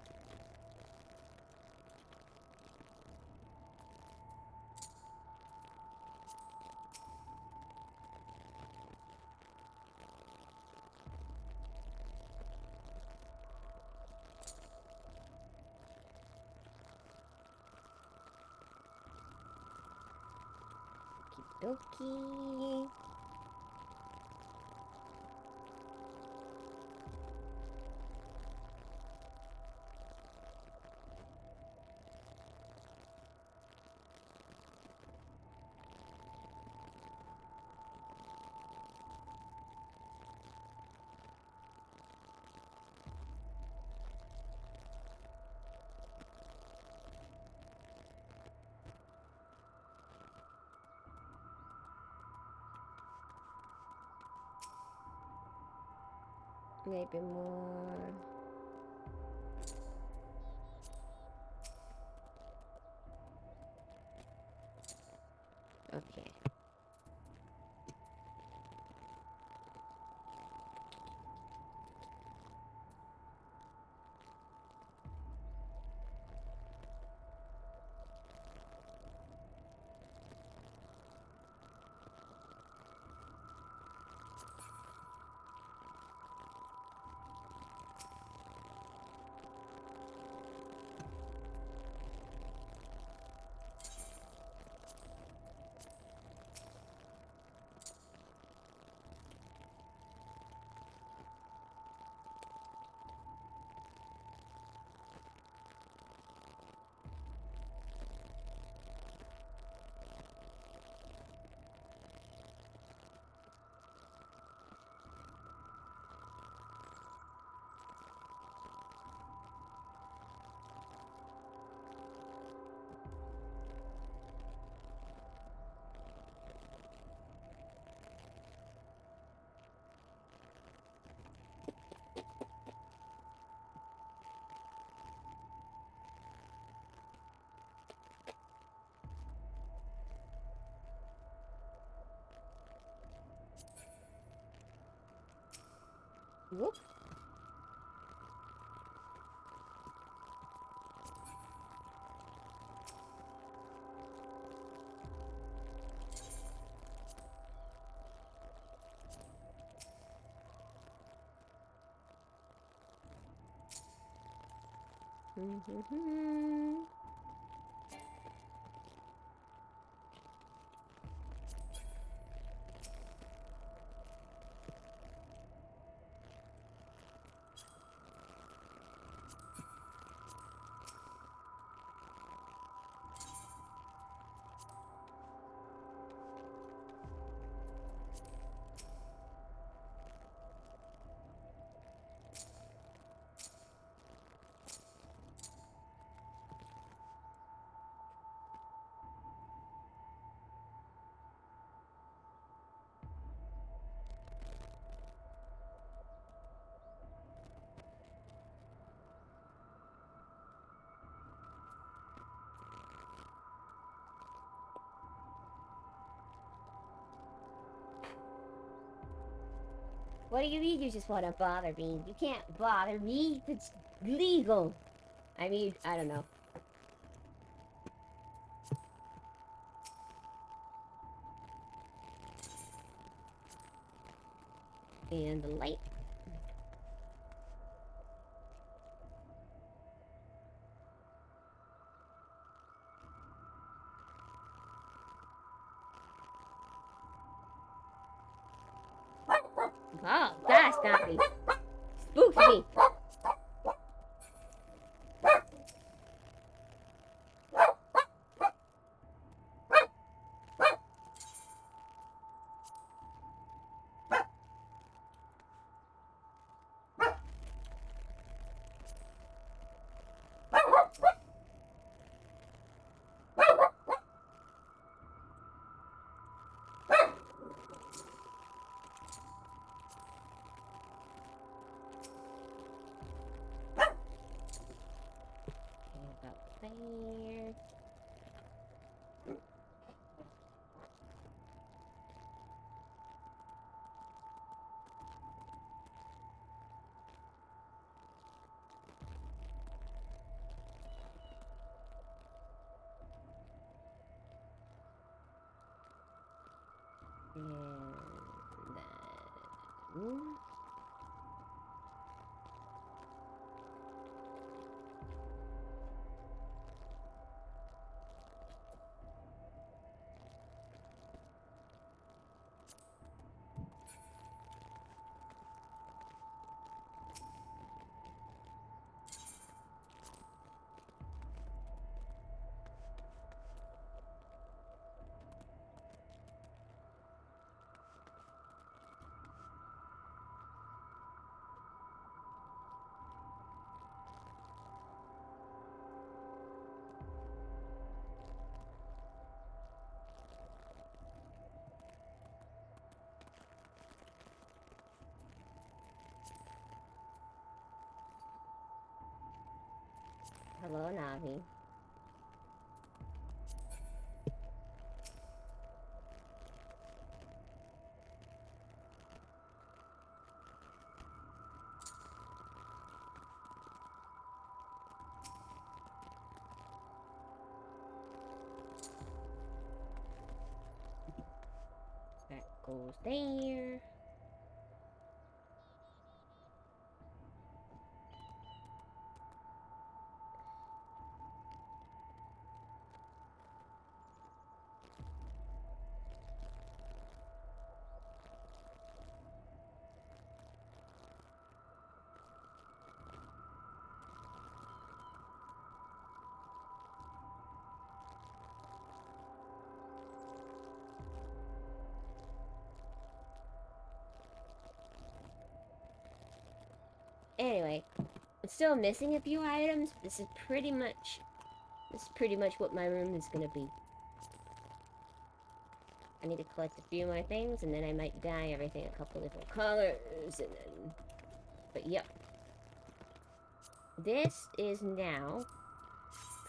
Okie maybe more. Okay. Whoop. What do you mean you just want to bother me? You can't bother me. It's legal. I mean, I don't know. And the light. Oh, gosh, got me. Spooked me. About there. And then... Hello, Navi. That goes there. Anyway, I'm still missing a few items. This is pretty much what my room is gonna be. I need to collect a few more things, and then I might dye everything a couple different colors, and then... But yep. This is now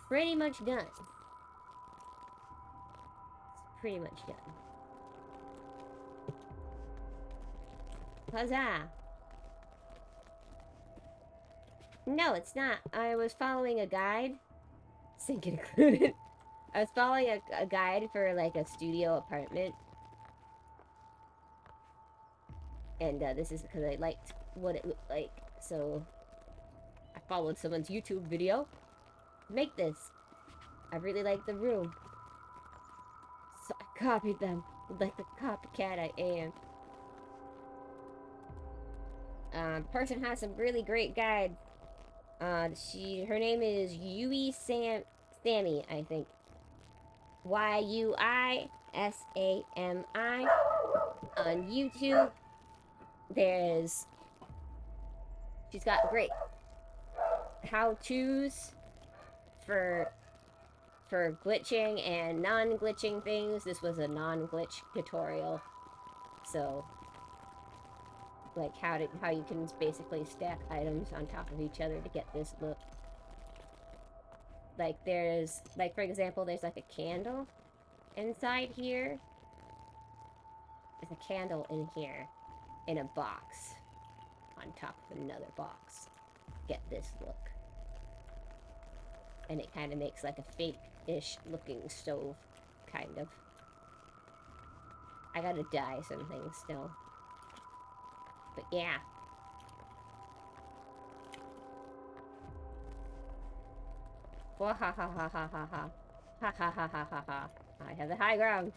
pretty much done. It's pretty much done. Huzzah! No, it's not. I was following a guide. Sync included. I was following a guide for like a studio apartment. And this is because I liked what it looked like. So I followed someone's YouTube video. Make this. I really like the room. So I copied them. Like the copycat I am. Person has some really great guides. Her name is Sammy, I think. YuiSami on YouTube. She's got great how-tos for glitching and non-glitching things. This was a non-glitch tutorial. So like how you can basically stack items on top of each other to get this look. Like there's, like for example, there's like a candle inside here. There's a candle in here in a box on top of another box. Get this look. And it kind of makes like a fake-ish looking stove, kind of. I gotta dye some things still. But yeah. Wah ha ha ha ha ha ha. Ha ha ha ha ha ha. I have the high ground.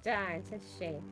Darn, it's a shame.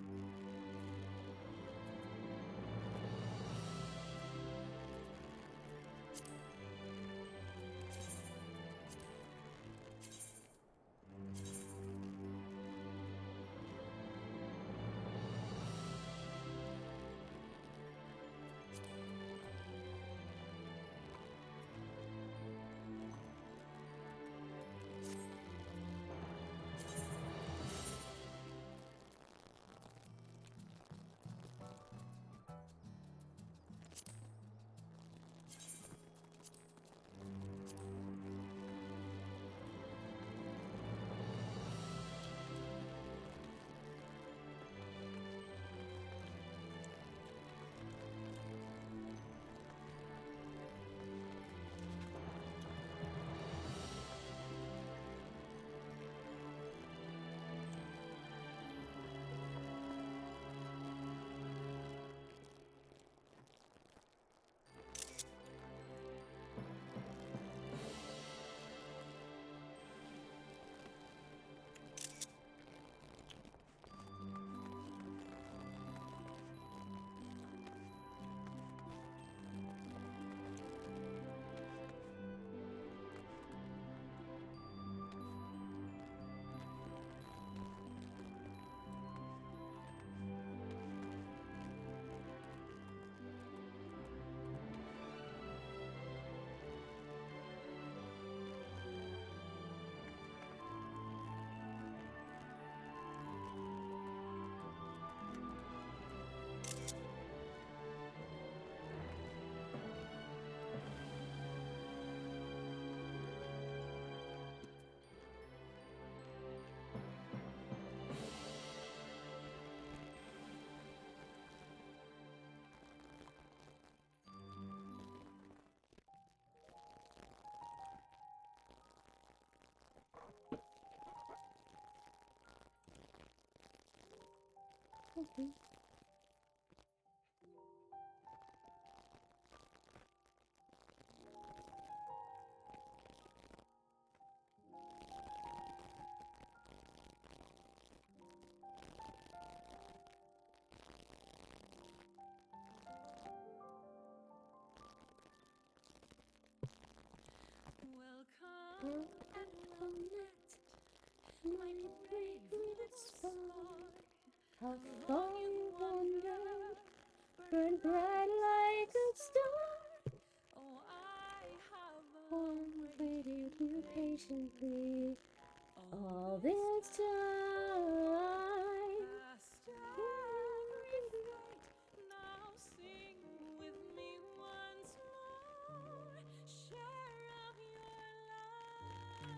Okay. how far you wandered, burn bright like a star. Oh, I have Waited you patiently all this this time. past every fight. Now sing with me once more. Share of your life,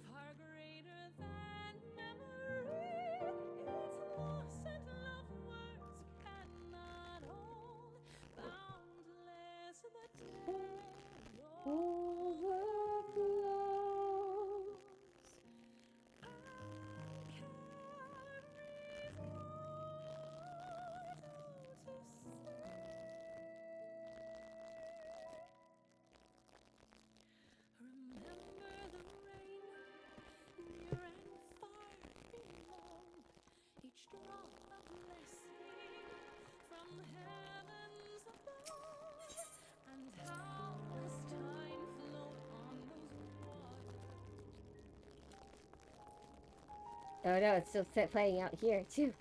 far greater than memory. Its loss and love words cannot hold. Boundless the tale Overflows. Remember the rain, near and far below, each drop a blessing from heavens above, and how as time flowed on those waters. Oh no, it's still playing out here too.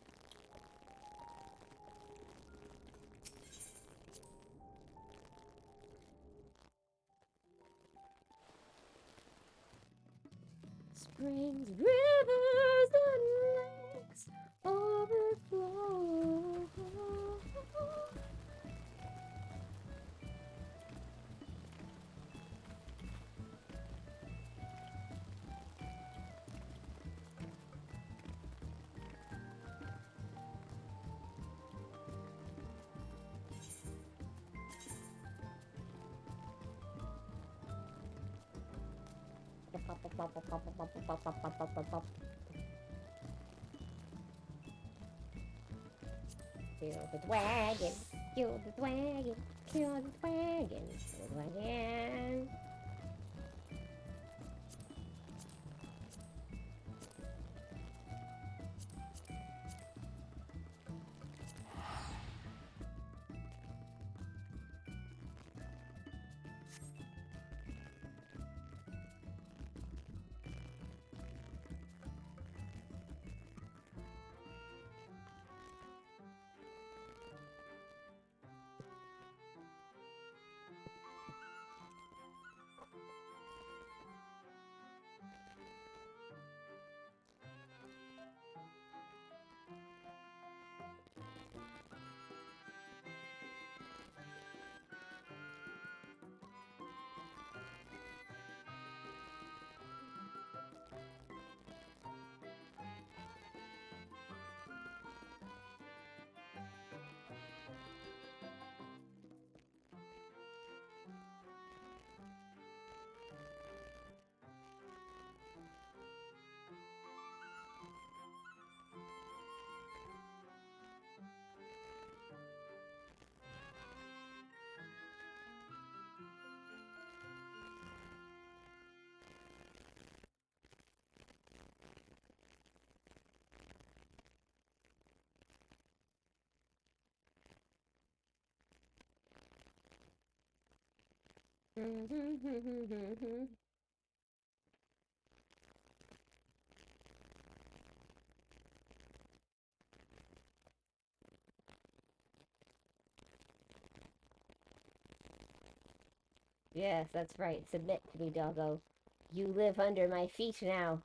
Springs, rivers, and lakes overflow. Kill the dragon, kill the dragon, kill the dragon, kill the dragon. Yes, that's right. Submit to me, doggo. You live under my feet now.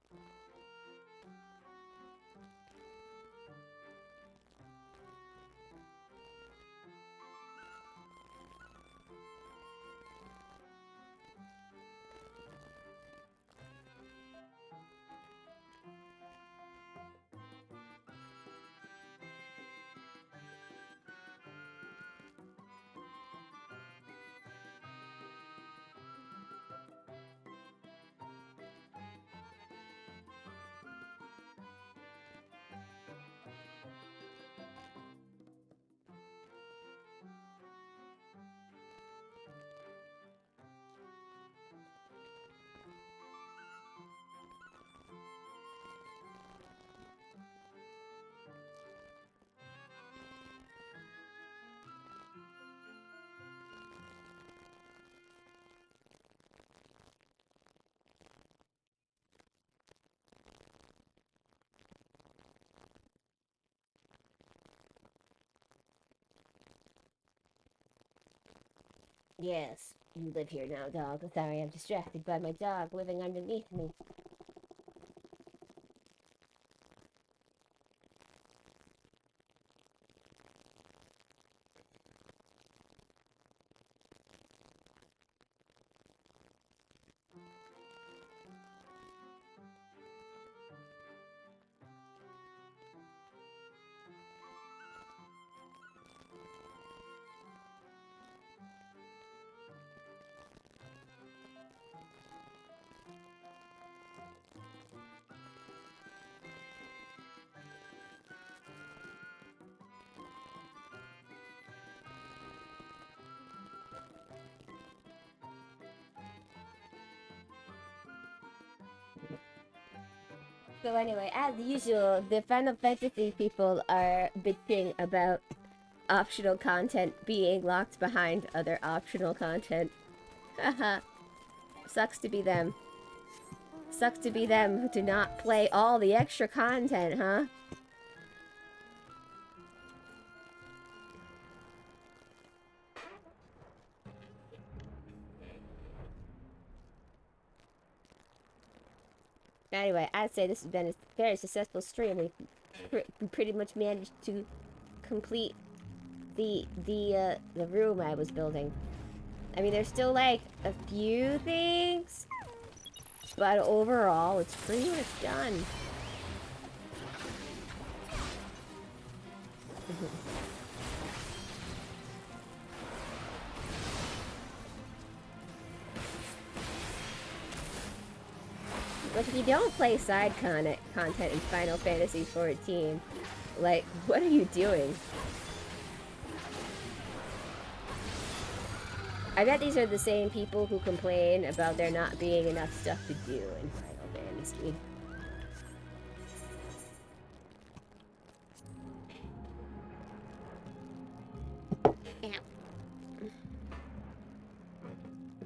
Yes, you live here now, dog. Sorry, I'm distracted by my dog living underneath me. So anyway, as usual, the Final Fantasy people are bitching about optional content being locked behind other optional content. Haha. Sucks to be them. Sucks to be them who do not play all the extra content, huh? Anyway, I'd say this has been a very successful stream. We pretty much managed to complete the room I was building. I mean, there's still like a few things, but overall, it's pretty much done. But if you don't play side content in Final Fantasy XIV, like, what are you doing? I bet these are the same people who complain about there not being enough stuff to do in Final Fantasy.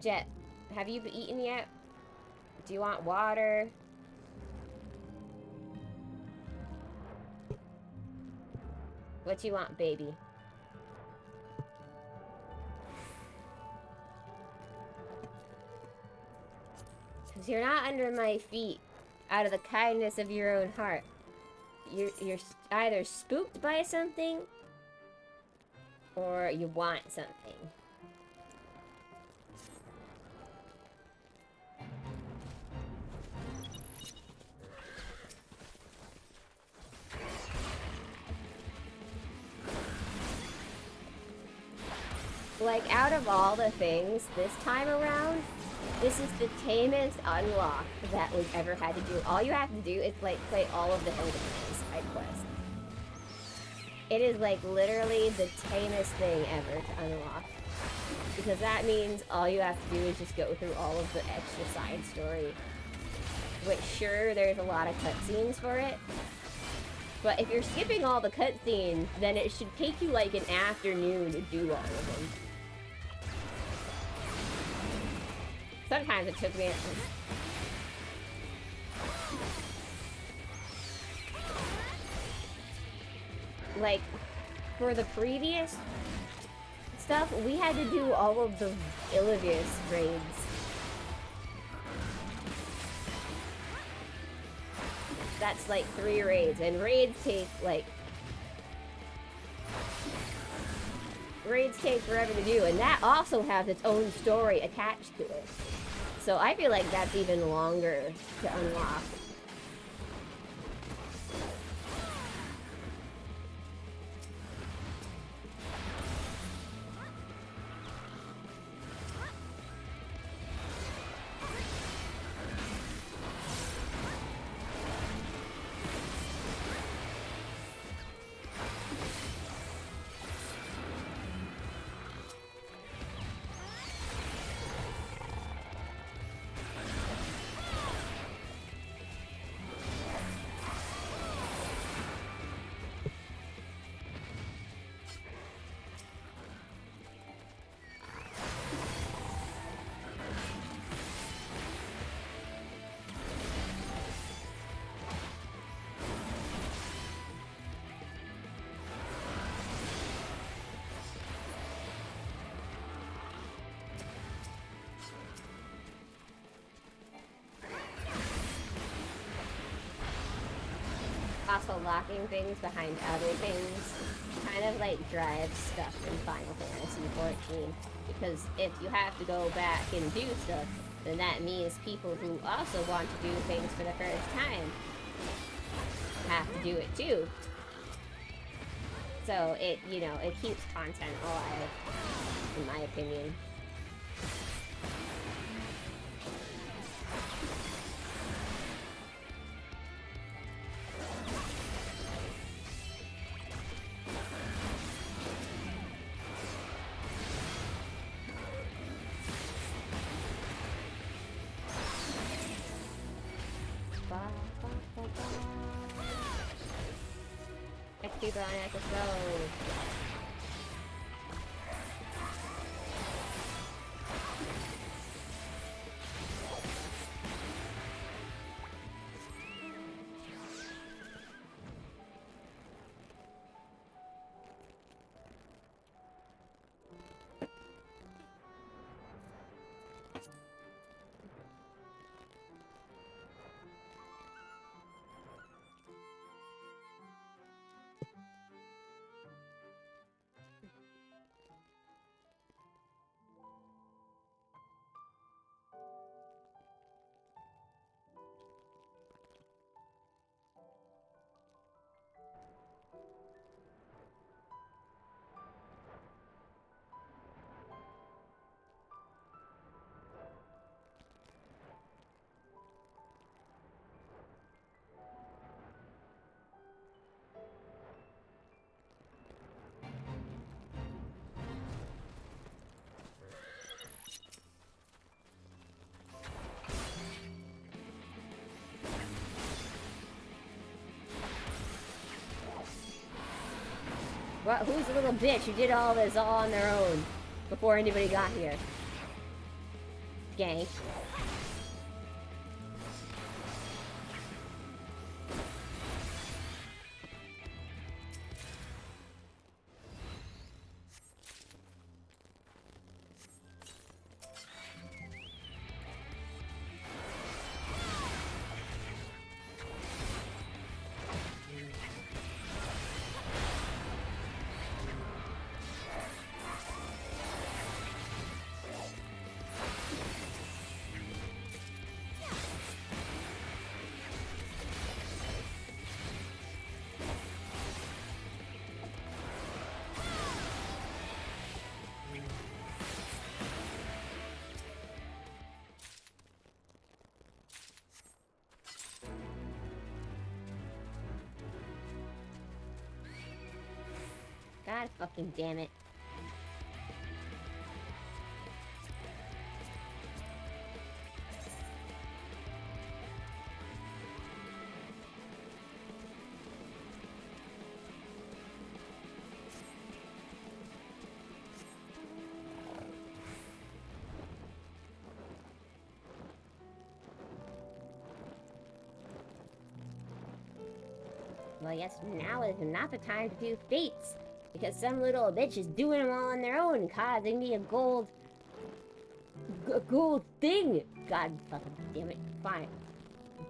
Jet, have you eaten yet? Do you want water? What do you want, baby? Because you're not under my feet out of the kindness of your own heart. You're either spooked by something or you want something. Like, out of all the things this time around, this is the tamest unlock that we've ever had to do. All you have to do is, like, play all of the Hildebrand side quests. It is, like, literally the tamest thing ever to unlock. Because that means all you have to do is just go through all of the extra side story. Which, sure, there's a lot of cutscenes for it. But if you're skipping all the cutscenes, then it should take you, like, an afternoon to do all of them. Sometimes it took me... Like, for the previous stuff, we had to do all of the Illivius raids. That's like 3 raids, and raids take, like... Raids take forever to do, and that also has its own story attached to it. So I feel like that's even longer to unlock. Also, locking things behind other things kind of like drives stuff in Final Fantasy 14. Because if you have to go back and do stuff, then that means people who also want to do things for the first time have to do it too. So it, you know, it keeps content alive, in my opinion. Let's keep it on episode. What? Who's the little bitch who did all this all on their own before anybody got here? Gang. God fucking damn it. Well, yes, now is not the time to do fates. Because some little bitch is doing them all on their own, causing me a gold thing. God fucking damn it. Fine.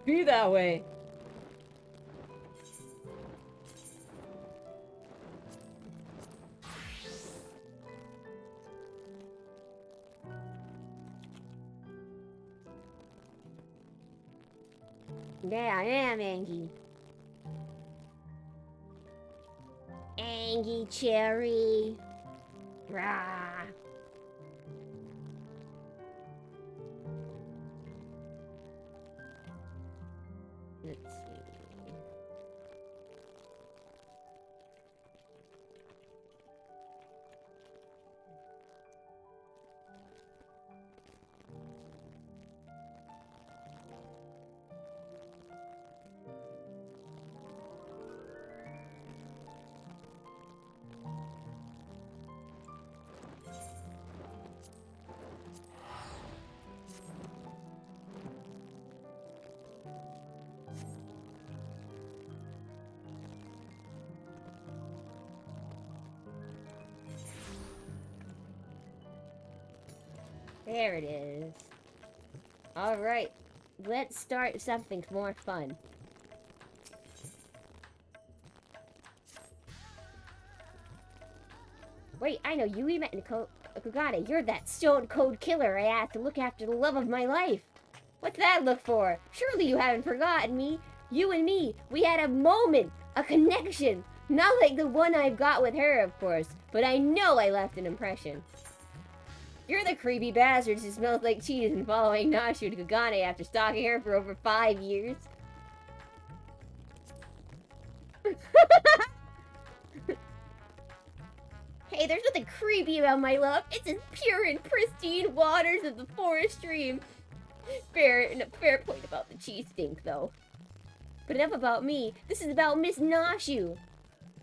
Be that way. Yeah, I am Angie. Angie Cherry. Rah. Let's see. There it is. Alright, let's start something more fun. Wait, I know you. We met in Kogane. You're that stone cold killer I asked to look after the love of my life. What's that look for? Surely you haven't forgotten me. You and me, we had a moment, a connection. Not like the one I've got with her, of course, but I know I left an impression. You're the creepy bastard who smells like cheese and following Nashu to Kagane after stalking her for over 5 years. Hey, there's nothing creepy about my love. It's as pure and pristine waters of the forest stream. Fair point about the cheese stink, though. But enough about me. This is about Miss Nashu.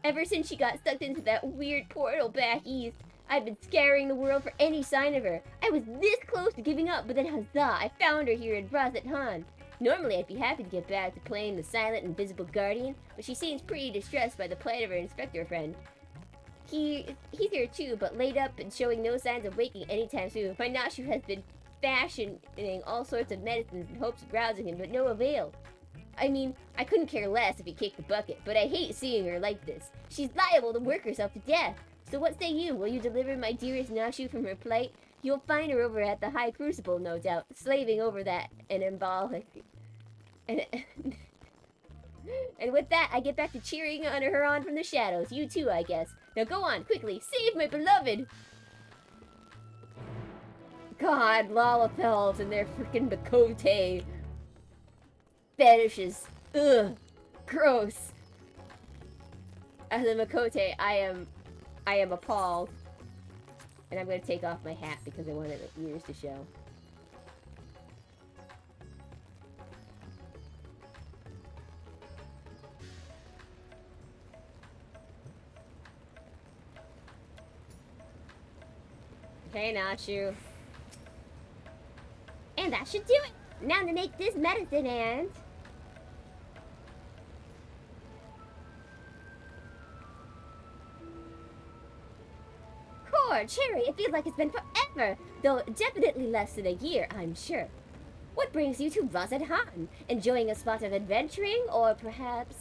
Ever since she got sucked into that weird portal back east, I've been scouring the world for any sign of her. I was this close to giving up, but then huzzah, I found her here in Razat Han. Normally, I'd be happy to get back to playing the silent, invisible guardian, but she seems pretty distressed by the plight of her inspector friend. He's here too, but laid up and showing no signs of waking anytime soon. My Nashu has been fashioning all sorts of medicines in hopes of rousing him, but no avail. I mean, I couldn't care less if he kicked the bucket, but I hate seeing her like this. She's liable to work herself to death. So what say you? Will you deliver my dearest Nashu from her plight? You'll find her over at the High Crucible, no doubt, slaving over that and embolic. And with that, I get back to cheering on her on from the shadows. You too, I guess. Now go on, quickly, save my beloved! God, Lalafels and their freaking Bakote fetishes. Ugh. Gross. As a Makote, I am appalled. And I'm gonna take off my hat because I wanted the ears to show. Okay, Nachu. And that should do it! Now to make this medicine and... Poor Cherry, it feels like it's been forever! Though definitely less than a year, I'm sure. What brings you to Razad Han? Enjoying a spot of adventuring, or perhaps...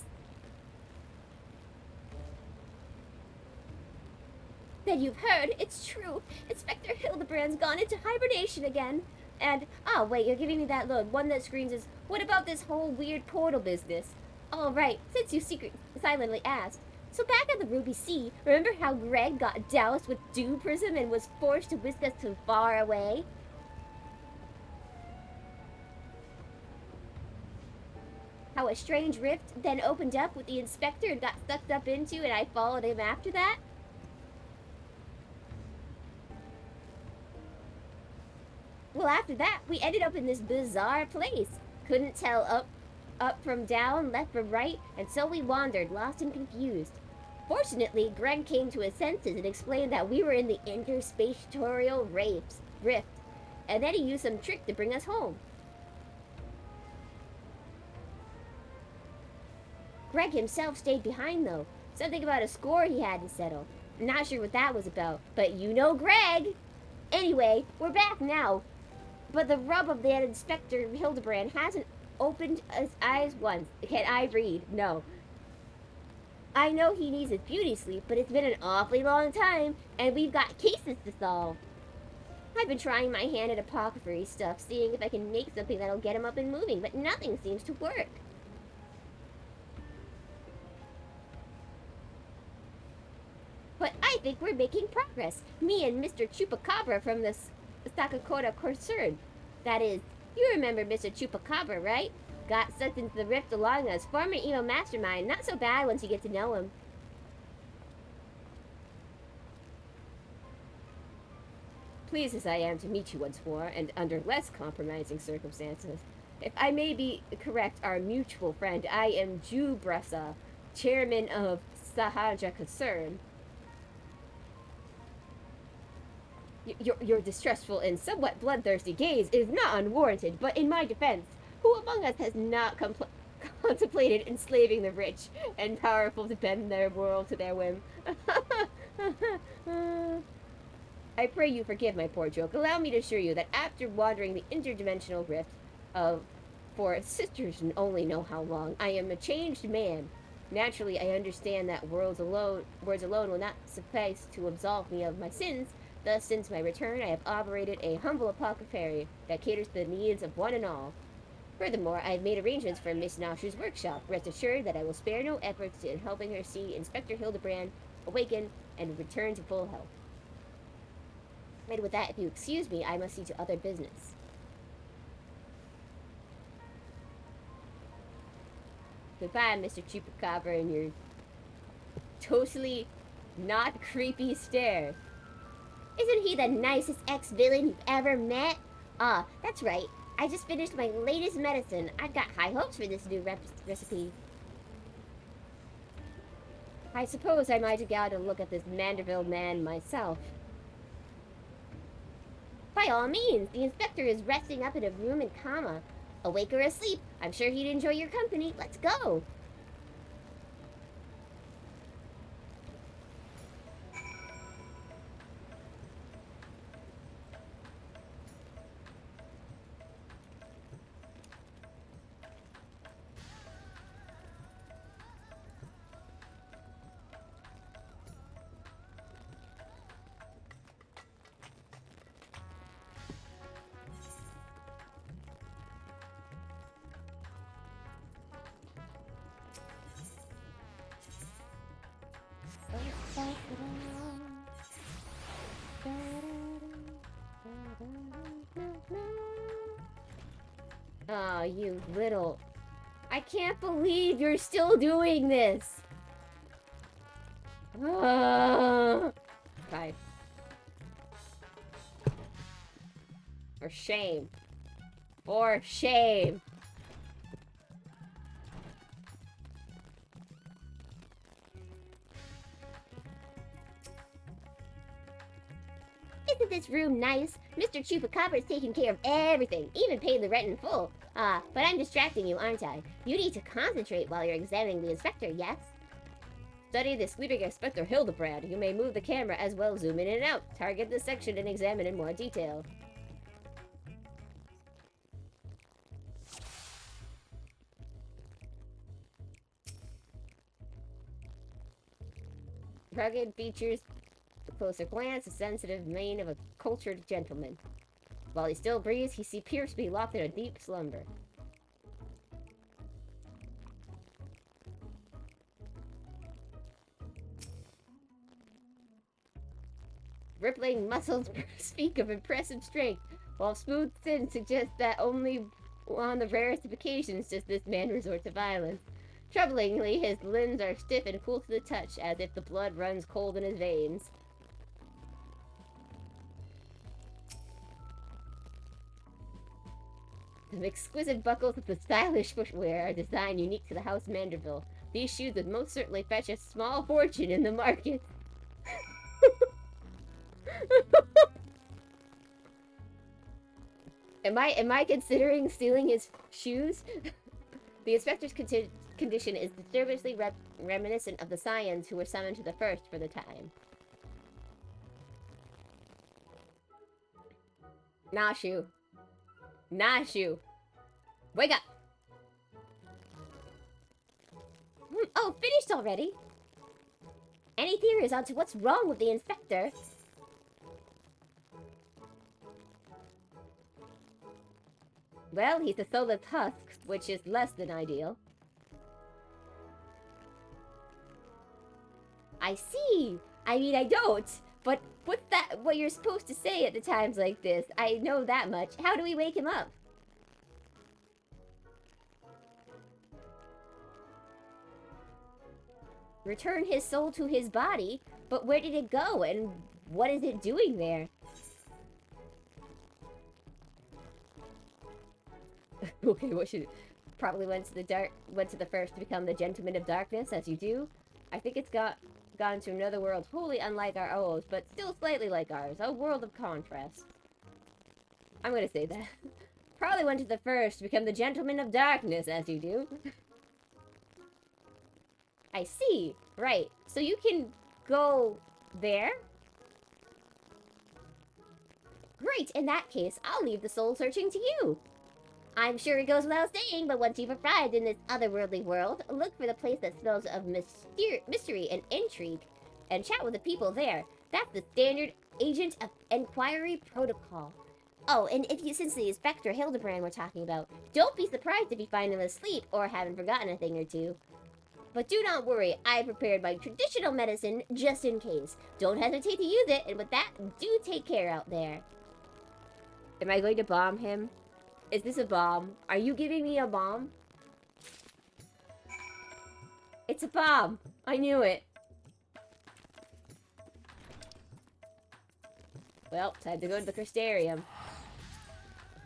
Then you've heard, it's true. Inspector Hildebrand's gone into hibernation again. And, oh wait, you're giving me that look. One that screams is, what about this whole weird portal business? All right, since you silently asked. So back at the Ruby Sea, remember how Greg got doused with dew prism and was forced to whisk us to far away? How a strange rift then opened up with the inspector and got sucked up into, and I followed him after that? Well, after that, we ended up in this bizarre place. Couldn't tell up from down, left from right, and so we wandered, lost and confused. Fortunately, Greg came to his senses and explained that we were in the interspatial rift, and then he used some trick to bring us home. Greg himself stayed behind, though. Something about a score he had to settle. I'm not sure what that was about, but you know Greg! Anyway, we're back now. But the rub of that Inspector Hildebrand hasn't opened his eyes once. Can I read? No. I know he needs his beauty sleep, but it's been an awfully long time, and we've got cases to solve. I've been trying my hand at apothecary stuff, seeing if I can make something that'll get him up and moving, but nothing seems to work. But I think we're making progress. Me and Mr. Chupacabra from the Sakakota concern. That is, you remember Mr. Chupacabra, right? Got sucked into the rift along us. Former emo mastermind. Not so bad once you get to know him. Pleased as I am to meet you once more, and under less compromising circumstances. If I may be correct, our mutual friend, I am Jubrasa, chairman of Sahaja Concern. Your distressful and somewhat bloodthirsty gaze is not unwarranted, but in my defense, who among us has not contemplated enslaving the rich and powerful to bend their world to their whim? I pray you forgive my poor joke. Allow me to assure you that after wandering the interdimensional rift for sisters only know how long, I am a changed man. Naturally, I understand that words alone will not suffice to absolve me of my sins. Thus, since my return, I have operated a humble apothecary that caters to the needs of one and all. Furthermore, I have made arrangements for Miss Nashu's workshop. Rest assured that I will spare no efforts in helping her see Inspector Hildebrand awaken and return to full health. And with that, if you excuse me, I must see to other business. Goodbye, Mr. Chupacabra, and your totally not creepy stare. Isn't he the nicest ex-villain you've ever met? Ah, that's right. I just finished my latest medicine. I've got high hopes for this new recipe. I suppose I might have got a look at this Manderville man myself. By all means, the inspector is resting up in a room in coma. Awake or asleep, I'm sure he'd enjoy your company. Let's go! Oh, you little... I can't believe you're still doing this! Bye. For shame. For shame! Isn't this room nice? Mr. Chupacabra is taking care of everything, even paying the rent in full. But I'm distracting you, aren't I? You need to concentrate while you're examining the inspector, yes? Study the sleeping Inspector Hildebrand. You may move the camera as well, zoom in and out. Target the section and examine in more detail. Rugged features, a closer glance, a sensitive mien of a cultured gentleman. While he still breathes, he appears to be locked in a deep slumber. Rippling muscles speak of impressive strength, while smooth skin suggests that only on the rarest of occasions does this man resort to violence. Troublingly, his limbs are stiff and cool to the touch, as if the blood runs cold in his veins. The exquisite buckles of the stylish footwear are designed unique to the House Manderville. These shoes would most certainly fetch a small fortune in the market. Am I considering stealing his shoes? The inspector's condition is disturbingly reminiscent of the Scions who were summoned to the First for the time. Nashu. Nashu. Wake up! Oh, finished already? Any theories on to what's wrong with the inspector? Well, he's a soul of husks, which is less than ideal. I see! I mean, I don't! But what's that what you're supposed to say at the times like this? I know that much. How do we wake him up? Return his soul to his body? But where did it go? And what is it doing there? Okay, what should... Probably went to the First to become the Gentleman of Darkness, as you do. I think it's gone to another world wholly unlike our own, but still slightly like ours. A world of contrast. I'm gonna say that. Probably went to the First to become the Gentleman of Darkness, as you do. I see. Right. So you can go there? Great. In that case, I'll leave the soul searching to you. I'm sure it goes without saying, but once you've arrived in this otherworldly world, look for the place that smells of mystery and intrigue, and chat with the people there. That's the standard agent of inquiry protocol. Oh, and if you, since the Inspector Hildebrand we're talking about, don't be surprised if you find him asleep or haven't forgotten a thing or two. But do not worry, I prepared my traditional medicine just in case. Don't hesitate to use it, and with that, do take care out there. Am I going to bomb him? Is this a bomb? Are you giving me a bomb? It's a bomb! I knew it. Well, time to go to the Crystarium.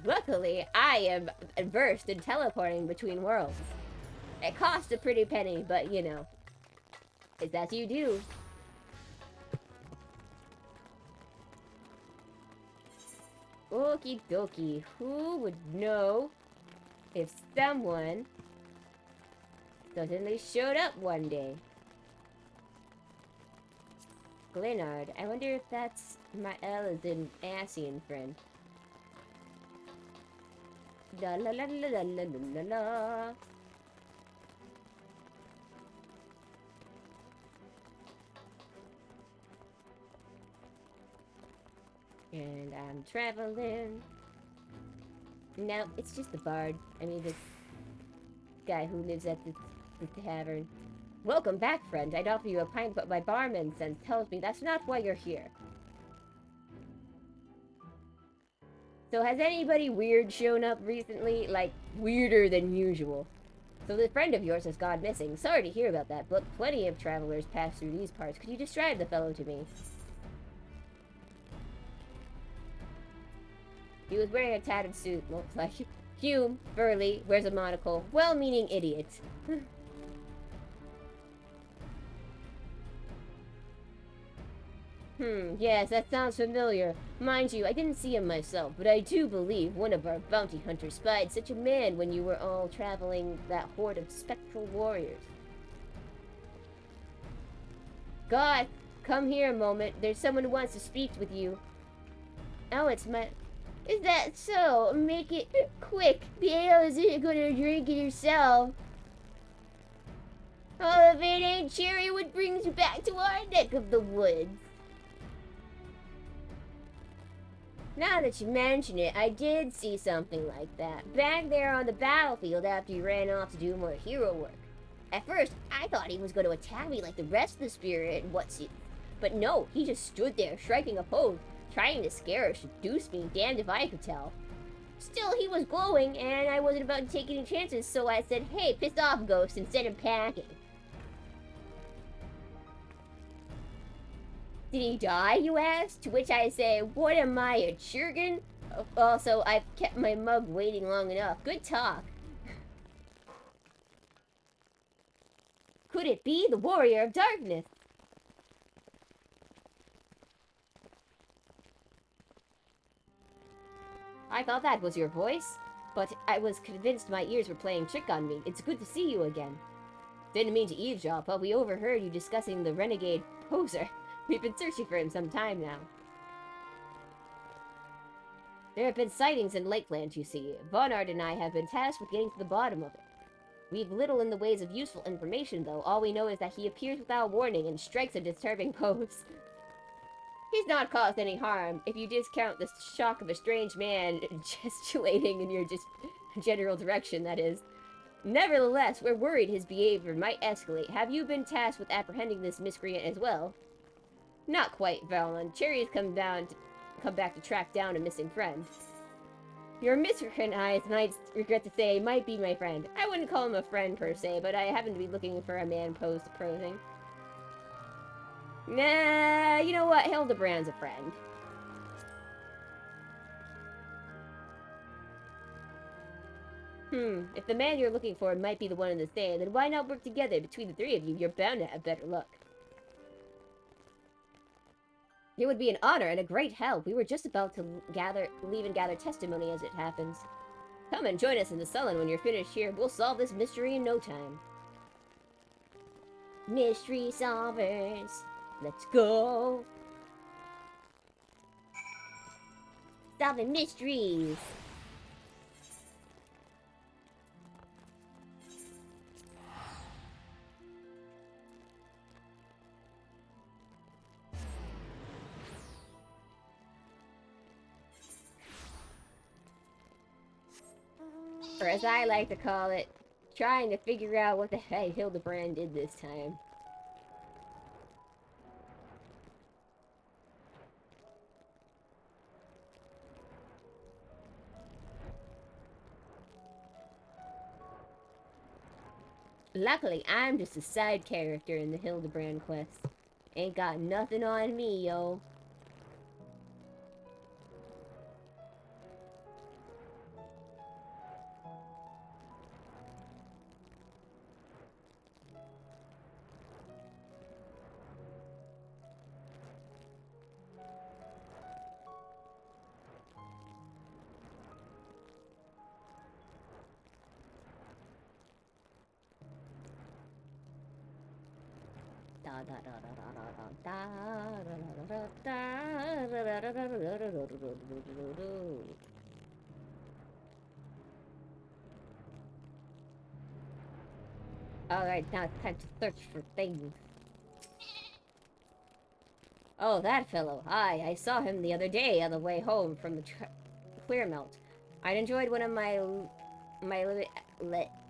Luckily, I am versed in teleporting between worlds. It costs a pretty penny, but you know, it's as you do. Okie dokie, who would know if someone suddenly showed up one day? Glenard, I wonder if that's my Elizin Asian friend. La la la la la la la la. And I'm traveling. No, it's just the bard. I mean, this guy who lives at the tavern. Welcome back, friend. I'd offer you a pint, but my barman sense tells me that's not why you're here. So has anybody weird shown up recently? Like, weirder than usual. So the friend of yours has gone missing. Sorry to hear about that, but plenty of travelers pass through these parts. Could you describe the fellow to me? He was wearing a tattered suit, looks like Hume, burly, wears a monocle, well-meaning idiot. Yes, that sounds familiar. Mind you, I didn't see him myself, but I do believe one of our bounty hunters spied such a man when you were all traveling that horde of spectral warriors. God, come here a moment. There's someone who wants to speak with you. Oh, it's my... Is that so? Make it quick. The ale isn't gonna drink it yourself. Oh, if it ain't Cherry, what brings you back to our neck of the woods? Now that you mention it, I did see something like that. Back there on the battlefield after you ran off to do more hero work. At first, I thought he was going to attack me like the rest of the spirit and but no, he just stood there, striking a pose. Trying to scare or seduce me, damned if I could tell. Still, he was glowing, and I wasn't about to take any chances, so I said, hey, piss off, ghost, instead of packing. Did he die, you ask? To which I say, what am I, a churgan? Also, I've kept my mug waiting long enough. Good talk. Could it be the Warrior of Darkness? I thought that was your voice, but I was convinced my ears were playing trick on me. It's good to see you again. Didn't mean to eavesdrop, but we overheard you discussing the renegade poser. We've been searching for him some time now. There have been sightings in Lakeland, you see. Vonard and I have been tasked with getting to the bottom of it. We've little in the ways of useful information, though. All we know is that he appears without warning and strikes a disturbing pose. He's not caused any harm, if you discount the shock of a strange man gesticulating in your general direction, that is. Nevertheless, we're worried his behavior might escalate. Have you been tasked with apprehending this miscreant as well? Not quite, Valen. Cherry has come back to track down a missing friend. Your miscreant eyes, and I regret to say, might be my friend. I wouldn't call him a friend per se, but I happen to be looking for a man posed to prosing. Nah, you know what? Hildebrand's a friend. If the man you're looking for might be the one in the same, then why not work together? Between the three of you, you're bound to have better luck. It would be an honor and a great help. We were just about to leave and gather testimony as it happens. Come and join us in the Sullen when you're finished here. We'll solve this mystery in no time. Mystery solvers. Let's go! Solving mysteries! Or as I like to call it, trying to figure out what the heck Hildebrand did this time. Luckily, I'm just a side character in the Hildebrand quest. Ain't got nothing on me, yo. Alright, now it's time to search for things. Oh, that fellow. Aye, I saw him the other day on the way home from the clear melt. I'd enjoyed one of my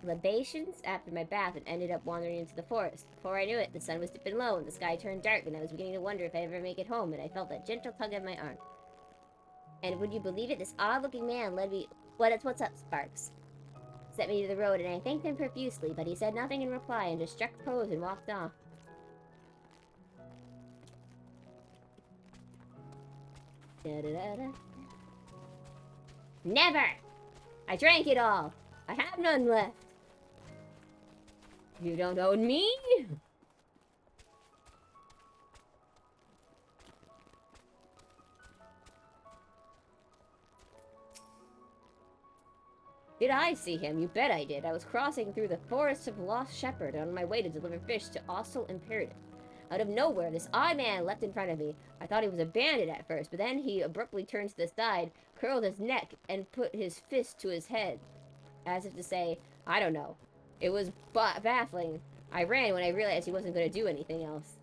libations after my bath and ended up wandering into the forest. Before I knew it, the sun was dipping low and the sky turned dark, and I was beginning to wonder if I'd ever make it home, and I felt that gentle tug on my arm. And would you believe it? This odd-looking man led me... What's up, Sparks? Set me to the road, and I thanked him profusely, but he said nothing in reply and just struck a pose and walked off. Da-da-da-da. Never! I drank it all. I have none left. You don't own me? Did I see him? You bet I did. I was crossing through the forest of Lost Shepherd on my way to deliver fish to Ostel Imperative. Out of nowhere, this odd man leapt in front of me. I thought he was a bandit at first, but then he abruptly turned to the side, curled his neck, and put his fist to his head. As if to say, I don't know. It was baffling. I ran when I realized he wasn't going to do anything else.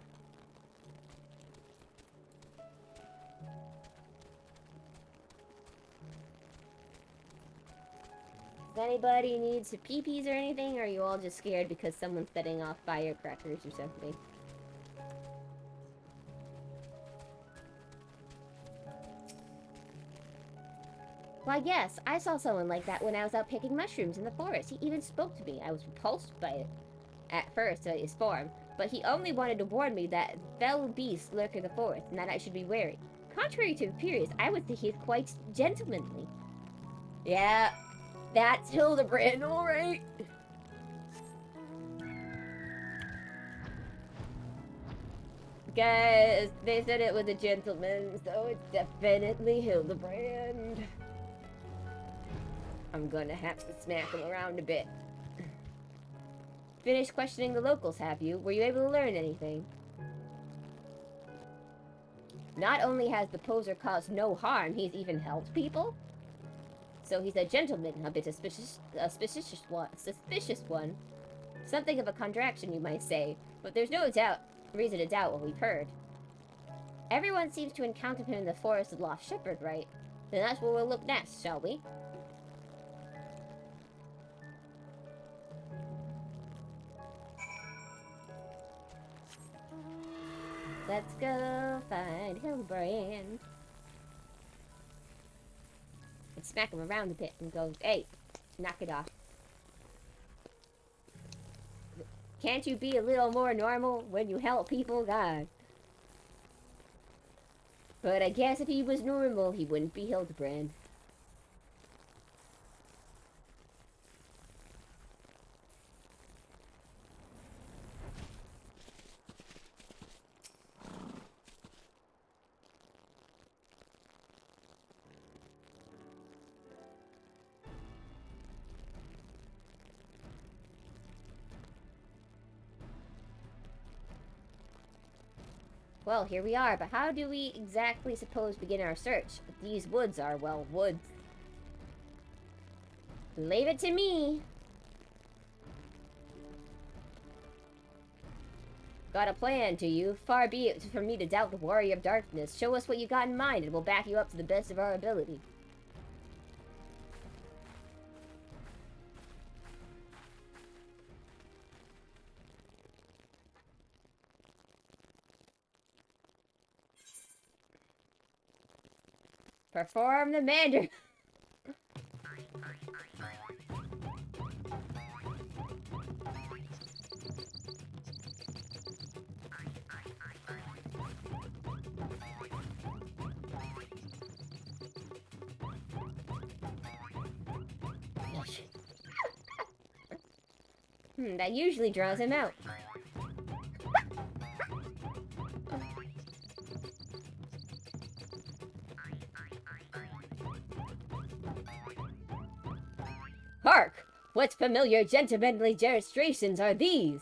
Does anybody need some pee-pees or anything, or are you all just scared because someone's setting off firecrackers or something? Why, yes, I saw someone like that when I was out picking mushrooms in the forest. He even spoke to me. I was repulsed by it at first, his form, but he only wanted to warn me that fell beasts lurk in the forest and that I should be wary. Contrary to appearance, I would think he's quite gentlemanly. Yeah, that's Hildebrand, alright. Guys, they said it was a gentleman, so it's definitely Hildebrand. I'm gonna have to smack him around a bit. Finished questioning the locals, have you? Were you able to learn anything? Not only has the poser caused no harm, he's even helped people? So he's a gentleman, a bit suspicious one. Something of a contraction, you might say, but there's no reason to doubt what we've heard. Everyone seems to encounter him in the forest of Lost Shepherd, right? Then that's where we'll look next, shall we? Let's go find Hildebrand. And smack him around a bit and go, hey, knock it off. Can't you be a little more normal when you help people? God. But I guess if he was normal, he wouldn't be Hildebrand. Well, here we are, but how do we exactly suppose begin our search? These woods are, well, woods. Leave it to me. Got a plan, do you? Far be it from me to doubt the warrior of darkness. Show us what you got in mind, and we'll back you up to the best of our ability. Perform the mandarin. That usually draws him out. Hark! What familiar gentlemanly demonstrations are these?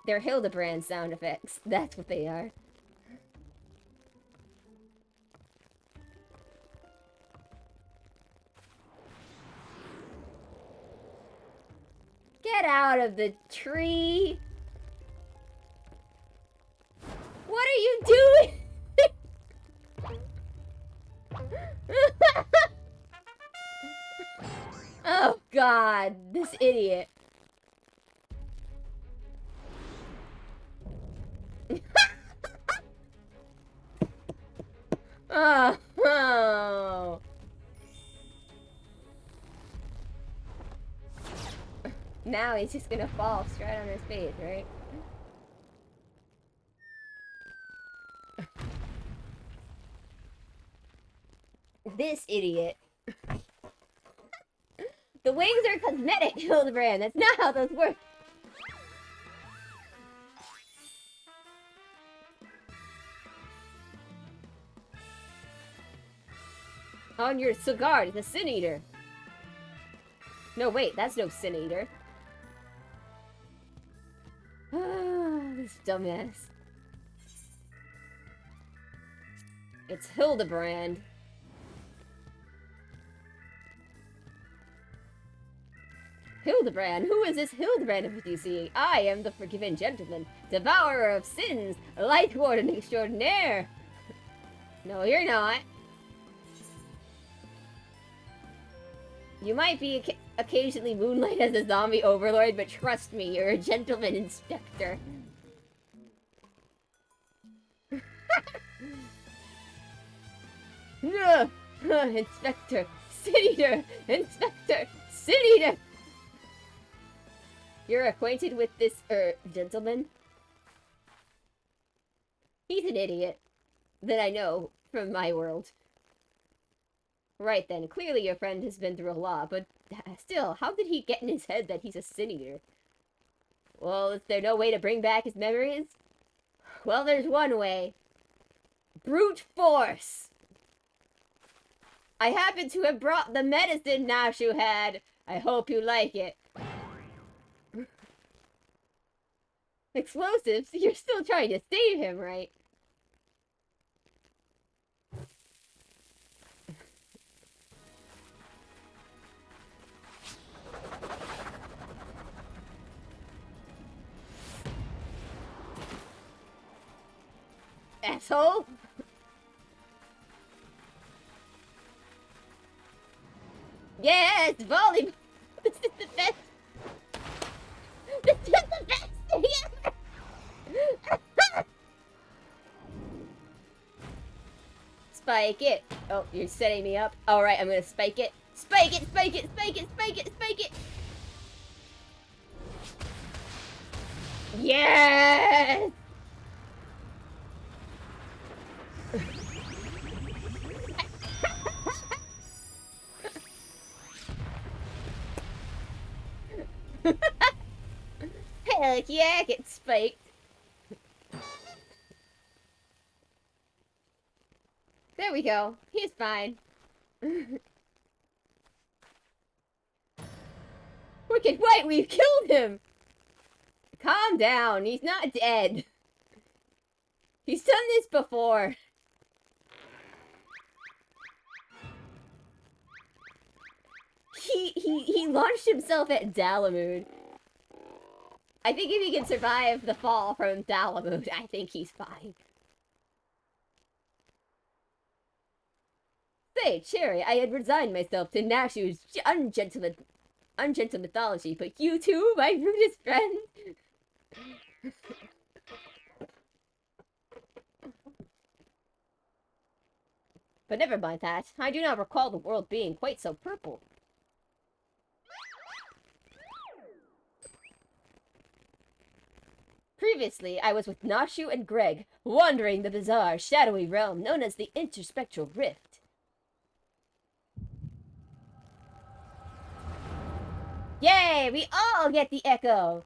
They're Hildebrand sound effects. That's what they are. Get out of the tree! What are you doing? Oh god, this idiot. Oh. Now he's just gonna fall straight on his face, right? This idiot. The wings are cosmetic, Hildebrand. That's not how those work. On your cigar, it's a sin eater. No, wait, that's no sin eater. This dumbass. It's Hildebrand. Hildebrand? Who is this Hildebrand of you see? I am the forgiven gentleman, devourer of sins, light warden extraordinaire. No, you're not. You might be occasionally moonlight as a zombie overlord, but trust me, you're a gentleman inspector. Inspector, Sin-Eater, Inspector, Sin-Eater. You're acquainted with this, gentleman? He's an idiot. That I know from my world. Right then, clearly your friend has been through a lot, but still, how did he get in his head that he's a sin-eater? Well, is there no way to bring back his memories? Well, there's one way. Brute force! I happen to have brought the medicine Nashu had. I hope you like it. Explosives? You're still trying to save him, right? Asshole! Yes, volleyball! This is the best! This is the best thing ever! Spike it! Oh, you're setting me up? Alright, I'm gonna spike it. Spike it, spike it, spike it, spike it, spike it! Yes! Heck yeah, get spiked. There we go. He's fine. Wicked White, we've killed him! Calm down, he's not dead. He's done this before. He launched himself at Dalamud. I think if he can survive the fall from Dalamud, I think he's fine. Say, Cherry, I had resigned myself to Nashu's ungentle mythology, but you too, my rudest friend? But never mind that. I do not recall the world being quite so purple. Previously, I was with Nashu and Greg, wandering the bizarre, shadowy realm known as the Interspectral Rift. Yay! We all get the echo!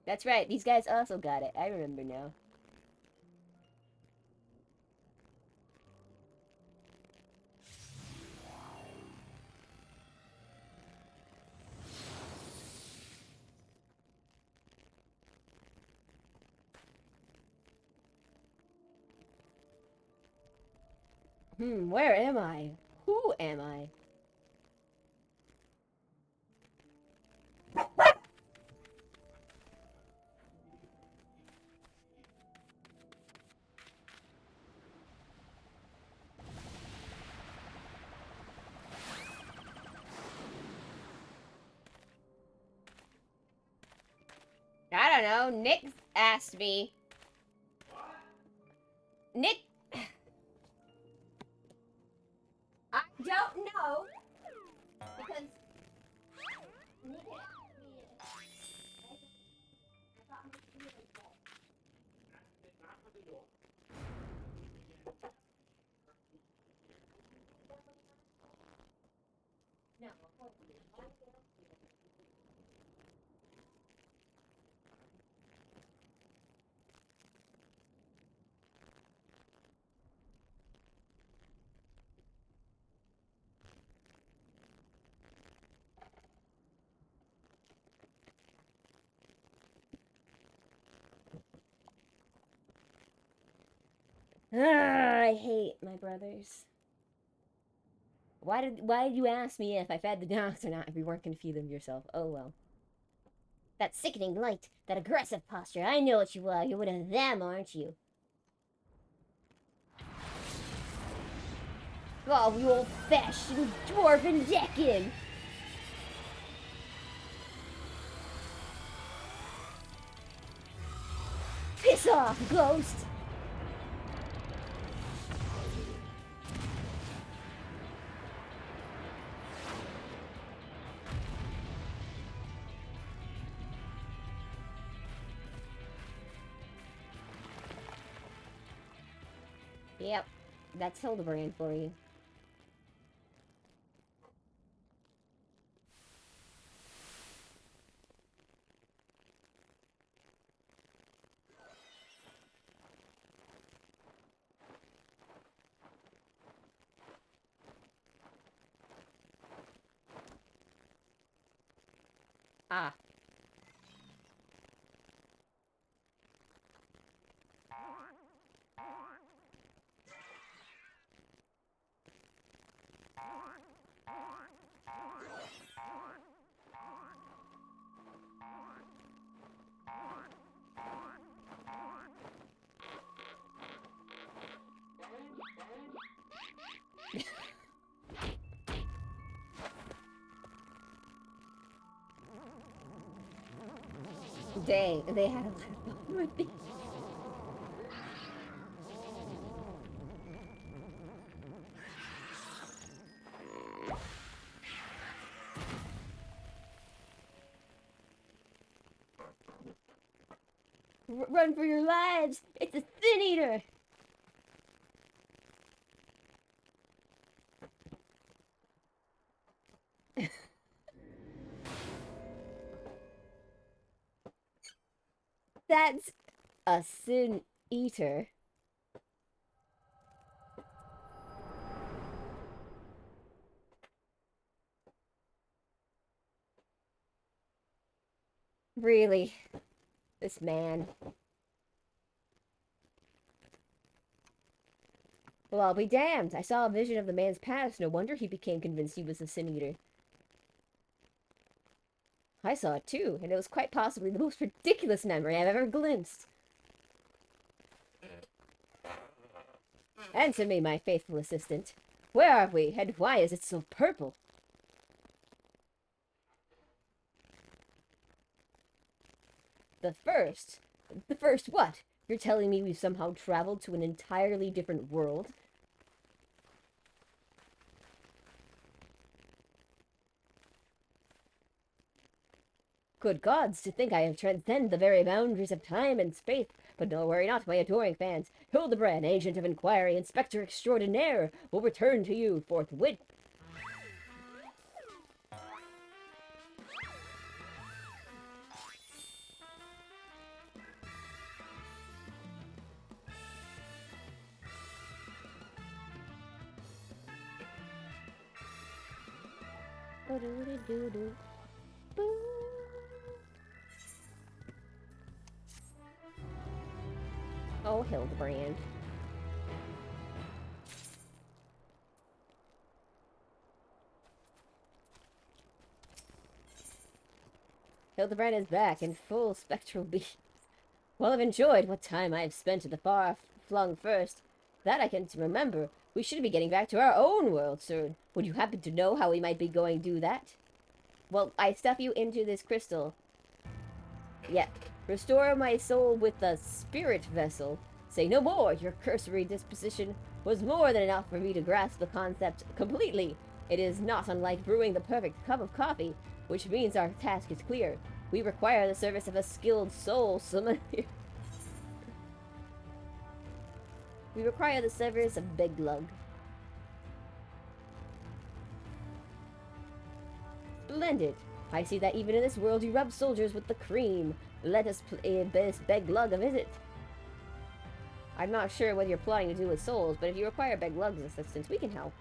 That's right, these guys also got it. I remember now. Where am I? Who am I? I don't know. Nick asked me. Nick... I don't know. Because... Nick asked me. No, of course not. I hate my brothers. Why did you ask me if I fed the dogs or not if you weren't gonna feed them yourself? Oh well. That sickening light, that aggressive posture. I know what you are. You're one of them, aren't you? Oh, you old-fashioned dwarven Decan! Piss off, ghost! Yep, that's Hildebrand for you. Ah. Dang, they had a lot of fun with me. Run for your lives! It's a Sin Eater! That's a Sin Eater. Really? This man. Well, I'll be damned. I saw a vision of the man's past. No wonder he became convinced he was a Sin Eater. I saw it too, and it was quite possibly the most ridiculous memory I've ever glimpsed. Answer me, my faithful assistant. Where are we, and why is it so purple? The first what? You're telling me we've somehow traveled to an entirely different world? Good gods, to think I have transcended the very boundaries of time and space. But no, worry not, my adoring fans. Hildebrand, agent of inquiry, inspector extraordinaire, will return to you forthwith. Oh, Hildebrand. Hildebrand is back in full spectral beams. Well, I've enjoyed what time I've spent at the far-flung first. That I can remember. We should be getting back to our own world soon. Would you happen to know how we might be going to do that? Well, I stuff you into this crystal. Yeah. Restore my soul with the spirit vessel. Say no more. Your cursory disposition was more than enough for me to grasp the concept completely. It is not unlike brewing the perfect cup of coffee, which means our task is clear. We require the service of a skilled soul sommelier. We require the service of Big Lug. Splendid. I see that even in this world you rub soldiers with the cream. Let us pay this Beg Lug a visit. I'm not sure what you're plotting to do with souls, but if you require Beg Lug's assistance, we can help.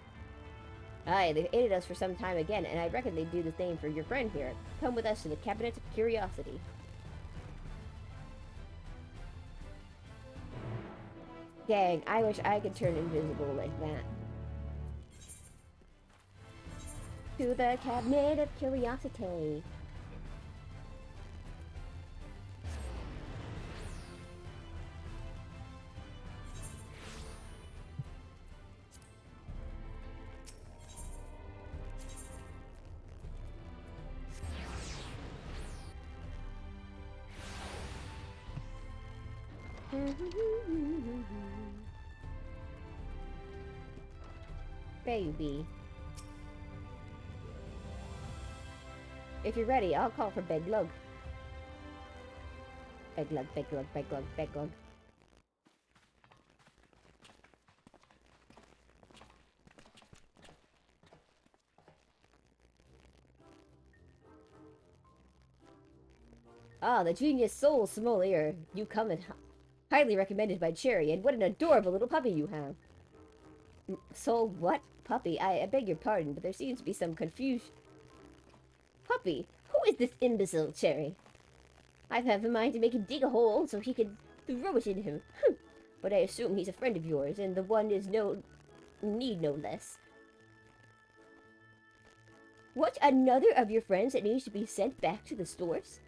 Aye, they've aided us for some time again, and I reckon they'd do the same for your friend here. Come with us to the Cabinet of Curiosity. Dang, I wish I could turn invisible like that. To the Cabinet of Curiosity. Baby. If you're ready, I'll call for Beg Lug. Beg Lug, Beg Lug, Beg Lug, Beg Lug. Ah, the genius soul sommelier. You come and highly recommended by Cherry, and what an adorable little puppy you have. Soul what? Puppy? I beg your pardon, but there seems to be some confusion. Puppy? Who is this imbecile, Cherry? I've had a mind to make him dig a hole so he could throw it in him. But I assume he's a friend of yours, and the one is no less. What, another of your friends that needs to be sent back to the source?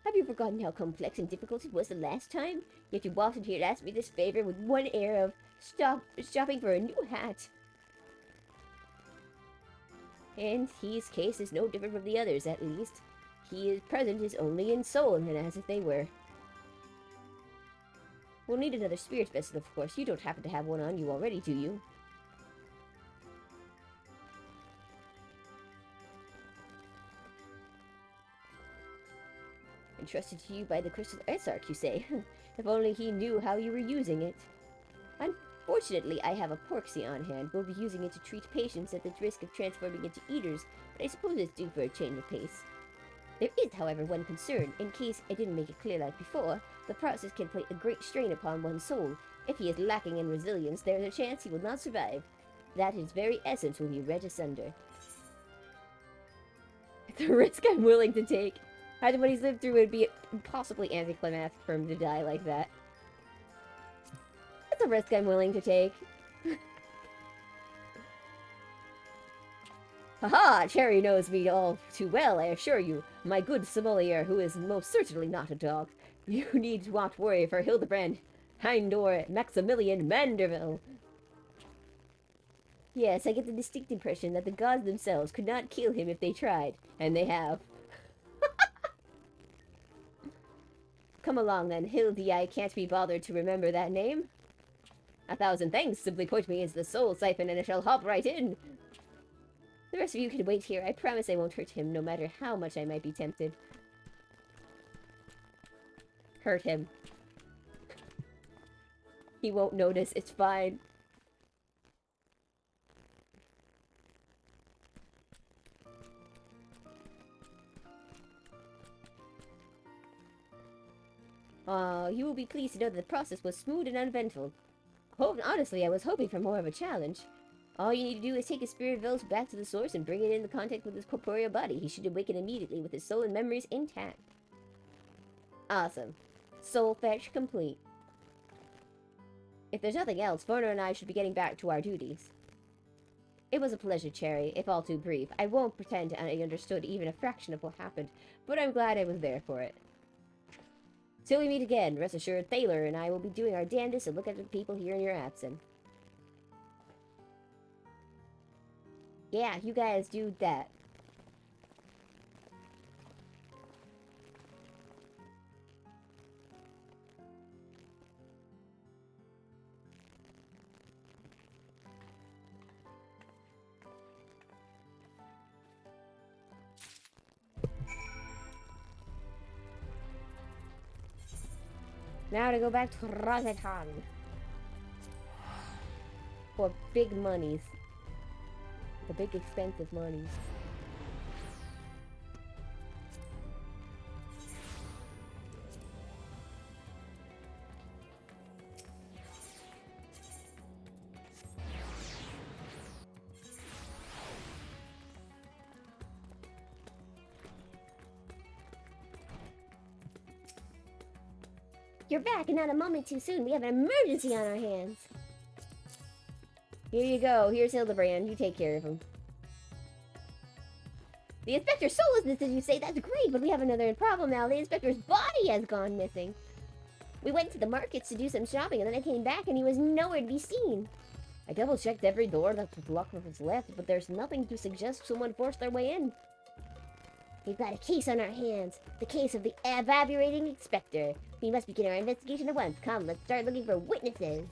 Have you forgotten how complex and difficult it was the last time? Yet you walked in here to ask me this favor with one air of shopping for a new hat. And his case is no different from the others, at least. He is present is only in soul, and as if they were. We'll need another spirit vessel, of course. You don't happen to have one on you already, do you? Entrusted to you by the Crystal Earthsark, you say? If only he knew how you were using it. Unfortunately, I have a porksy on hand. We'll be using it to treat patients at the risk of transforming into eaters, but I suppose it's due for a change of pace. There is, however, one concern. In case I didn't make it clear like before, the process can place a great strain upon one's soul. If he is lacking in resilience, there is a chance he will not survive. That his very essence will be rent asunder. The risk I'm willing to take. After what he's lived through, it would be impossibly anticlimactic for him to die like that. That's a risk I'm willing to take. Haha! Cherry knows me all too well, I assure you. My good sommelier, who is most certainly not a dog. You need not worry for Hildebrand, Hindor, Maximilian Manderville. Yes, I get the distinct impression that the gods themselves could not kill him if they tried. And they have. Come along then, Hildy. I can't be bothered to remember that name. 1,000 thanks. Simply point me as the soul siphon and I shall hop right in. The rest of you can wait here. I promise I won't hurt him, no matter how much I might be tempted. Hurt him. He won't notice. It's fine. You will be pleased to know that the process was smooth and uneventful. Honestly, I was hoping for more of a challenge. All you need to do is take his spirit village back to the source and bring it into contact with his corporeal body. He should awaken immediately with his soul and memories intact. Awesome. Soul fetch complete. If there's nothing else, Verna and I should be getting back to our duties. It was a pleasure, Cherry, if all too brief. I won't pretend I understood even a fraction of what happened, but I'm glad I was there for it. Till we meet again, rest assured Thaler and I will be doing our damnedest to look at the people here in your absence. Yeah, you guys do that. Now to go back to Roseton. For big monies. The big expensive monies. You're back, and not a moment too soon. We have an emergency on our hands. Here you go. Here's Hildebrand. You take care of him. The inspector's soullessness, did you say? That's great, but we have another problem now. The inspector's body has gone missing. We went to the markets to do some shopping, and then I came back, and he was nowhere to be seen. I double-checked every door that's blocked with what's left, but there's nothing to suggest someone forced their way in. We've got a case on our hands. The case of the evaporating inspector. We must begin our investigation at once. Come, let's start looking for witnesses.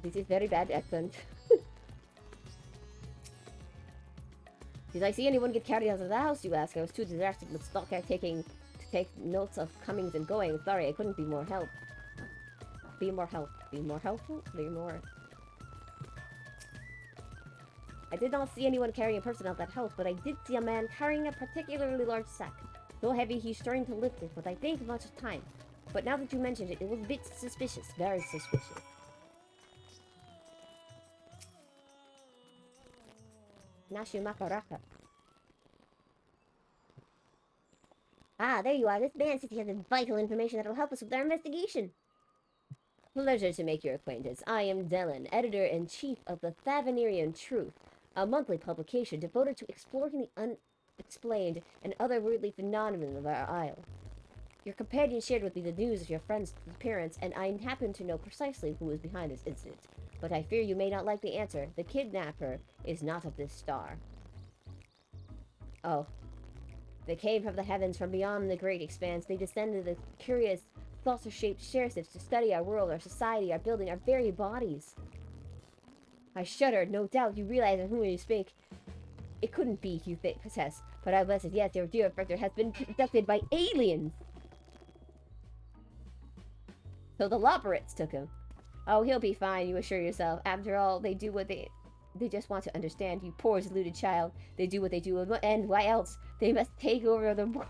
This is very bad accent. Did I see anyone get carried out of the house, you ask? I was too distracted with Stalker to take notes of comings and goings. Sorry, I couldn't be more help. Be more help. Be more helpful? Be more... I did not see anyone carrying a person out that house, but I did see a man carrying a particularly large sack. So heavy he's trying to lift it, but I think much time. But now that you mentioned it, it was a bit suspicious. Very suspicious. Nashi Makaraka. Ah, there you are. This man says he has vital information that will help us with our investigation. Pleasure to make your acquaintance. I am Dellen, editor-in-chief of the Thavanerian Truth, a monthly publication devoted to exploring the unexplained and otherworldly phenomenon of our isle. Your companion shared with me the news of your friend's disappearance, and I happen to know precisely who is behind this incident. But I fear you may not like the answer. The kidnapper is not of this star. Oh. They came from the heavens, from beyond the great expanse. They descended the curious, saucer-shaped shapeshifts to study our world, our society, our building, our very bodies. I shuddered. No doubt you realize of whom you speak. It couldn't be, you possess. But I blessed, yes, your dear inspector has been abducted by aliens. So the Loporits took him. Oh, he'll be fine, you assure yourself. After all, they do what they just want to understand, you poor deluded child. They do what they do, and why else? They must take over the world.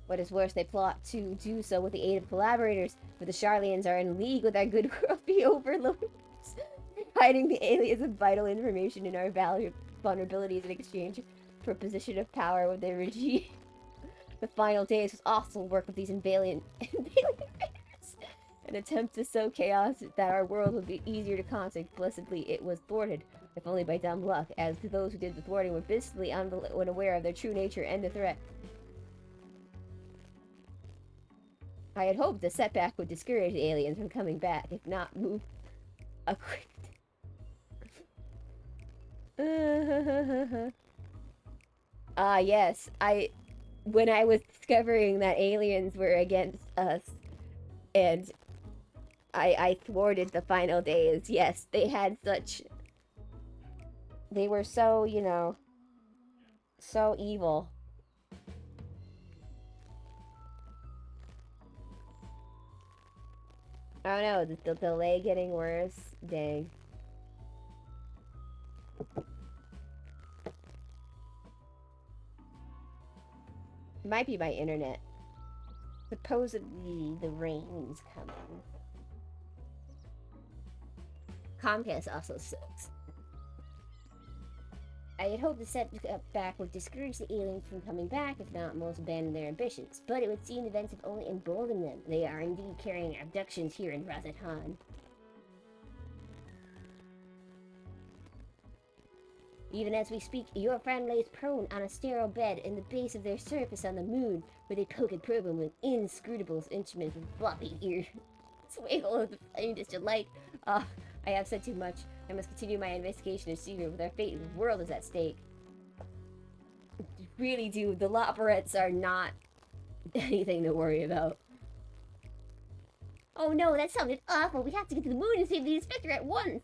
What is worse, they plot to do so with the aid of collaborators, but the Charlians are in league with our good worldly overlords, hiding the aliens of vital information in our vulnerabilities in exchange for a position of power with their regime. The final days was awful work of these invading invaders. An attempt to sow chaos that our world would be easier to contact. Blessedly, it was thwarted, if only by dumb luck, as to those who did the thwarting were blissfully unaware of their true nature and the threat. I had hoped the setback would discourage the aliens from coming back, if not move a quick. Yes. When I was discovering that aliens were against us, and I thwarted the final days. Yes, they had such. They were so, you know, so evil. Oh no, the delay getting worse. Dang. It might be my internet. Supposedly the rain's coming. Comcast also sucks. I had hoped the setback would discourage the aliens from coming back, if not most abandon their ambitions, but it would seem events have only emboldened them. They are indeed carrying abductions here in Razatan. Even as we speak, your friend lays prone on a sterile bed in the base of their surface on the moon, where they poke and probe him with inscrutable instruments with floppy ears. Swaggle of the faintest delight. Ah, I have said too much. I must continue my investigation of secret, with our fate of the world is at stake. Really, dude, the Loporets are not anything to worry about. Oh no, that sounded awful. We have to get to the moon and save the inspector at once.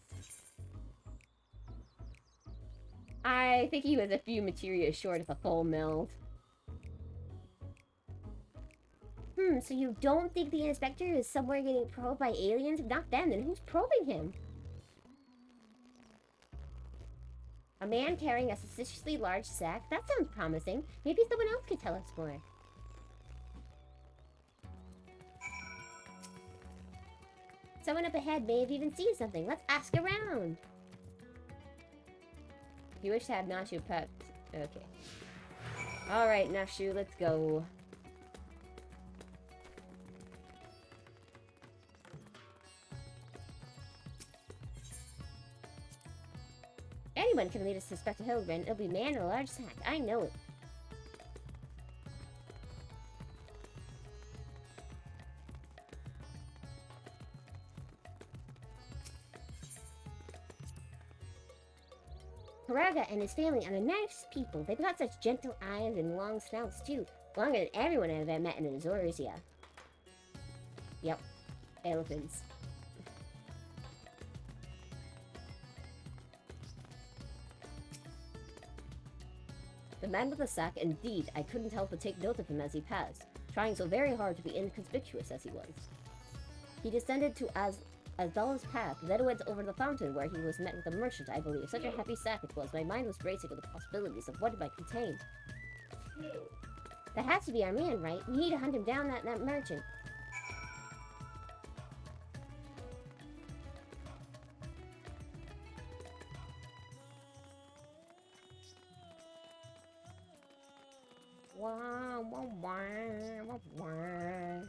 I think he was a few materia short of a full meld. So you don't think the inspector is somewhere getting probed by aliens? If not them, then who's probing him? A man carrying a suspiciously large sack? That sounds promising. Maybe someone else can tell us more. Someone up ahead may have even seen something. Let's ask around. You wish to have Nashu prepped. Okay. Alright, Nashu, let's go. Anyone can lead us to suspect a Hillgren. It'll be a man in a large sack. I know it. Paraga and his family are nice people. They've got such gentle eyes and long snouts, too. Longer than everyone I've ever met in Azoria. Yep. Elephants. The man with the sack, indeed, I couldn't help but take note of him as he passed, trying so very hard to be inconspicuous as he was. He descended to Azdal's path, then went over the fountain where he was met with a merchant, I believe. Such a heavy sack it was, my mind was racing with the possibilities of what it might contain. That has to be our man, right? We need to hunt him down, that merchant. Wah, wah, wah, wah, wah.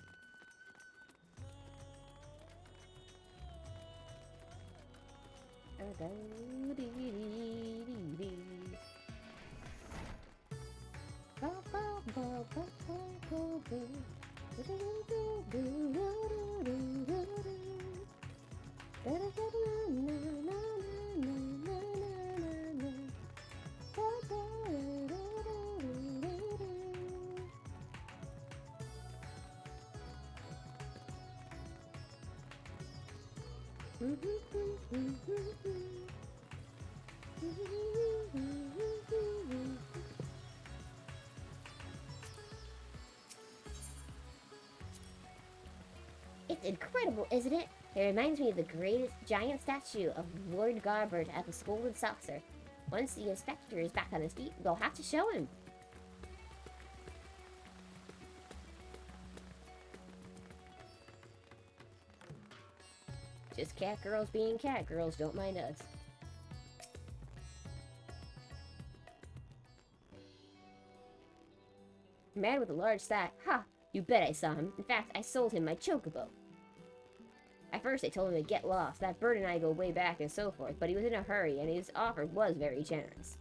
It's incredible, isn't it? It reminds me of the greatest giant statue of Lord Garbert at the Golden Saucer. Once the inspector is back on his feet, we'll have to show him. Just cat girls being cat girls, don't mind us. Man with a large sack. Ha! You bet I saw him. In fact, I sold him my chocobo. At first, I told him to get lost. That bird and I go way back and so forth, but he was in a hurry, and his offer was very generous.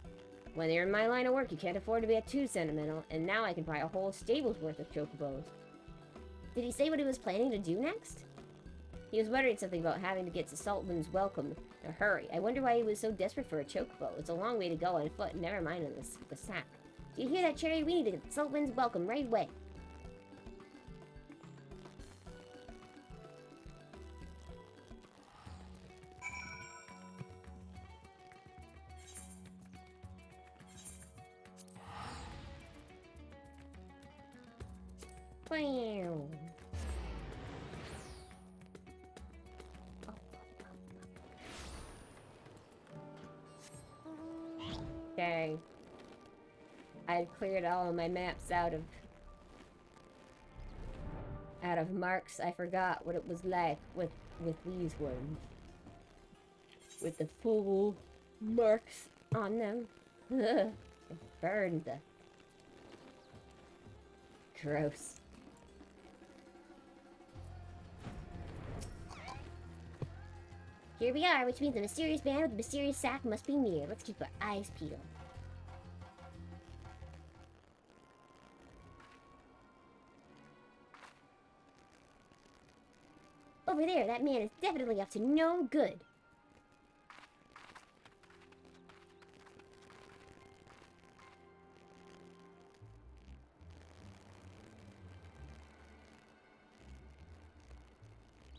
When you're in my line of work, you can't afford to be too sentimental, and now I can buy a whole stable's worth of chocobos. Did he say what he was planning to do next? He was muttering something about having to get to Saltman's welcome in a hurry. I wonder why he was so desperate for a chocobo. It's a long way to go on foot, never mind on the sack. Do you hear that, Cherry? We need to get to Saltman's welcome right away. Wow. Okay. I'd cleared all of my maps out of marks. I forgot what it was like with these ones. With the full marks on them. It burned the... Gross. Here we are, which means the mysterious man with the mysterious sack must be near. Let's keep our eyes peeled. Over there, that man is definitely up to no good.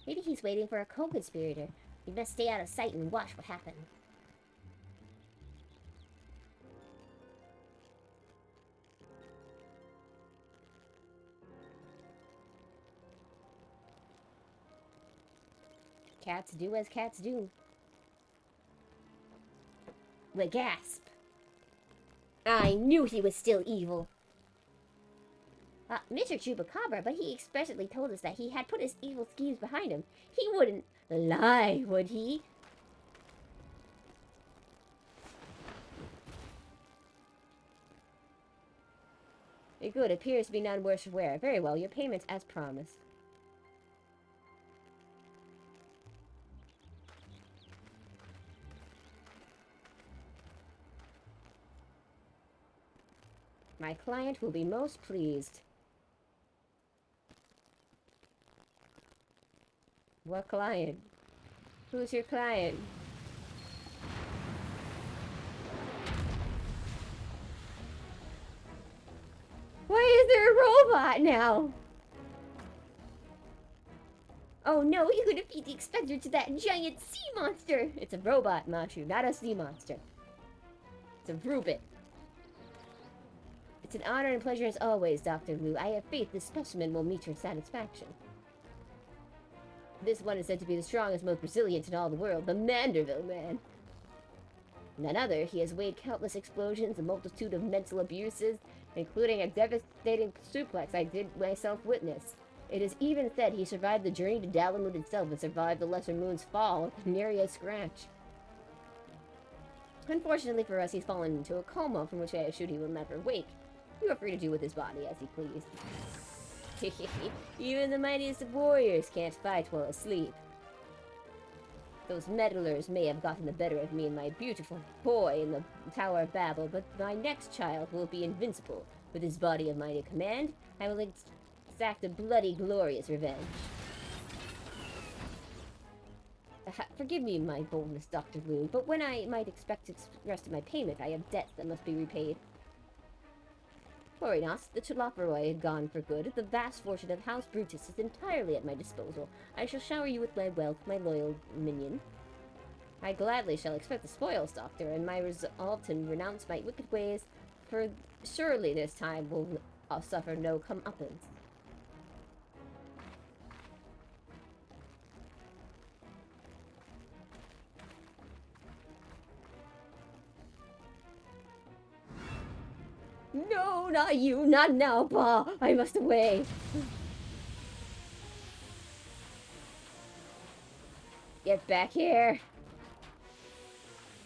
Maybe he's waiting for a co-conspirator. We best stay out of sight and watch what happens. Cats do as cats do. The gasp. I knew he was still evil. Mr. Chupacabra, but he expressly told us that he had put his evil schemes behind him. He wouldn't lie, would he? Good, appears to be none worse for wear. Very well, your payment's as promised. My client will be most pleased. What client? Who's your client? Why is there a robot now? Oh no, you're gonna feed the Expector to that giant sea monster! It's a robot, Mashu, not a sea monster. It's a Rubit. It's an honor and pleasure as always, Dr. Lu. I have faith this specimen will meet your satisfaction. This one is said to be the strongest, most resilient in all the world, the Manderville Man. None other, he has weighed countless explosions, a multitude of mental abuses, including a devastating suplex I did myself witness. It is even said he survived the journey to Dalamud itself and survived the Lesser Moon's fall with nary a scratch. Unfortunately for us, he's fallen into a coma from which I assume he will never wake. You are free to do with his body as he please. Even the mightiest of warriors can't fight while asleep. Those meddlers may have gotten the better of me and my beautiful boy in the Tower of Babel, but my next child will be invincible. With his body of mine in command, I will exact a bloody, glorious revenge. Forgive me my boldness, Dr. Loon, but when I might expect the rest of my payment, I have debts that must be repaid. Worry not, the Chalaparoi had gone for good. The vast fortune of House Brutus is entirely at my disposal. I shall shower you with my wealth, my loyal minion. I gladly shall expect the spoils, Doctor, and my resolve to renounce my wicked ways, for surely this time will suffer no comeuppance. No, not you, not now, Pa! I must away! Get back here!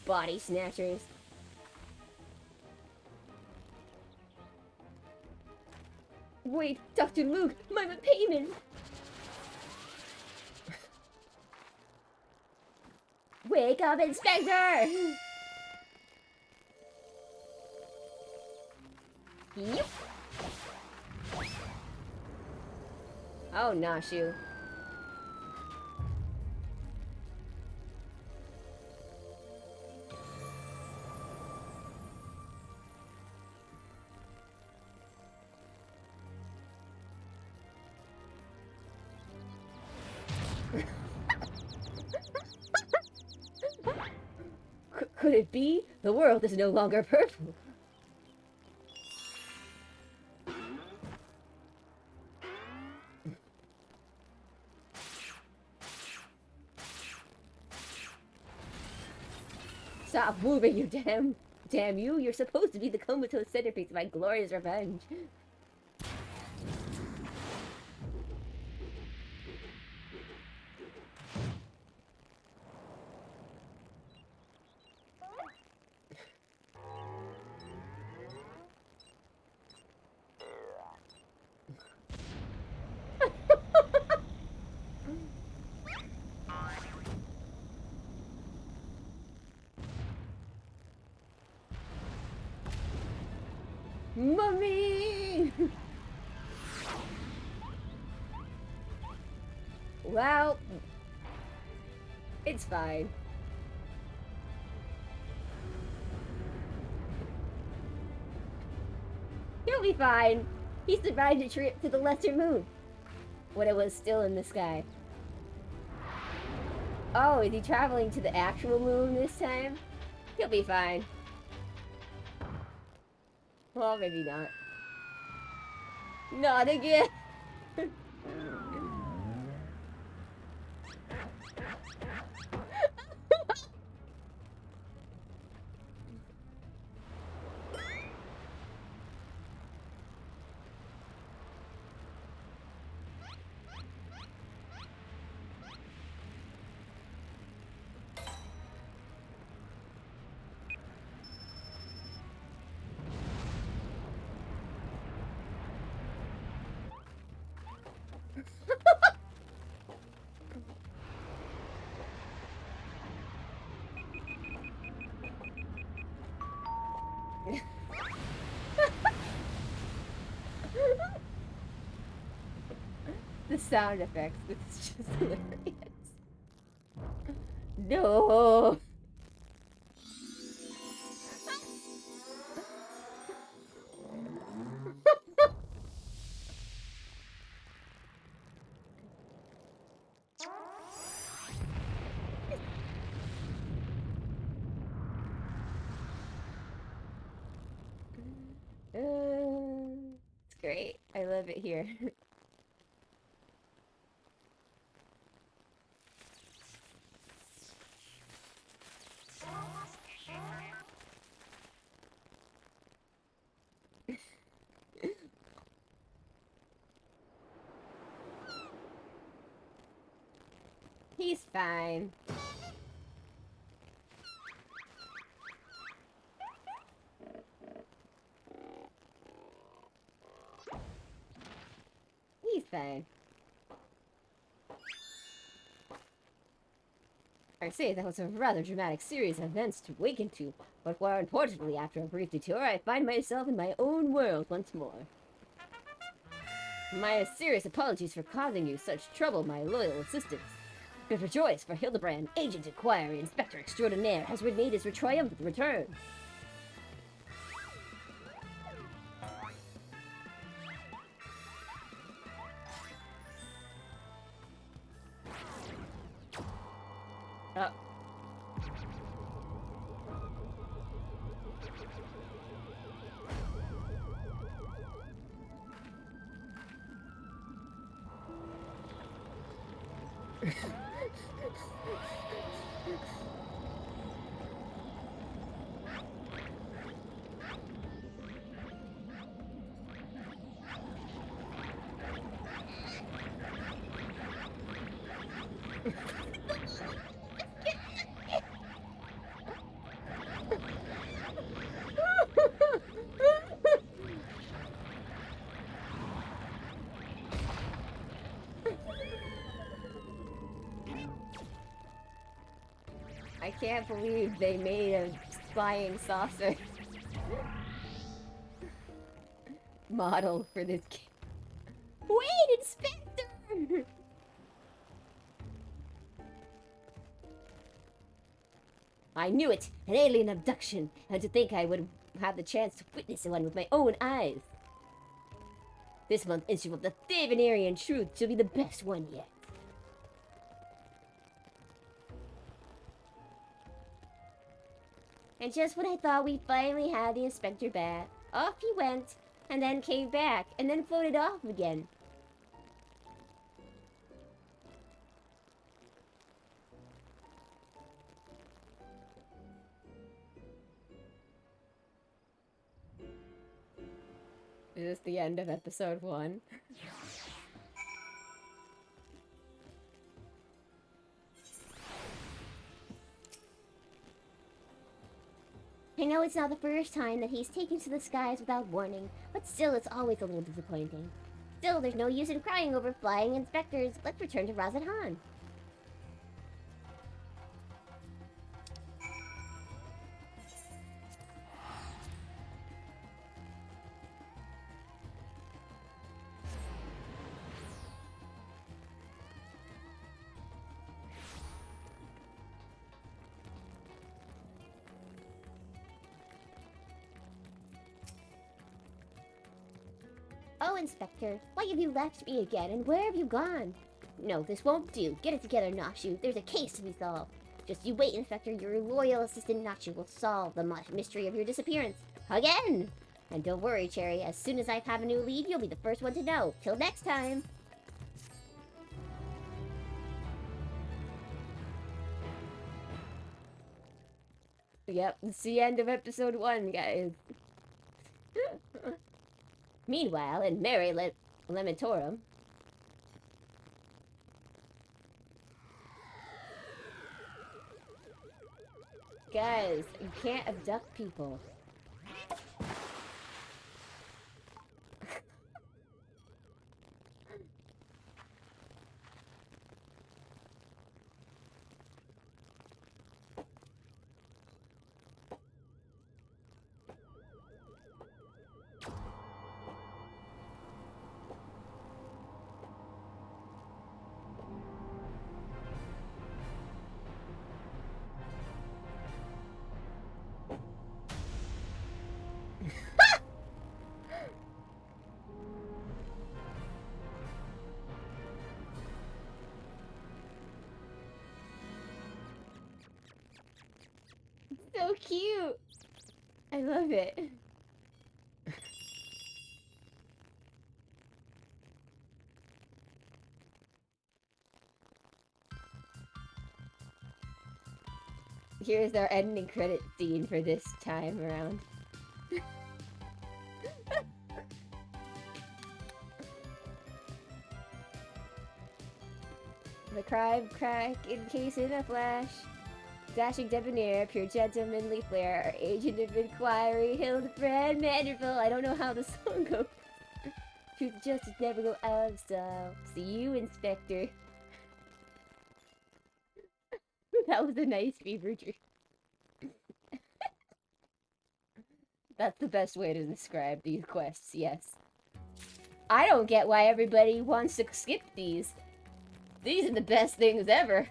Body snatchers. Wait, Dr. Luke, my payment! Wake up, Inspector! Yep. Oh, nosh you. Could it be? The world is no longer purple. Stop moving, you damn you. You're supposed to be the comatose centerpiece of my glorious revenge. Mummy! Well, it's fine. He'll be fine. He survived a trip to the lesser moon when it was still in the sky. Oh, is he traveling to the actual moon this time? He'll be fine. Well, maybe not. Not again! The sound effects, it's just hilarious. No! It's great. I love it here. He's fine. He's fine. I say that was a rather dramatic series of events to awaken to, but more importantly, after a brief detour, I find myself in my own world once more. My serious apologies for causing you such trouble, my loyal assistants. But rejoice, for Hildebrand, Agent Inquiry Inspector Extraordinaire, has made his triumphant return. I can't believe they made a flying saucer model for this game. Wait, Inspector! I knew it! An alien abduction! And to think I would have the chance to witness one with my own eyes! This month's issue of the Thavenarian Truth should be the best one yet. And just when I thought we finally had the inspector back, off he went, and then came back, and then floated off again. Is this the end of episode 1? I know it's not the first time that he's taken to the skies without warning, but still it's always a little disappointing. Still, there's no use in crying over flying inspectors. Let's return to Razathan. Oh, Inspector, why have you left me again, and where have you gone? No, this won't do. Get it together, Nashu. There's a case to be solved. Just you wait, Inspector. Your loyal assistant Nashu will solve the mystery of your disappearance. Again! And don't worry, Cherry. As soon as I have a new lead, you'll be the first one to know. Till next time! Yep, it's the end of episode 1, guys. Meanwhile, in Merry Lematorum... Guys, you can't abduct people. So cute! I love it. Here's our ending credit scene for this time around. The crime crack encased in a flash. Dashing debonair, pure gentlemanly flair, our agent of inquiry, Hildebrandt Manderville. I don't know how the song goes. Truth and justice never go out of style. See you, Inspector. That was a nice fever dream. That's the best way to describe these quests, yes. I don't get why everybody wants to skip these. These are the best things ever.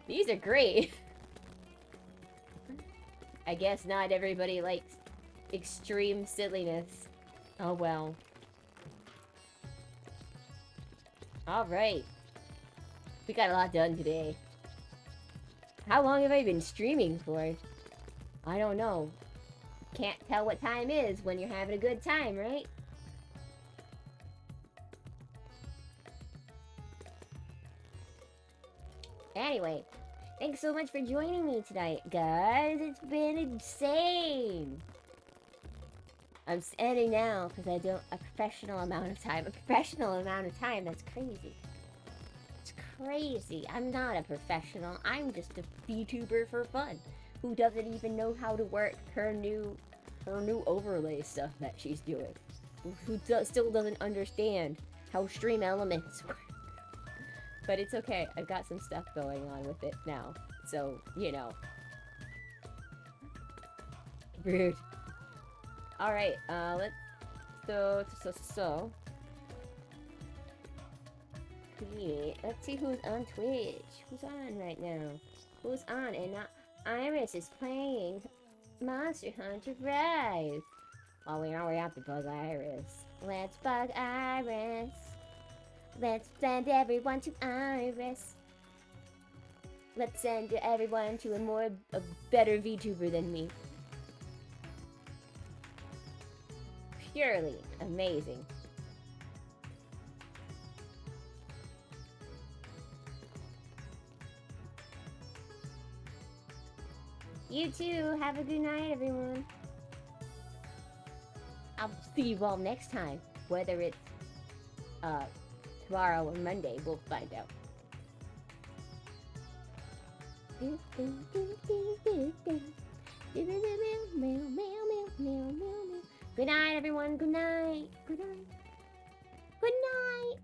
These are great. I guess not everybody likes extreme silliness. Oh well. Alright. We got a lot done today. How long have I been streaming for? I don't know. Can't tell what time is when you're having a good time, right? Anyway, thanks so much for joining me tonight, guys. It's been insane. I'm ending now because I don't a professional amount of time. A professional amount of time, that's crazy. It's crazy. I'm not a professional. I'm just a VTuber for fun who doesn't even know how to work her new overlay stuff that she's doing. Who still doesn't understand how stream elements work. But it's okay, I've got some stuff going on with it now. So, you know. Rude. Alright, let's... Yeah, let's see who's on Twitch. Who's on right now? who's on, and Iris is playing Monster Hunter Rise. Well, we know we have to bug Iris. Let's bug Iris. Let's send everyone to Iris. Let's send everyone to a better VTuber than me. Purely amazing. You too. Have a good night, everyone. I'll see you all next time. Whether it's tomorrow or Monday, we'll find out. Good night, everyone. Good night. Good night. Good night.